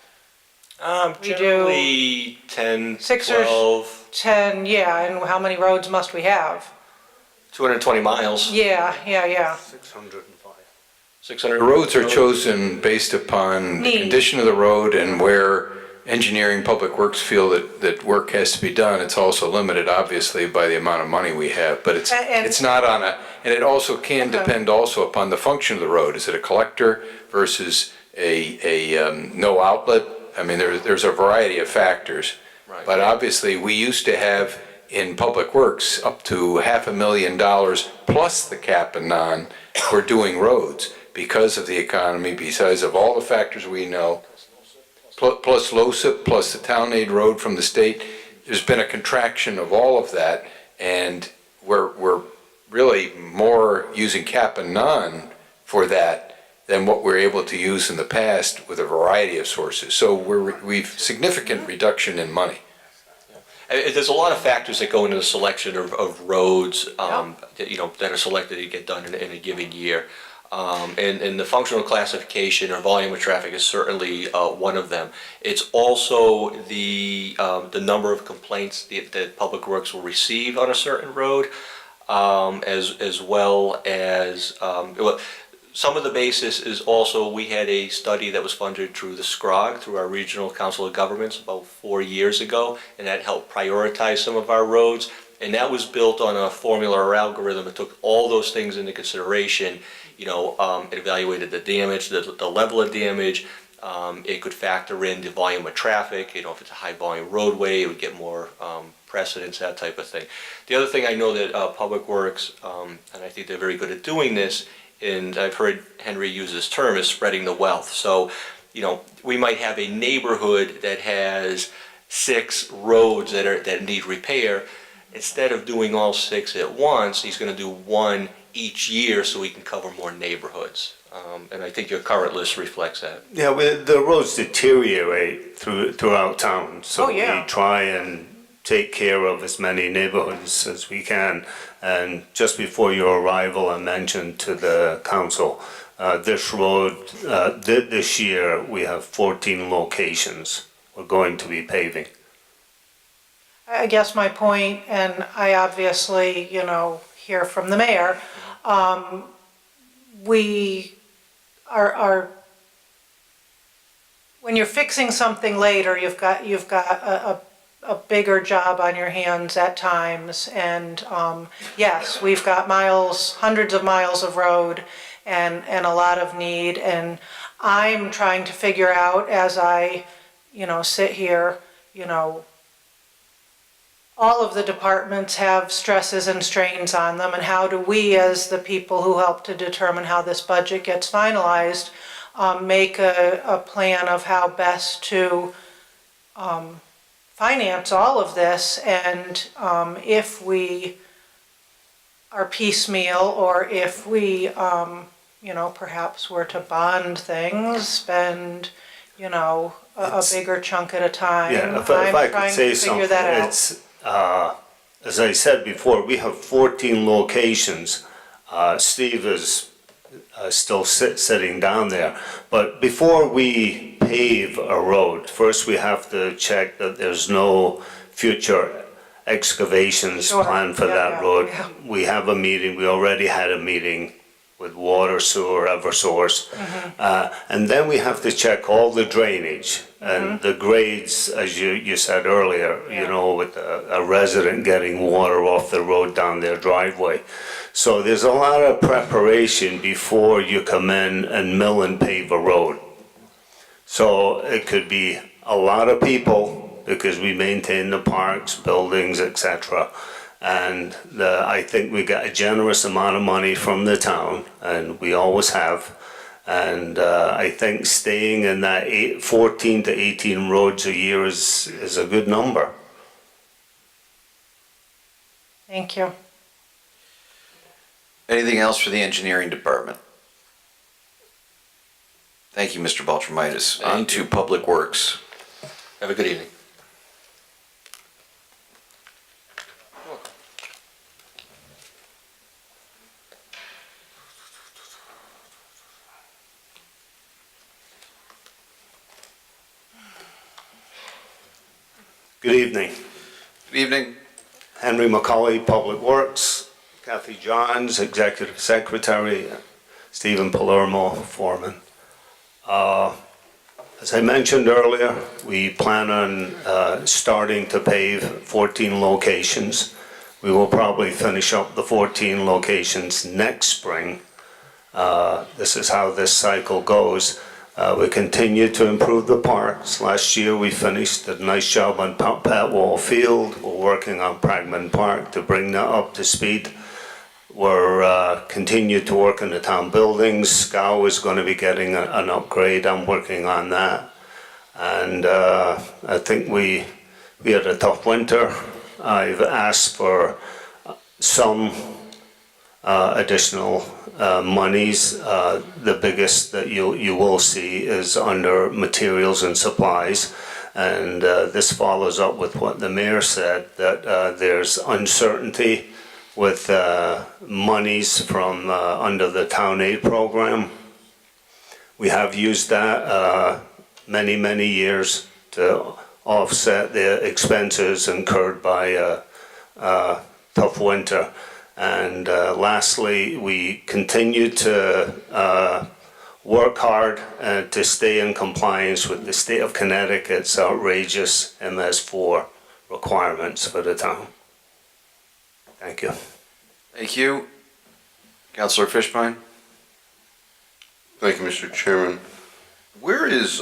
We do Generally 10, 6 or 12, 10, yeah, and how many roads must we have? 220 miles. Yeah. 605. 600? The roads are chosen based upon the Need. condition of the road and where engineering, public works feel that work has to be done. It's also limited, obviously, by the amount of money we have, but it's not on a, and it also can depend also upon the function of the road. Is it a collector versus a no outlet? I mean, there's a variety of factors. Right. But obviously, we used to have in public works up to $500,000 plus the cap and non for doing roads because of the economy, because of all the factors we know, plus LoSiP, plus the town aid road from the state. There's been a contraction of all of that, and we're really more using cap and non for that than what we're able to use in the past with a variety of sources. So we've significant reduction in money. There's a lot of factors that go into the selection of roads, that are selected to get done in a given year. And the functional classification or volume of traffic is certainly one of them. It's also the number of complaints that Public Works will receive on a certain road, as well as, some of the basis is also, we had a study that was funded through the SCROG, through our Regional Council of Governments, about 4 years ago, and that helped prioritize some of our roads. And that was built on a formula or algorithm that took all those things into consideration. It evaluated the damage, the level of damage. It could factor in the volume of traffic. If it's a high volume roadway, it would get more precedence, that type of thing. The other thing I know that Public Works, and I think they're very good at doing this, and I've heard Henry use this term, is spreading the wealth. So, we might have a neighborhood that has 6 roads that need repair. Instead of doing all 6 at once, he's going to do 1 each year so we can cover more neighborhoods. And I think your current list reflects that. Yeah, the roads deteriorate throughout town, so we try and take care of as many neighborhoods as we can. And just before your arrival, I mentioned to the council, this road, this year, we have 14 locations we're going to be paving. I guess my point, and I obviously, hear from the mayor, we are, when you're fixing something later, you've got a bigger job on your hands at times, and yes, we've got hundreds of miles of road and a lot of need, and I'm trying to figure out as I, sit here, all of the departments have stresses and strains on them, and how do we, as the people who help to determine how this budget gets finalized, make a plan of how best to finance all of this, and if we are piecemeal, or if we, perhaps were to bond things, spend, a bigger chunk at a time. Yeah, if I could say something, it's, as I said before, we have 14 locations. Steve is still sitting down there. But before we pave a road, first we have to check that there's no future excavations planned for that road. We have a meeting, we already had a meeting with Water, Sewer, Eversource. And then we have to check all the drainage and the grades, as you said earlier, with a resident getting water off the road down their driveway. So there's a lot of preparation before you come in and mill and pave a road. So it could be a lot of people, because we maintain the parks, buildings, etc. And I think we got a generous amount of money from the town, and we always have. And I think staying in that 14 to 18 roads a year is a good number. Thank you. Anything else for the engineering department? Thank you, Mr. Baltramitis. On to Public Works. Have a good evening. Good evening. Good evening. Henry McCauley, Public Works. Kathy Johns, Executive Secretary. Stephen Palermo, foreman. As I mentioned earlier, we plan on starting to pave 14 locations. We will probably finish up the 14 locations next spring. This is how this cycle goes. We continue to improve the parks. Last year we finished a nice job on Pat Wall Field. We're working on Pragman Park to bring that up to speed. We're continue to work in the town buildings. Scow is going to be getting an upgrade. I'm working on that. And I think we had a tough winter. I've asked for some additional monies. The biggest that you will see is under materials and supplies. And this follows up with what the mayor said, that there's uncertainty with monies from under the town aid program. We have used that many years to offset the expenses incurred by a tough winter. And lastly, we continue to work hard to stay in compliance with the state of Connecticut's outrageous MS4 requirements for the town. Thank you. Thank you. Councilor Fishbein? Thank you, Mr. Chairman. Where is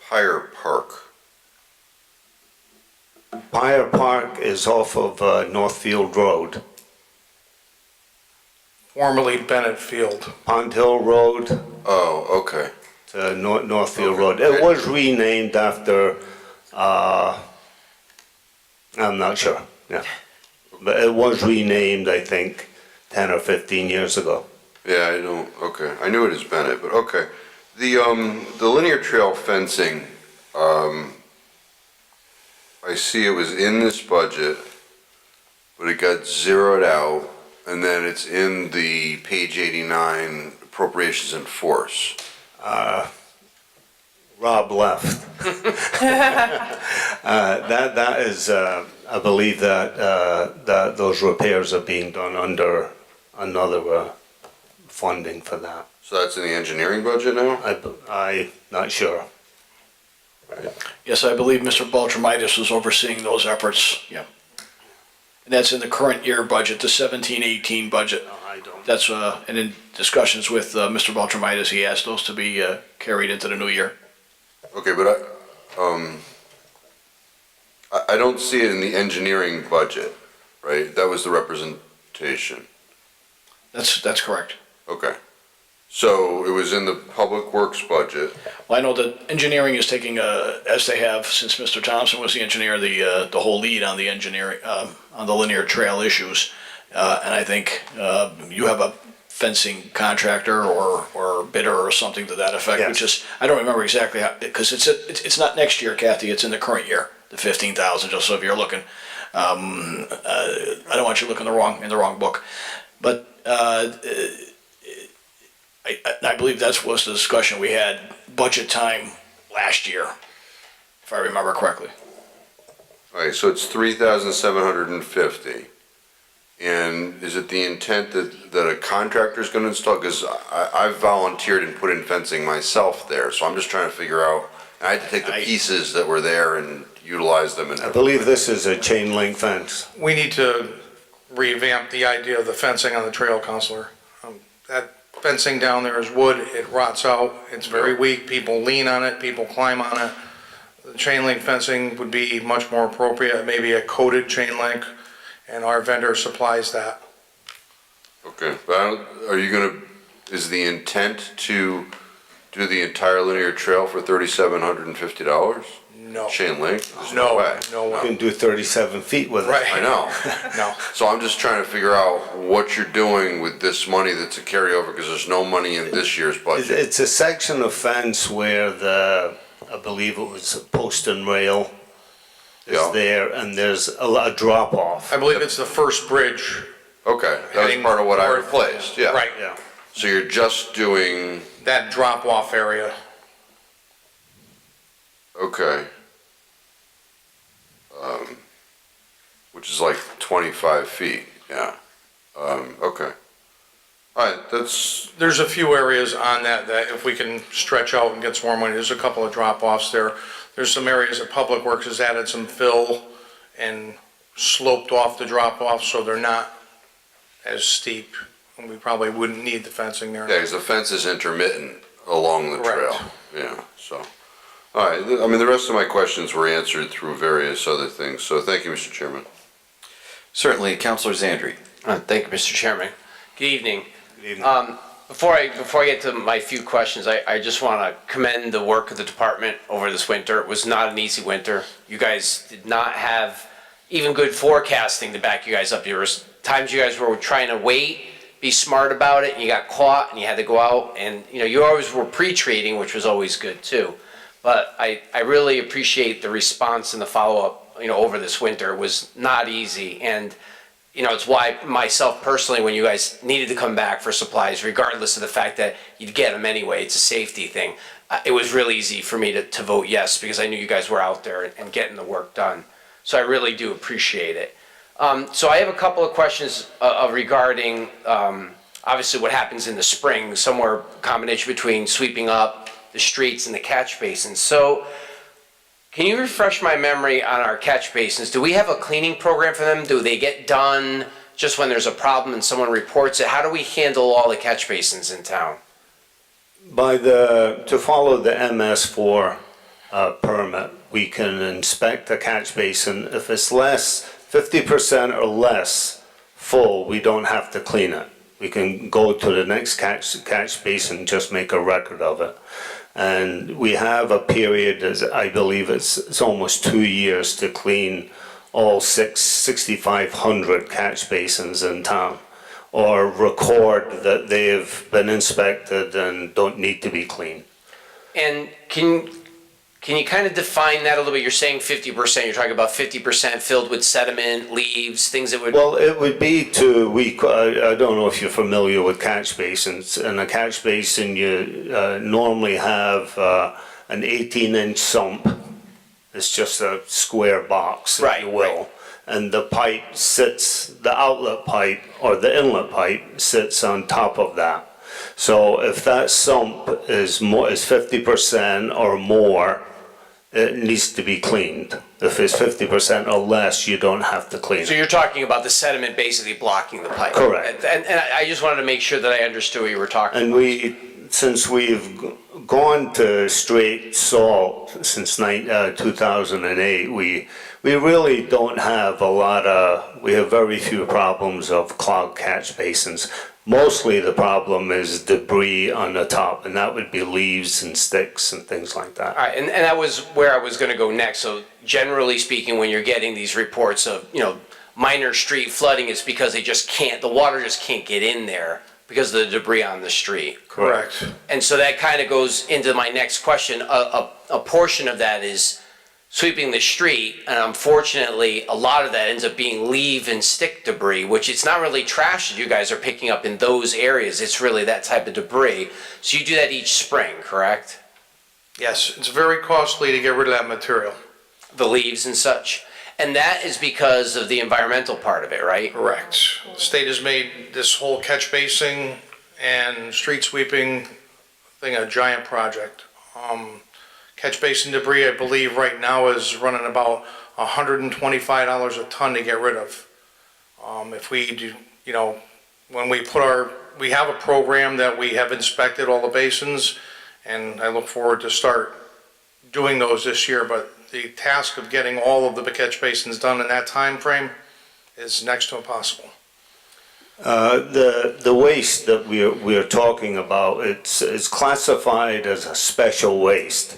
Pyre Park? Pyre Park is off of Northfield Road. Formerly Bennett Field. Pond Hill Road. Oh, okay. To Northfield Okay. Road. It was renamed after, I'm not sure, yeah. But it was renamed, I think, 10 or 15 years ago. Yeah, I don't, okay. I knew it as Bennett, but okay. The linear trail fencing, I see it was in this budget, but it got zeroed out, and then it's in the page 89 appropriations and force. Rob left. That is, I believe that those repairs are being done under another funding for that. So that's in the engineering budget now? I'm not sure. Yes, I believe Mr. Baltramitis was overseeing those efforts. Yeah. And that's in the current year budget, the 17-18 budget. I don't. That's, and in discussions with Mr. Baltramitis, he asked those to be carried into the new year. Okay, but I don't see it in the engineering budget, right? That was the representation. That's correct. Okay. So it was in the public works budget. Well, I know that engineering is taking, as they have since Mr. Thompson was the engineer, the whole lead on the engineering, on the linear trail issues. And I think you have a fencing contractor or bidder or something to that effect, Yes. which is, I don't remember exactly how, because it's not next year, Kathy, it's in the current year, the 15,000, just so if you're looking. I don't want you looking in the wrong book. But I believe that was the discussion we had budget time last year, if I remember correctly. All right, so it's 3,750. And is it the intent that a contractor's gonna install? Because I've volunteered and put in fencing myself there, so I'm just trying to figure out, I had to take the pieces that were there and utilize them. And I believe this is a chain link fence. We need to revamp the idea of the fencing on the trail, Counselor. That fencing down there is wood, it rots out, it's very weak, people lean on it, people climb on it. The chain link fencing would be much more appropriate, maybe a coated chain link, and our vendor supplies that. Okay, but are you gonna, is the intent to do the entire linear trail for $3,750? No. Chain link? There's no way. No You way. can do 37 feet with it. Right. I know. No. So I'm just trying to figure out what you're doing with this money that's a carryover, because there's no money in this year's budget. It's a section of fence where I believe it was a post and rail Yeah. is there, and there's a drop off. I believe it's the first bridge. Okay, that was Heading part of what I north. replaced, yeah. Right. Yeah. So you're just doing, That drop-off area. okay. Which is like 25 feet, yeah. Okay. All right, that's, There's a few areas on that if we can stretch out and get some more money, there's a couple of drop-offs there. There's some areas that Public Works has added some fill and sloped off the drop-off, so they're not as steep, and we probably wouldn't need the fencing there. yeah, because the fence is intermittent along the trail. Correct. Yeah, so, all right, I mean, the rest of my questions were answered through various other things, so thank you, Mr. Chairman. Certainly, Councilor Zandri. Thank you, Mr. Chairman. Good evening. Good evening. Before I get to my few questions, I just want to commend the work of the department over this winter. It was not an easy winter. You guys did not have even good forecasting to back you guys up. There was times you guys were trying to wait, be smart about it, and you got caught and you had to go out, and you always were pre-treating, which was always good too. But I really appreciate the response and the follow-up, over this winter. It was not easy, and it's why myself personally, when you guys needed to come back for supplies, regardless of the fact that you'd get them anyway, it's a safety thing. It was really easy for me to vote yes, because I knew you guys were out there and getting the work done. So I really do appreciate it. So I have a couple of questions regarding, obviously, what happens in the spring, somewhere combination between sweeping up the streets and the catch basins. So can you refresh my memory on our catch basins? Do we have a cleaning program for them? Do they get done just when there's a problem and someone reports it? How do we handle all the catch basins in town? To follow the MS4 permit, we can inspect the catch basin. If it's 50% or less full, we don't have to clean it. We can go to the next catch basin and just make a record of it. And we have a period, I believe it's almost 2 years to clean all 6,500 catch basins in town, or record that they've been inspected and don't need to be cleaned. And can you kind of define that a little bit? You're saying 50%, you're talking about 50% filled with sediment, leaves, things that would... Well, it would be I don't know if you're familiar with catch basins. In a catch basin, you normally have an 18-inch sump. It's just a square box, if you will. Right. And the pipe the outlet pipe or the inlet pipe sits on top of that. So if that sump is 50% or more, it needs to be cleaned. If it's 50% or less, you don't have to clean it. So you're talking about the sediment basically blocking the pipe? Correct. And I just wanted to make sure that I understood what you were talking about. And since we've gone to straight salt since 2008, we really don't have we have very few problems of clogged catch basins. Mostly the problem is debris on the top, and that would be leaves and sticks and things like that. All right, and that was where I was going to go next. So generally speaking, when you're getting these reports of, minor street flooding, it's because the water just can't get in there because of the debris on the street. Correct. And so that kind of goes into my next question. A portion of that is sweeping the street, and unfortunately, a lot of that ends up being leaf and stick debris, which it's not really trash that you guys are picking up in those areas. It's really that type of debris. So you do that each spring, correct? Yes, it's very costly to get rid of that material. The leaves and such. And that is because of the environmental part of it, right? Correct. The state has made this whole catch basin and street sweeping thing a giant project. Catch basin debris, I believe right now is running about $125 a ton to get rid of. If we do, when we have a program that we have inspected all the basins, and I look forward to start doing those this year, but the task of getting all of the catch basins done in that time frame is next to impossible. The waste that we're talking about, it's classified as a special waste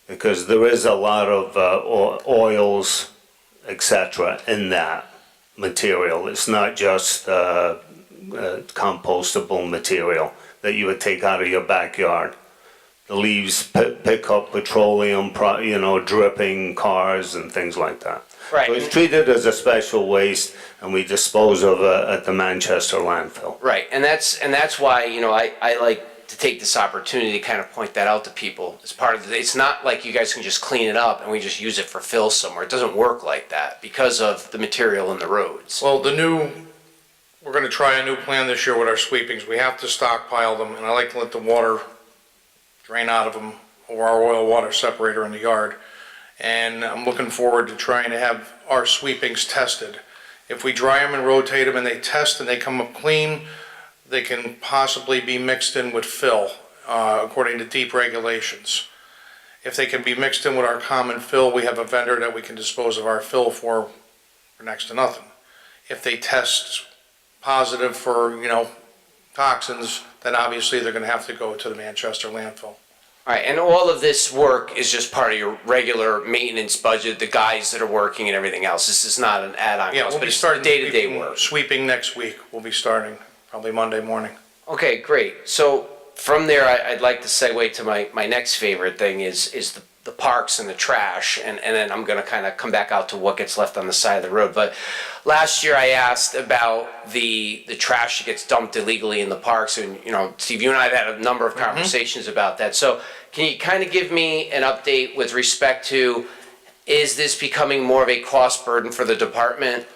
because there is a lot of oils, etc. in that material. It's not just compostable material that you would take out of your backyard. The leaves pick up petroleum, dripping cars and things like that. Right. So it's treated as a special waste, and we dispose of it at the Manchester landfill. Right, and that's why I like to take this opportunity to kind of point that out to people. As part of it's not like you guys can just clean it up and we just use it for fill somewhere. It doesn't work like that because of the material in the roads. Well, the new we're gonna try a new plan this year with our sweepings. We have to stockpile them, and I like to let the water drain out of them over our oil water separator in the yard. And I'm looking forward to trying to have our sweepings tested. If we dry them and rotate them and they test and they come up clean, they can possibly be mixed in with fill, according to deep regulations. If they can be mixed in with our common fill, we have a vendor that we can dispose of our fill for next to nothing. If they test positive for, toxins, then obviously they're gonna have to go to the Manchester landfill. All right, and all of this work is just part of your regular maintenance budget, the guys that are working and everything else. This is not an add-on Yeah, cost, we'll but be it's starting day-to-day work. Sweeping next week, we'll be starting, probably Monday morning. Okay, great. So from there, I'd like to segue to my next favorite thing is the parks and the trash, and then I'm gonna kind of come back out to what gets left on the side of the road. But last year I asked about the trash that gets dumped illegally in the parks, and Steve, you and I have had a number of conversations about that. So can you kind of give me an update with respect to, is this becoming more of a cost burden for the department,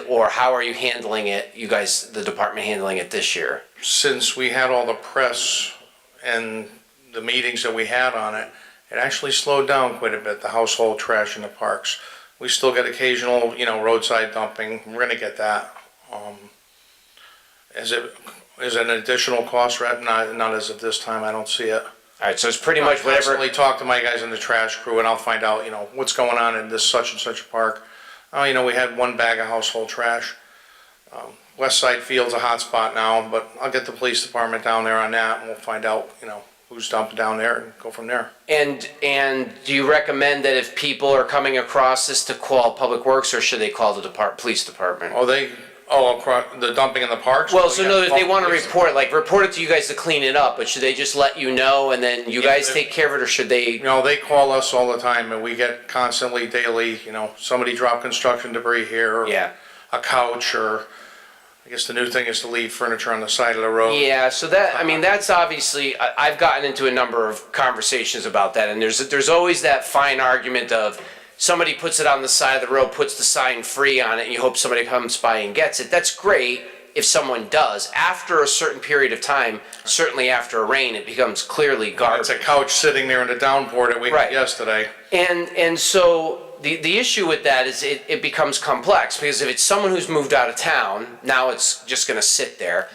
or how are you handling it, you guys, the department handling it this year? Since we had all the press and the meetings that we had on it, it actually slowed down quite a bit, the household trash in the parks. We still get occasional, roadside dumping. We're gonna get that. Is it an additional cost, Red? Not as of this time, I don't see it. All right, so it's pretty much I whatever. constantly talk to my guys in the trash crew and I'll find out, what's going on in this such and such a park. We had one bag of household trash. West Side Field's a hot spot now, but I'll get the police department down there on that and we'll find out, who's dumping down there and go from there. And do you recommend that if people are coming across this to call Public Works, or should they call the police department? Across the dumping in the parks? Well, so no, if they want to report it to you guys to clean it up, but should they just let you know and then you guys take care of it, or should they? They call us all the time and we get constantly, daily, somebody dropped construction debris here, or a couch, or I guess the new thing is to leave furniture on the side of the road. Yeah, so that's obviously, I've gotten into a number of conversations about that, and there's always that fine argument of somebody puts it on the side of the road, puts the sign free on it, and you hope somebody comes by and gets it. That's great if someone does. After a certain period of time, certainly after a rain, it becomes clearly garbage. It's a couch sitting there in the downpour that we got yesterday. And so the issue with that is it becomes complex, because if it's someone who's moved out of town, now it's just gonna sit there.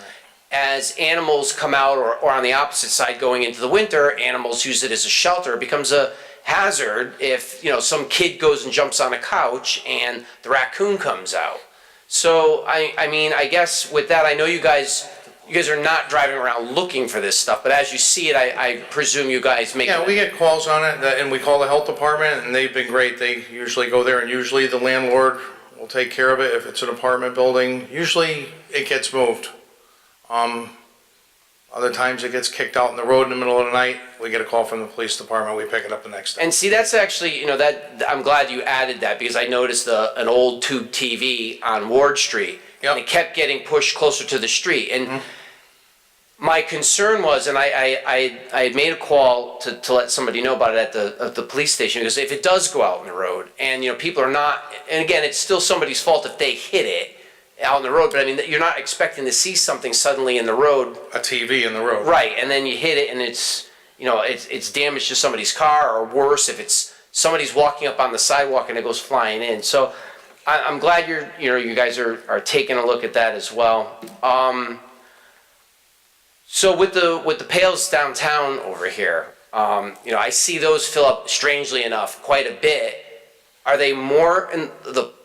As animals come out, or on the opposite side going into the winter, animals use it as a shelter. It becomes a hazard if some kid goes and jumps on a couch and the raccoon comes out. So I guess with that, I know you guys are not driving around looking for this stuff, but as you see it, I presume you guys make. Yeah, we get calls on it, and we call the health department, and they've been great. They usually go there, and usually the landlord will take care of it. If it's an apartment building, usually it gets moved. Other times it gets kicked out in the road in the middle of the night. We get a call from the police department, we pick it up the next day. And see, that's actually, that I'm glad you added that, because I noticed an old tube TV on Ward Street. Yep. And it kept getting pushed closer to the street. And my concern was, and I had made a call to let somebody know about it at the police station, because if it does go out on the road, and people are not, and again, it's still somebody's fault if they hit it out on the road, but I mean, you're not expecting to see something suddenly in the road. A TV in the road. Right, and then you hit it and it's damage to somebody's car, or worse, if it's somebody's walking up on the sidewalk and it goes flying in. So I'm glad you guys are taking a look at that as well. So with the pails downtown over here, I see those fill up, strangely enough, quite a bit. Are they more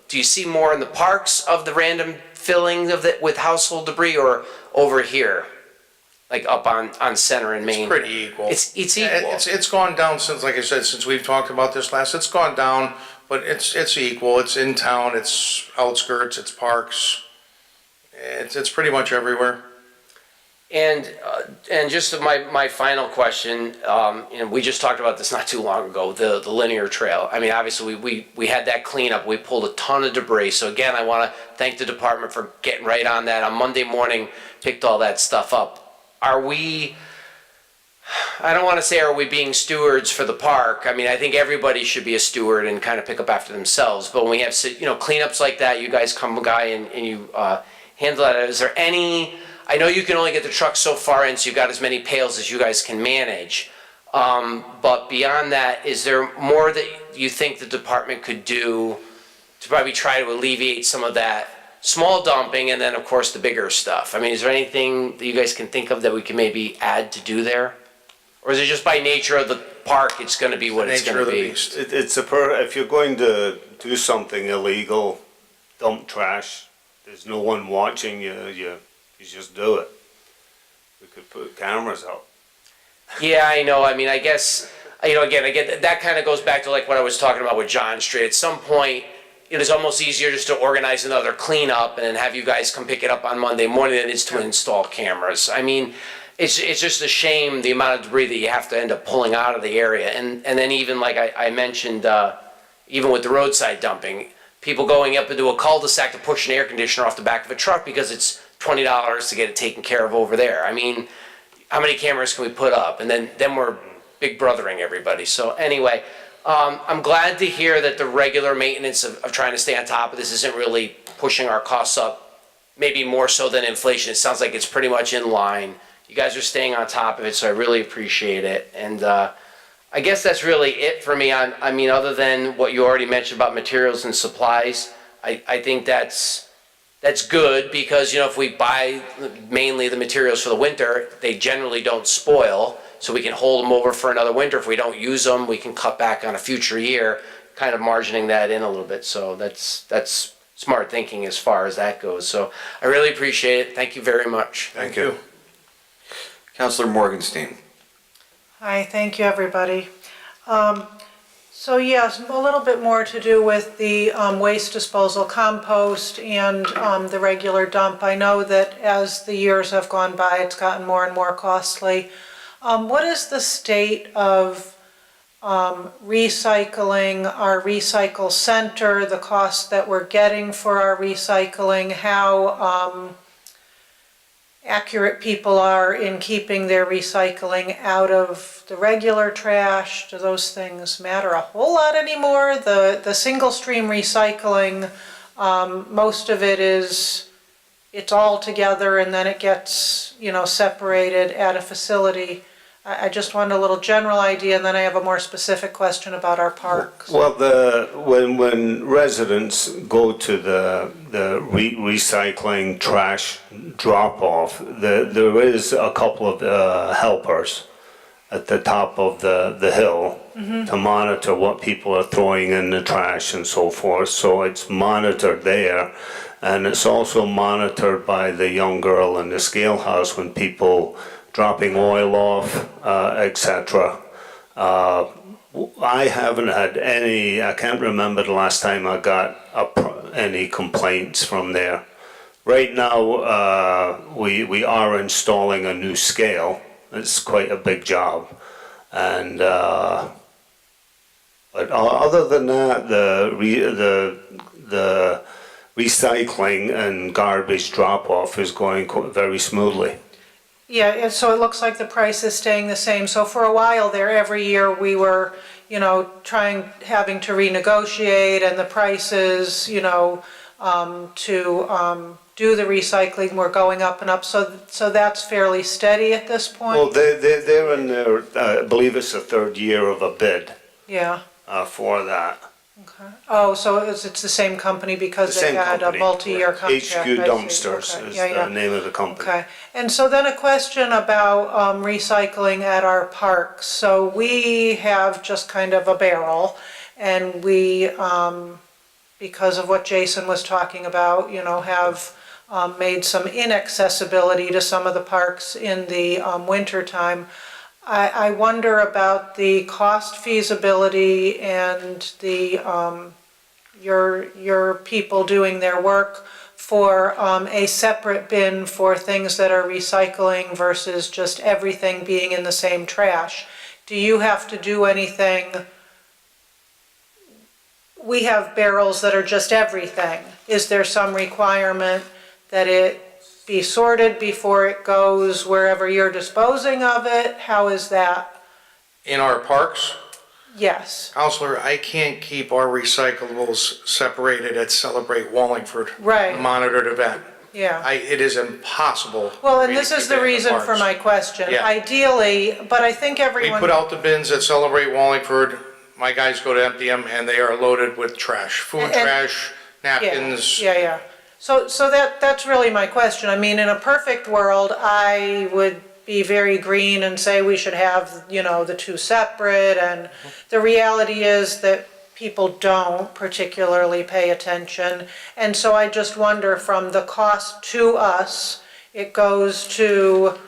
do you see more in the parks of the random filling of it with household debris, or over here, like up on Center and Main? It's pretty equal. It's equal. It's gone down since, like I said, since we've talked about this last. It's gone down, but it's equal. It's in town. It's outskirts. It's parks. It's pretty much everywhere. And just my final question, we just talked about this not too long ago, the linear trail. I mean, obviously we had that cleanup. We pulled a ton of debris. So again, I want to thank the department for getting right on that. On Monday morning, picked all that stuff up. I don't want to say are we being stewards for the park. I mean, I think everybody should be a steward and kind of pick up after themselves. But when we have cleanups like that, you guys come by and you handle that? Is there any, I know you can only get the truck so far in, so you've got as many pails as you guys can manage. But beyond that, is there more that you think the department could do to probably try to alleviate some of that small dumping and then, of course, the bigger stuff? I mean, is there anything that you guys can think of that we can maybe add to do there? Or is it just by nature of the park, it's gonna be what it's gonna be? If you're going to do something illegal, dump trash, there's no one watching you, you just do it. We could put cameras out. Yeah, I know. I mean, I guess, again, that kind of goes back to like what I was talking about with John Street. At some point, it is almost easier just to organize another cleanup and then have you guys come pick it up on Monday morning than it is to install cameras. I mean, it's just a shame the amount of debris that you have to end up pulling out of the area. And then even like I mentioned, even with the roadside dumping, people going up into a cul-de-sac to push an air conditioner off the back of a truck because it's $20 to get it taken care of over there. I mean, how many cameras can we put up? And then we're big brothering everybody. So anyway, I'm glad to hear that the regular maintenance of trying to stay on top of this isn't really pushing our costs up, maybe more so than inflation. It sounds like it's pretty much in line. You guys are staying on top of it, so I really appreciate it. And I guess that's really it for me. I mean, other than what you already mentioned about materials and supplies, I think that's good because, if we buy mainly the materials for the winter, they generally don't spoil, so we can hold them over for another winter. If we don't use them, we can cut back on a future year, kind of margining that in a little bit. So that's smart thinking as far as that goes. So I really appreciate it. Thank you very much. Thank you. Councilor Morgenstein. Hi, thank you, everybody. So yes, a little bit more to do with the waste disposal, compost, and the regular dump. I know that as the years have gone by, it's gotten more and more costly. What is the state of recycling, our recycle center, the cost that we're getting for our recycling, how accurate people are in keeping their recycling out of the regular trash? Do those things matter a whole lot anymore? The single stream recycling, most of it it's all together and then it gets, separated at a facility. I just want a little general idea, and then I have a more specific question about our parks. Well, when residents go to the recycling trash drop-off, there is a couple of helpers at the top of the hill to monitor what people are throwing in the trash and so forth. So it's monitored there, and it's also monitored by the young girl in the scale house when people dropping oil off, etc. I haven't had I can't remember the last time I got any complaints from there. Right now, we are installing a new scale. It's quite a big job. And, but other than that, the recycling and garbage drop-off is going very smoothly. Yeah, and so it looks like the price is staying the same. So for a while there, every year we were, having to renegotiate, and the prices, to do the recycling were going up and up. So that's fairly steady at this point? Well, they're in their, I believe it's the third year of a bid. Yeah. For that. Okay. Oh, so it's the same company because they had a multi-year contract. HQ Dumpsters is the name of the company. Okay. And so then a question about recycling at our parks. So we have just kind of a barrel, and we, because of what Jason was talking about, have made some inaccessibility to some of the parks in the winter time. I wonder about the cost feasibility and the your people doing their work for a separate bin for things that are recycling versus just everything being in the same trash. Do you have to do anything? We have barrels that are just everything. Is there some requirement that it be sorted before it goes wherever you're disposing of it? How is that? In our parks? Yes. Counselor, I can't keep our recyclables separated at Celebrate Wallingford. Right. A monitored event. Yeah. It is impossible. Well, for and me to this is keep the it in reason for parks. my question. Yeah. Ideally, but I think We everyone. put out the bins at Celebrate Wallingford. My guys go to empty them, and they are loaded with trash, food And- trash, napkins. Yeah. So that's really my question. I mean, in a perfect world, I would be very green and say we should have, the two separate, and the reality is that people don't particularly pay attention. And so I just wonder, from the cost to us, it goes to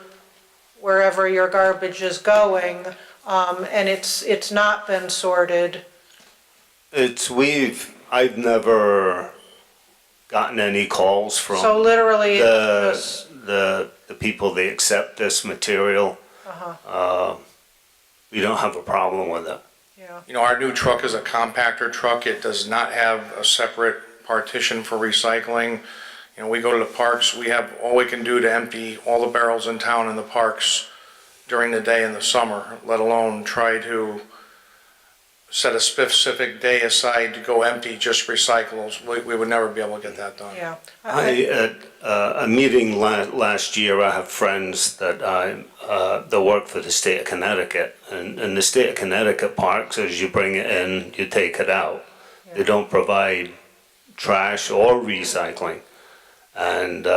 wherever your garbage is going, and it's not been sorted. I've never gotten any calls from So literally, the, it's just, the people that accept this material. We don't have a problem with it. yeah. Our new truck is a compactor truck. It does not have a separate partition for recycling. We go to the parks, all we can do to empty all the barrels in town in the parks during the day in the summer, let alone try to set a specific day aside to go empty just recyclables. We would never be able to get that done. Yeah. At a meeting last year, I have friends that work for the state of Connecticut, and in the state of Connecticut parks, as you bring it in, you take it out. They don't provide trash or recycling, and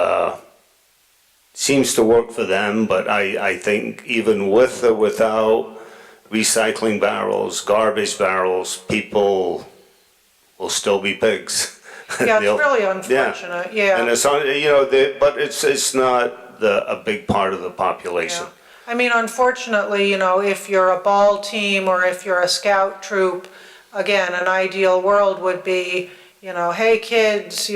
seems to work for them. But I think even with or without recycling barrels, garbage barrels, people will still be pigs. Yeah, it's really unfortunate, yeah. And it's on, but it's not a big part of the population. I mean, unfortunately, if you're a ball team or if you're a scout troop, again, an ideal world would be, hey, kids,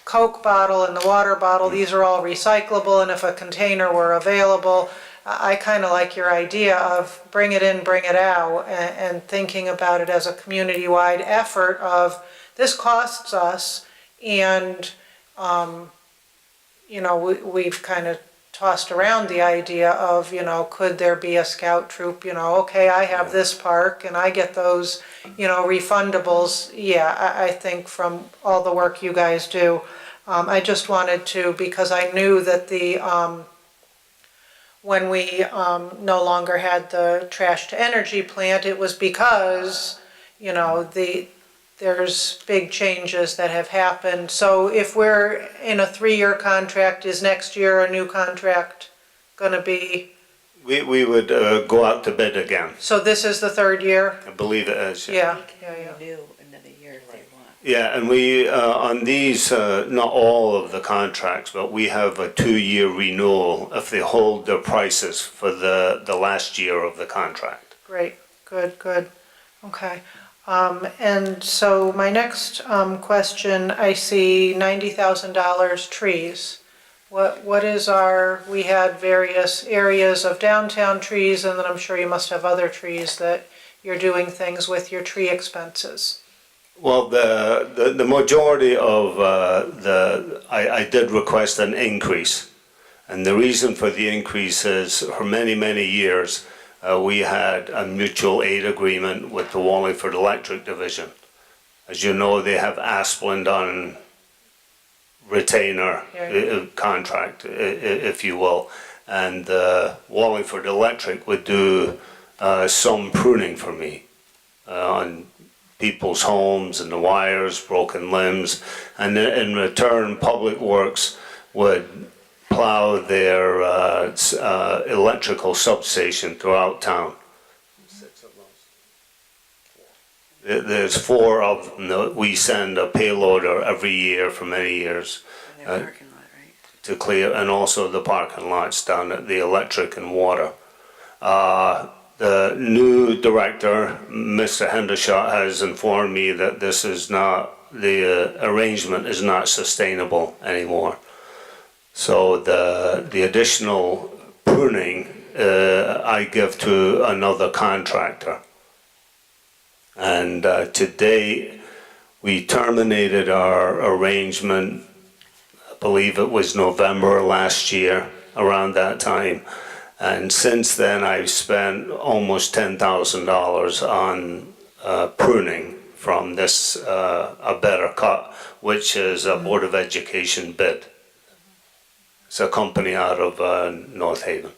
Coke bottle and the water bottle, these are all recyclable, and if a container were available, I kind of like your idea of bring it in, bring it out, and thinking about it as a community-wide effort of this costs us, and, we've kind of tossed around the idea of, could there be a scout troop, okay, I have this park and I get those, refundables. Yeah, I think from all the work you guys do, I just wanted to, because I knew that when we no longer had the trash to energy plant, it was because, there's big changes that have happened. So if we're in a 3-year contract, is next year a new contract gonna be? We would go out to bid again. So this is the 3rd year? I believe it is. Yeah. Renew another year if they want. Yeah, and we, on these, not all of the contracts, but we have a 2-year renewal if they hold their prices for the last year of the contract. Great, good, okay. And so my next question, I see $90,000 trees. What is we had various areas of downtown trees, and then I'm sure you must have other trees that you're doing things with your tree expenses. Well, the majority of I did request an increase. And the reason for the increase is for many, many years, we had a mutual aid agreement with the Wallingford Electric Division. As you know, they have Asplund on retainer contract, if you will. And Wallingford Electric would do some pruning for me on people's homes and the wires, broken limbs. And in return, Public Works would plow their electrical substation throughout town. There's 4 of them that we send a payloader every year for many years. To clear, and also the parking lots down at the electric and water. The new director, Mr. Hendershot, has informed me that this is not, the arrangement is not sustainable anymore. So the additional pruning I give to another contractor. And to date, we terminated our arrangement, I believe it was November last year, around that time. And since then, I've spent almost $10,000 on pruning from this, a better cut, which is a Board of Education bid. It's a company out of North Haven.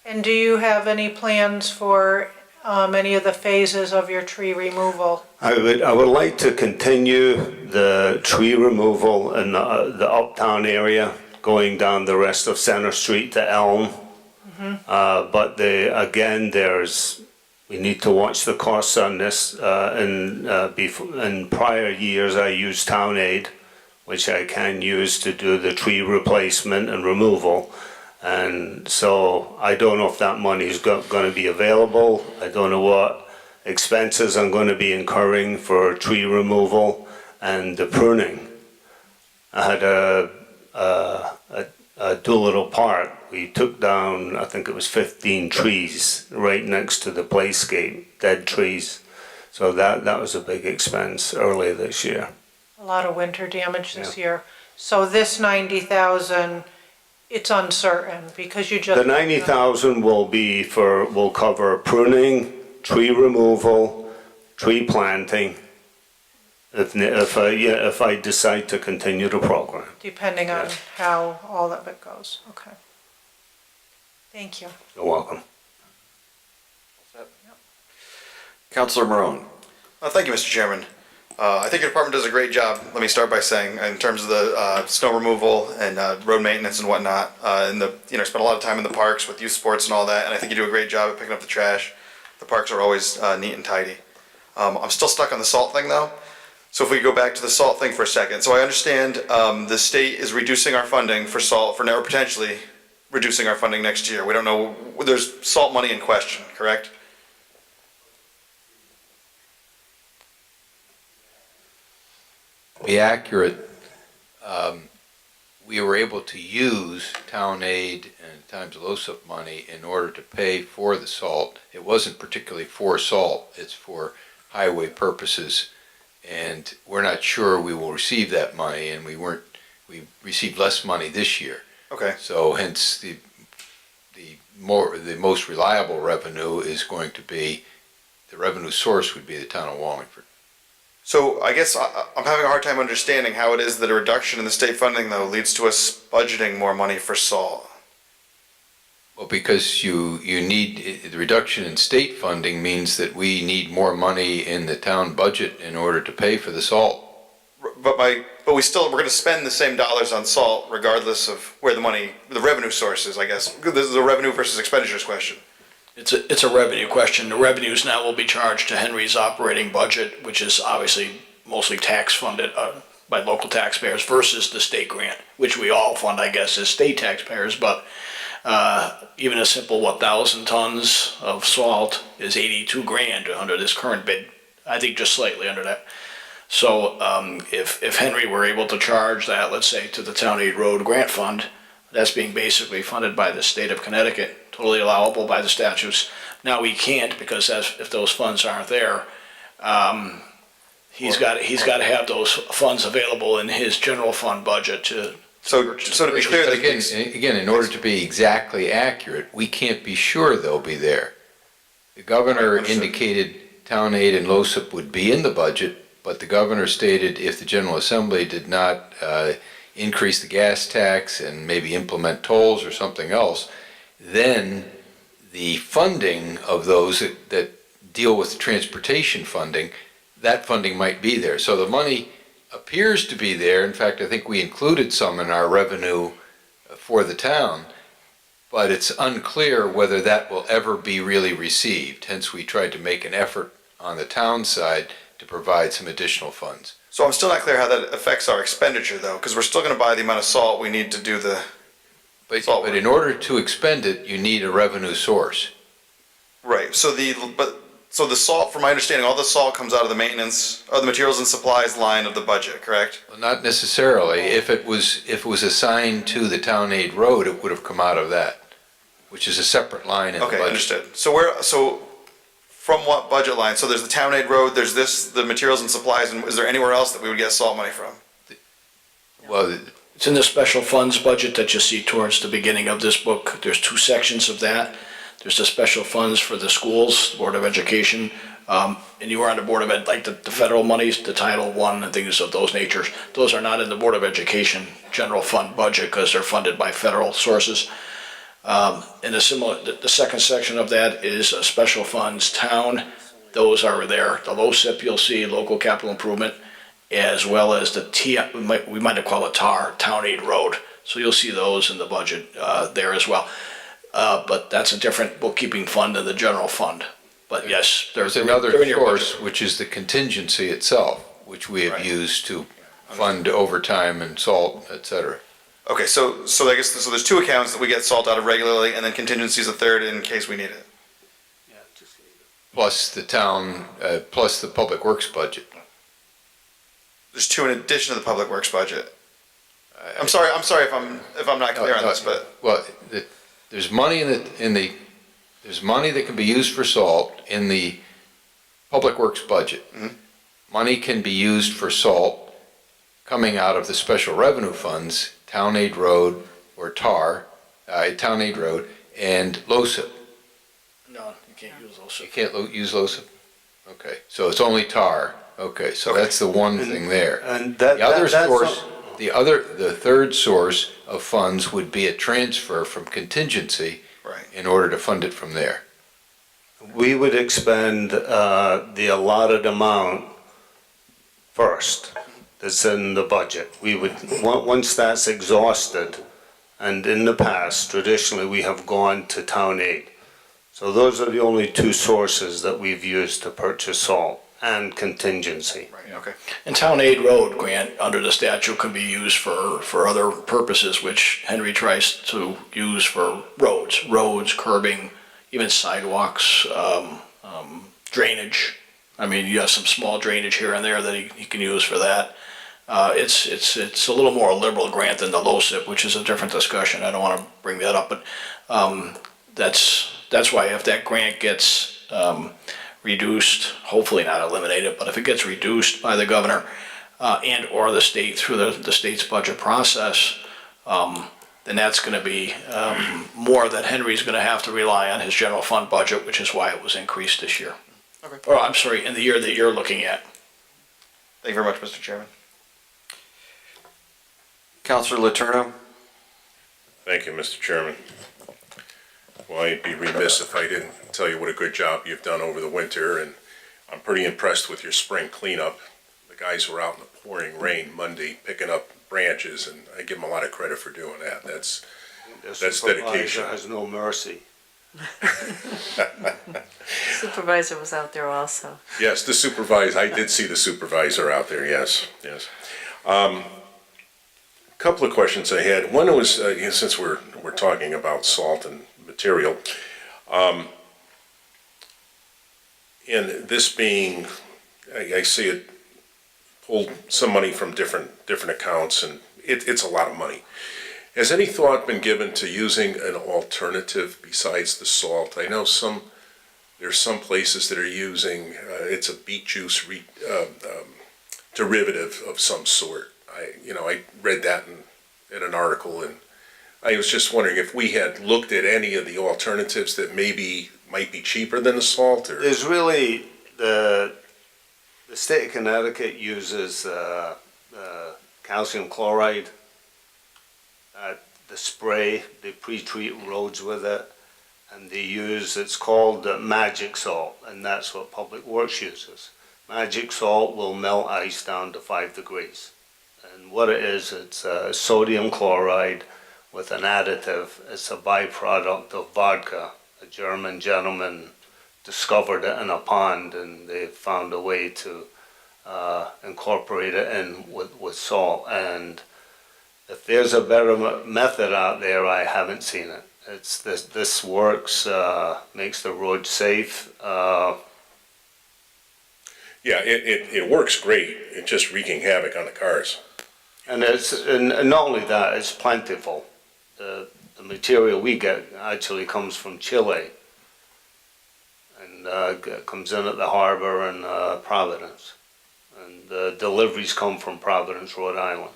And do you have any plans for any of the phases of your tree removal? I would like to continue the tree removal in the uptown area, going down the rest of Center Street to Elm. But we need to watch the costs on this. In prior years, I used Town Aid, which I can use to do the tree replacement and removal. And so I don't know if that money is going to be available. I don't know what expenses I'm going to be incurring for tree removal and the pruning. I had a Doolittle Park. We took down, I think it was 15 trees right next to the playscape, dead trees. So that was a big expense earlier this year. A lot of winter damage this year. So this 90,000, it's uncertain because you just. The 90,000 will cover pruning, tree removal, tree planting, if I decide to continue the program. Depending on how all of it goes, okay. Thank you. You're welcome. Councilor Marone. Thank you, Mr. Chairman. I think your department does a great job, let me start by saying, in terms of the snow removal and road maintenance and whatnot. And spend a lot of time in the parks with youth sports and all that, and I think you do a great job at picking up the trash. The parks are always neat and tidy. I'm still stuck on the salt thing though. So if we go back to the salt thing for a second. So I understand the state is reducing our funding for salt, for now potentially reducing our funding next year. We don't know, there's salt money in question, correct? Be accurate, we were able to use town aid and times LOSIP money in order to pay for the salt. It wasn't particularly for salt, it's for highway purposes, and we're not sure we will receive that money, and we received less money this year. Okay. So hence the most reliable revenue is going to be, the revenue source would be the town of Wallingford. So I guess I'm having a hard time understanding how it is that a reduction in the state funding though leads to us budgeting more money for salt. Well, because you need, the reduction in state funding means that we need more money in the town budget in order to pay for the salt. But we're going to spend the same dollars on salt regardless of where the revenue source is, I guess. This is a revenue versus expenditures question. It's a revenue question. The revenues now will be charged to Henry's operating budget, which is obviously mostly tax funded by local taxpayers versus the state grant, which we all fund, I guess, as state taxpayers. But even a simple 1,000 tons of salt is 82 grand under this current bid. I think just slightly under that. So if Henry were able to charge that, let's say, to the Town Aid Road Grant Fund, that's being basically funded by the state of Connecticut, totally allowable by the statutes. Now we can't, because if those funds aren't there, he's got to have those funds available in his general fund budget to. So to be clear, But again, in order to be exactly accurate, we can't be sure they'll be there. The governor indicated town aid and LOSIP would be in the budget, but the governor stated if the General Assembly did not increase the gas tax and maybe implement tolls or something else, then the funding of those that deal with transportation funding, that funding might be there. So the money appears to be there. In fact, I think we included some in our revenue for the town, but it's unclear whether that will ever be really received. Hence, we tried to make an effort on the town side to provide some additional funds. So I'm still not clear how that affects our expenditure though, because we're still going to buy the amount of salt we need to do the salt But work. in order to expend it, you need a revenue source. Right. So the salt, from my understanding, all the salt comes out of the maintenance, or the materials and supplies line of the budget, correct? Well, not necessarily. If it was assigned to the town aid road, it would have come out of that, which is a separate line in the budget. Okay, understood. So from what budget line? So there's the town aid road, there's the materials and supplies, and is there anywhere else that we would get salt money from? Well, It's in the special funds budget that you see towards the beginning of this book. There's two sections of that. There's the special funds for the schools, Board of Education, And you were on the Board of Ed, like the federal monies, the Title I and things of those natures, those are not in the Board of Education general fund budget because they're funded by federal sources. And the second section of that is special funds, town, those are there. The LoCIP you'll see, local capital improvement, as well as the we might have called it TAR, Town Aid Road. So you'll see those in the budget there as well. But that's a different bookkeeping fund than the general fund. But yes, There's another source, which is the contingency itself, which we have used to fund overtime and salt, et cetera. Okay, so I guess, so there's two accounts that we get salt out of regularly, and then contingency is a third in case we need it. Plus the town, plus the public works budget. There's two in addition to the public works budget. I'm sorry if I'm not clear on this, but. Well, there's money there's money that can be used for salt in the public works budget. Mhm. Money can be used for salt coming out of the special revenue funds, Town Aid Road or TAR, Town Aid Road, and LoCIP. No, you can't use LoCIP. You can't use LoCIP? Okay, so it's only TAR. Okay, so that's the one thing there. And The other source, the third source of funds would be a transfer from contingency in order to fund it from there. We would expend the allotted amount first that's in the budget. We would, once that's exhausted, and in the past, traditionally, we have gone to town aid. So those are the only two sources that we've used to purchase salt and contingency. Right, okay. And Town Aid Road grant under the statute can be used for other purposes, which Henry tries to use for roads, curbing, even sidewalks, drainage. I mean, you have some small drainage here and there that he can use for that. It's a little more liberal grant than the LoCIP, which is a different discussion. I don't want to bring that up, but that's why if that grant gets reduced, hopefully not eliminated, but if it gets reduced by the governor and or the state through the state's budget process, then that's going to be more that Henry's going to have to rely on his general fund budget, which is why it was increased this year. Okay. Or I'm sorry, in the year that you're looking at. Thank you very much, Mr. Chairman. Councilor Letourneau? Thank you, Mr. Chairman. Well, I'd be remiss if I didn't tell you what a good job you've done over the winter, and I'm pretty impressed with your spring cleanup. The guys were out in the pouring rain Monday picking up branches, and I give them a lot of credit for doing that. That's dedication. Has no mercy. Supervisor was out there also. Yes, the supervisor, I did see the supervisor out there, yes. Couple of questions I had. One was, since we're talking about salt and material, and this being, I see it pulled some money from different accounts, and it's a lot of money. Has any thought been given to using an alternative besides the salt? I know there's some places that are using, it's a beet juice derivative of some sort. I read that in an article, and I was just wondering if we had looked at any of the alternatives that maybe might be cheaper than the salt, or? There's really, the state of Connecticut uses calcium chloride, the spray, they pre-treat roads with it, and they use, it's called magic salt, and that's what Public Works uses. Magic salt will melt ice down to 5 degrees. And what it is, it's sodium chloride with an additive. It's a byproduct of vodka. A German gentleman discovered it in a pond, and they found a way to incorporate it in with salt. And if there's a better method out there, I haven't seen it. It's this works, makes the road safe. Yeah, it works great. It's just wreaking havoc on the cars. And and not only that, it's plentiful. The material we get actually comes from Chile, and comes in at the harbor in Providence, and the deliveries come from Providence, Rhode Island.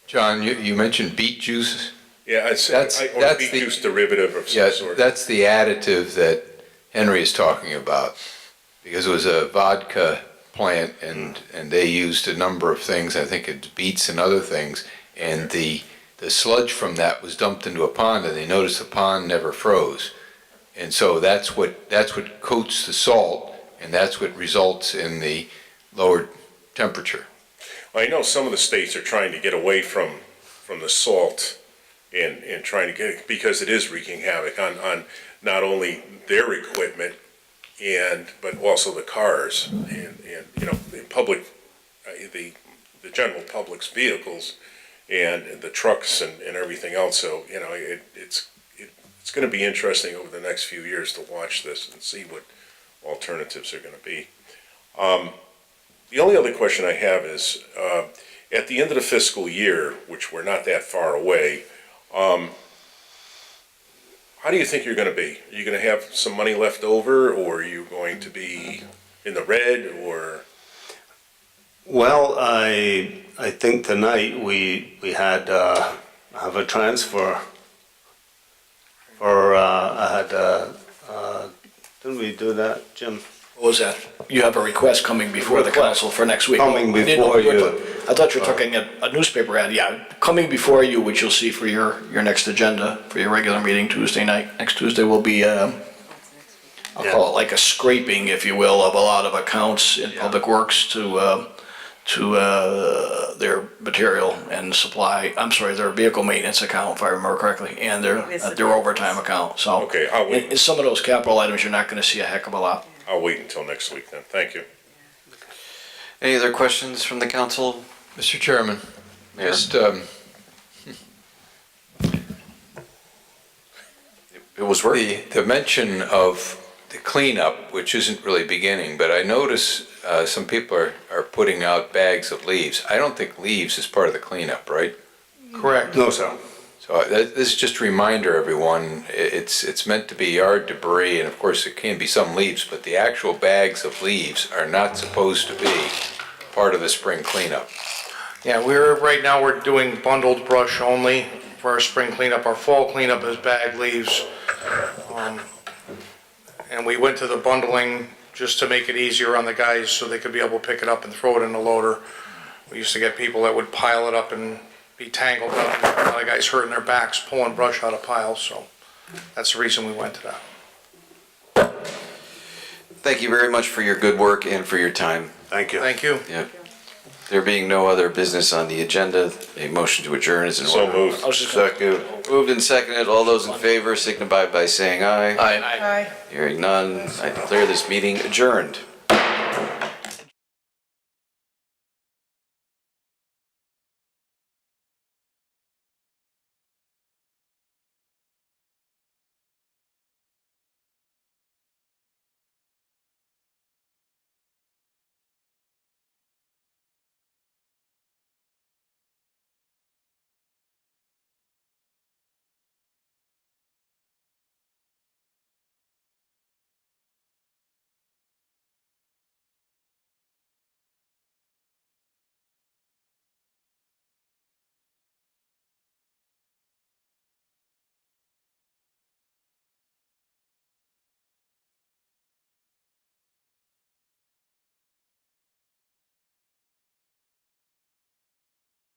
John, you mentioned beet juice. Yeah, or beet juice derivative of some sort. That's the additive that Henry is talking about. because it was a vodka plant and they used a number of things, I think it's beets and other things, and the sludge from that was dumped into a pond and they noticed the pond never froze. And so that's what coats the salt, and that's what results in the lower temperature. Well, I know some of the states are trying to get away from the salt and trying to get, because it is wreaking havoc on not only their equipment but also the cars and the public, the general public's vehicles and the trucks and everything else. So, it's going to be interesting over the next few years to watch this and see what alternatives are going to be. The only other question I have is, at the end of the fiscal year, which we're not that far away, how do you think you're going to be? Are you going to have some money left over, or are you going to be in the red, or? Well, I think tonight we had have a transfer for didn't we do that, Jim? What was that? You have a request coming before the council for next week. Coming before you. I thought you were talking a newspaper ad, yeah, coming before you, which you'll see for your next agenda, for your regular meeting Tuesday night. Next Tuesday will be, I'll call it like a scraping, if you will, of a lot of accounts in Public Works to their material and supply, their vehicle maintenance account, if I remember correctly, and their overtime account, so. Okay, I'll wait. In some of those capital items, you're not gonna see a heck of a lot. I'll wait until next week then. Thank you. Any other questions from the council? Mr. Chairman, Mayor? just, It was working. the mention of the cleanup, which isn't really beginning, but I notice some people are putting out bags of leaves. I don't think leaves is part of the cleanup, right? Correct. No, sir. So this is just a reminder, everyone, it's meant to be yard debris, and of course it can be some leaves, but the actual bags of leaves are not supposed to be part of the spring cleanup. Yeah, right now we're doing bundled brush only for our spring cleanup. Our fall cleanup is bag leaves. And we went to the bundling just to make it easier on the guys so they could be able to pick it up and throw it in the loader. We used to get people that would pile it up and be tangled up. A lot of guys hurting their backs pulling brush out of piles, so that's the reason we went to that. Thank you very much for your good work and for your time. Thank you. Thank you. Yeah. There being no other business on the agenda, a motion to adjourn is in order. So moved. Second. Moved and seconded. All those in favor signify by saying aye. Aye. Aye. Hearing none, I declare this meeting adjourned.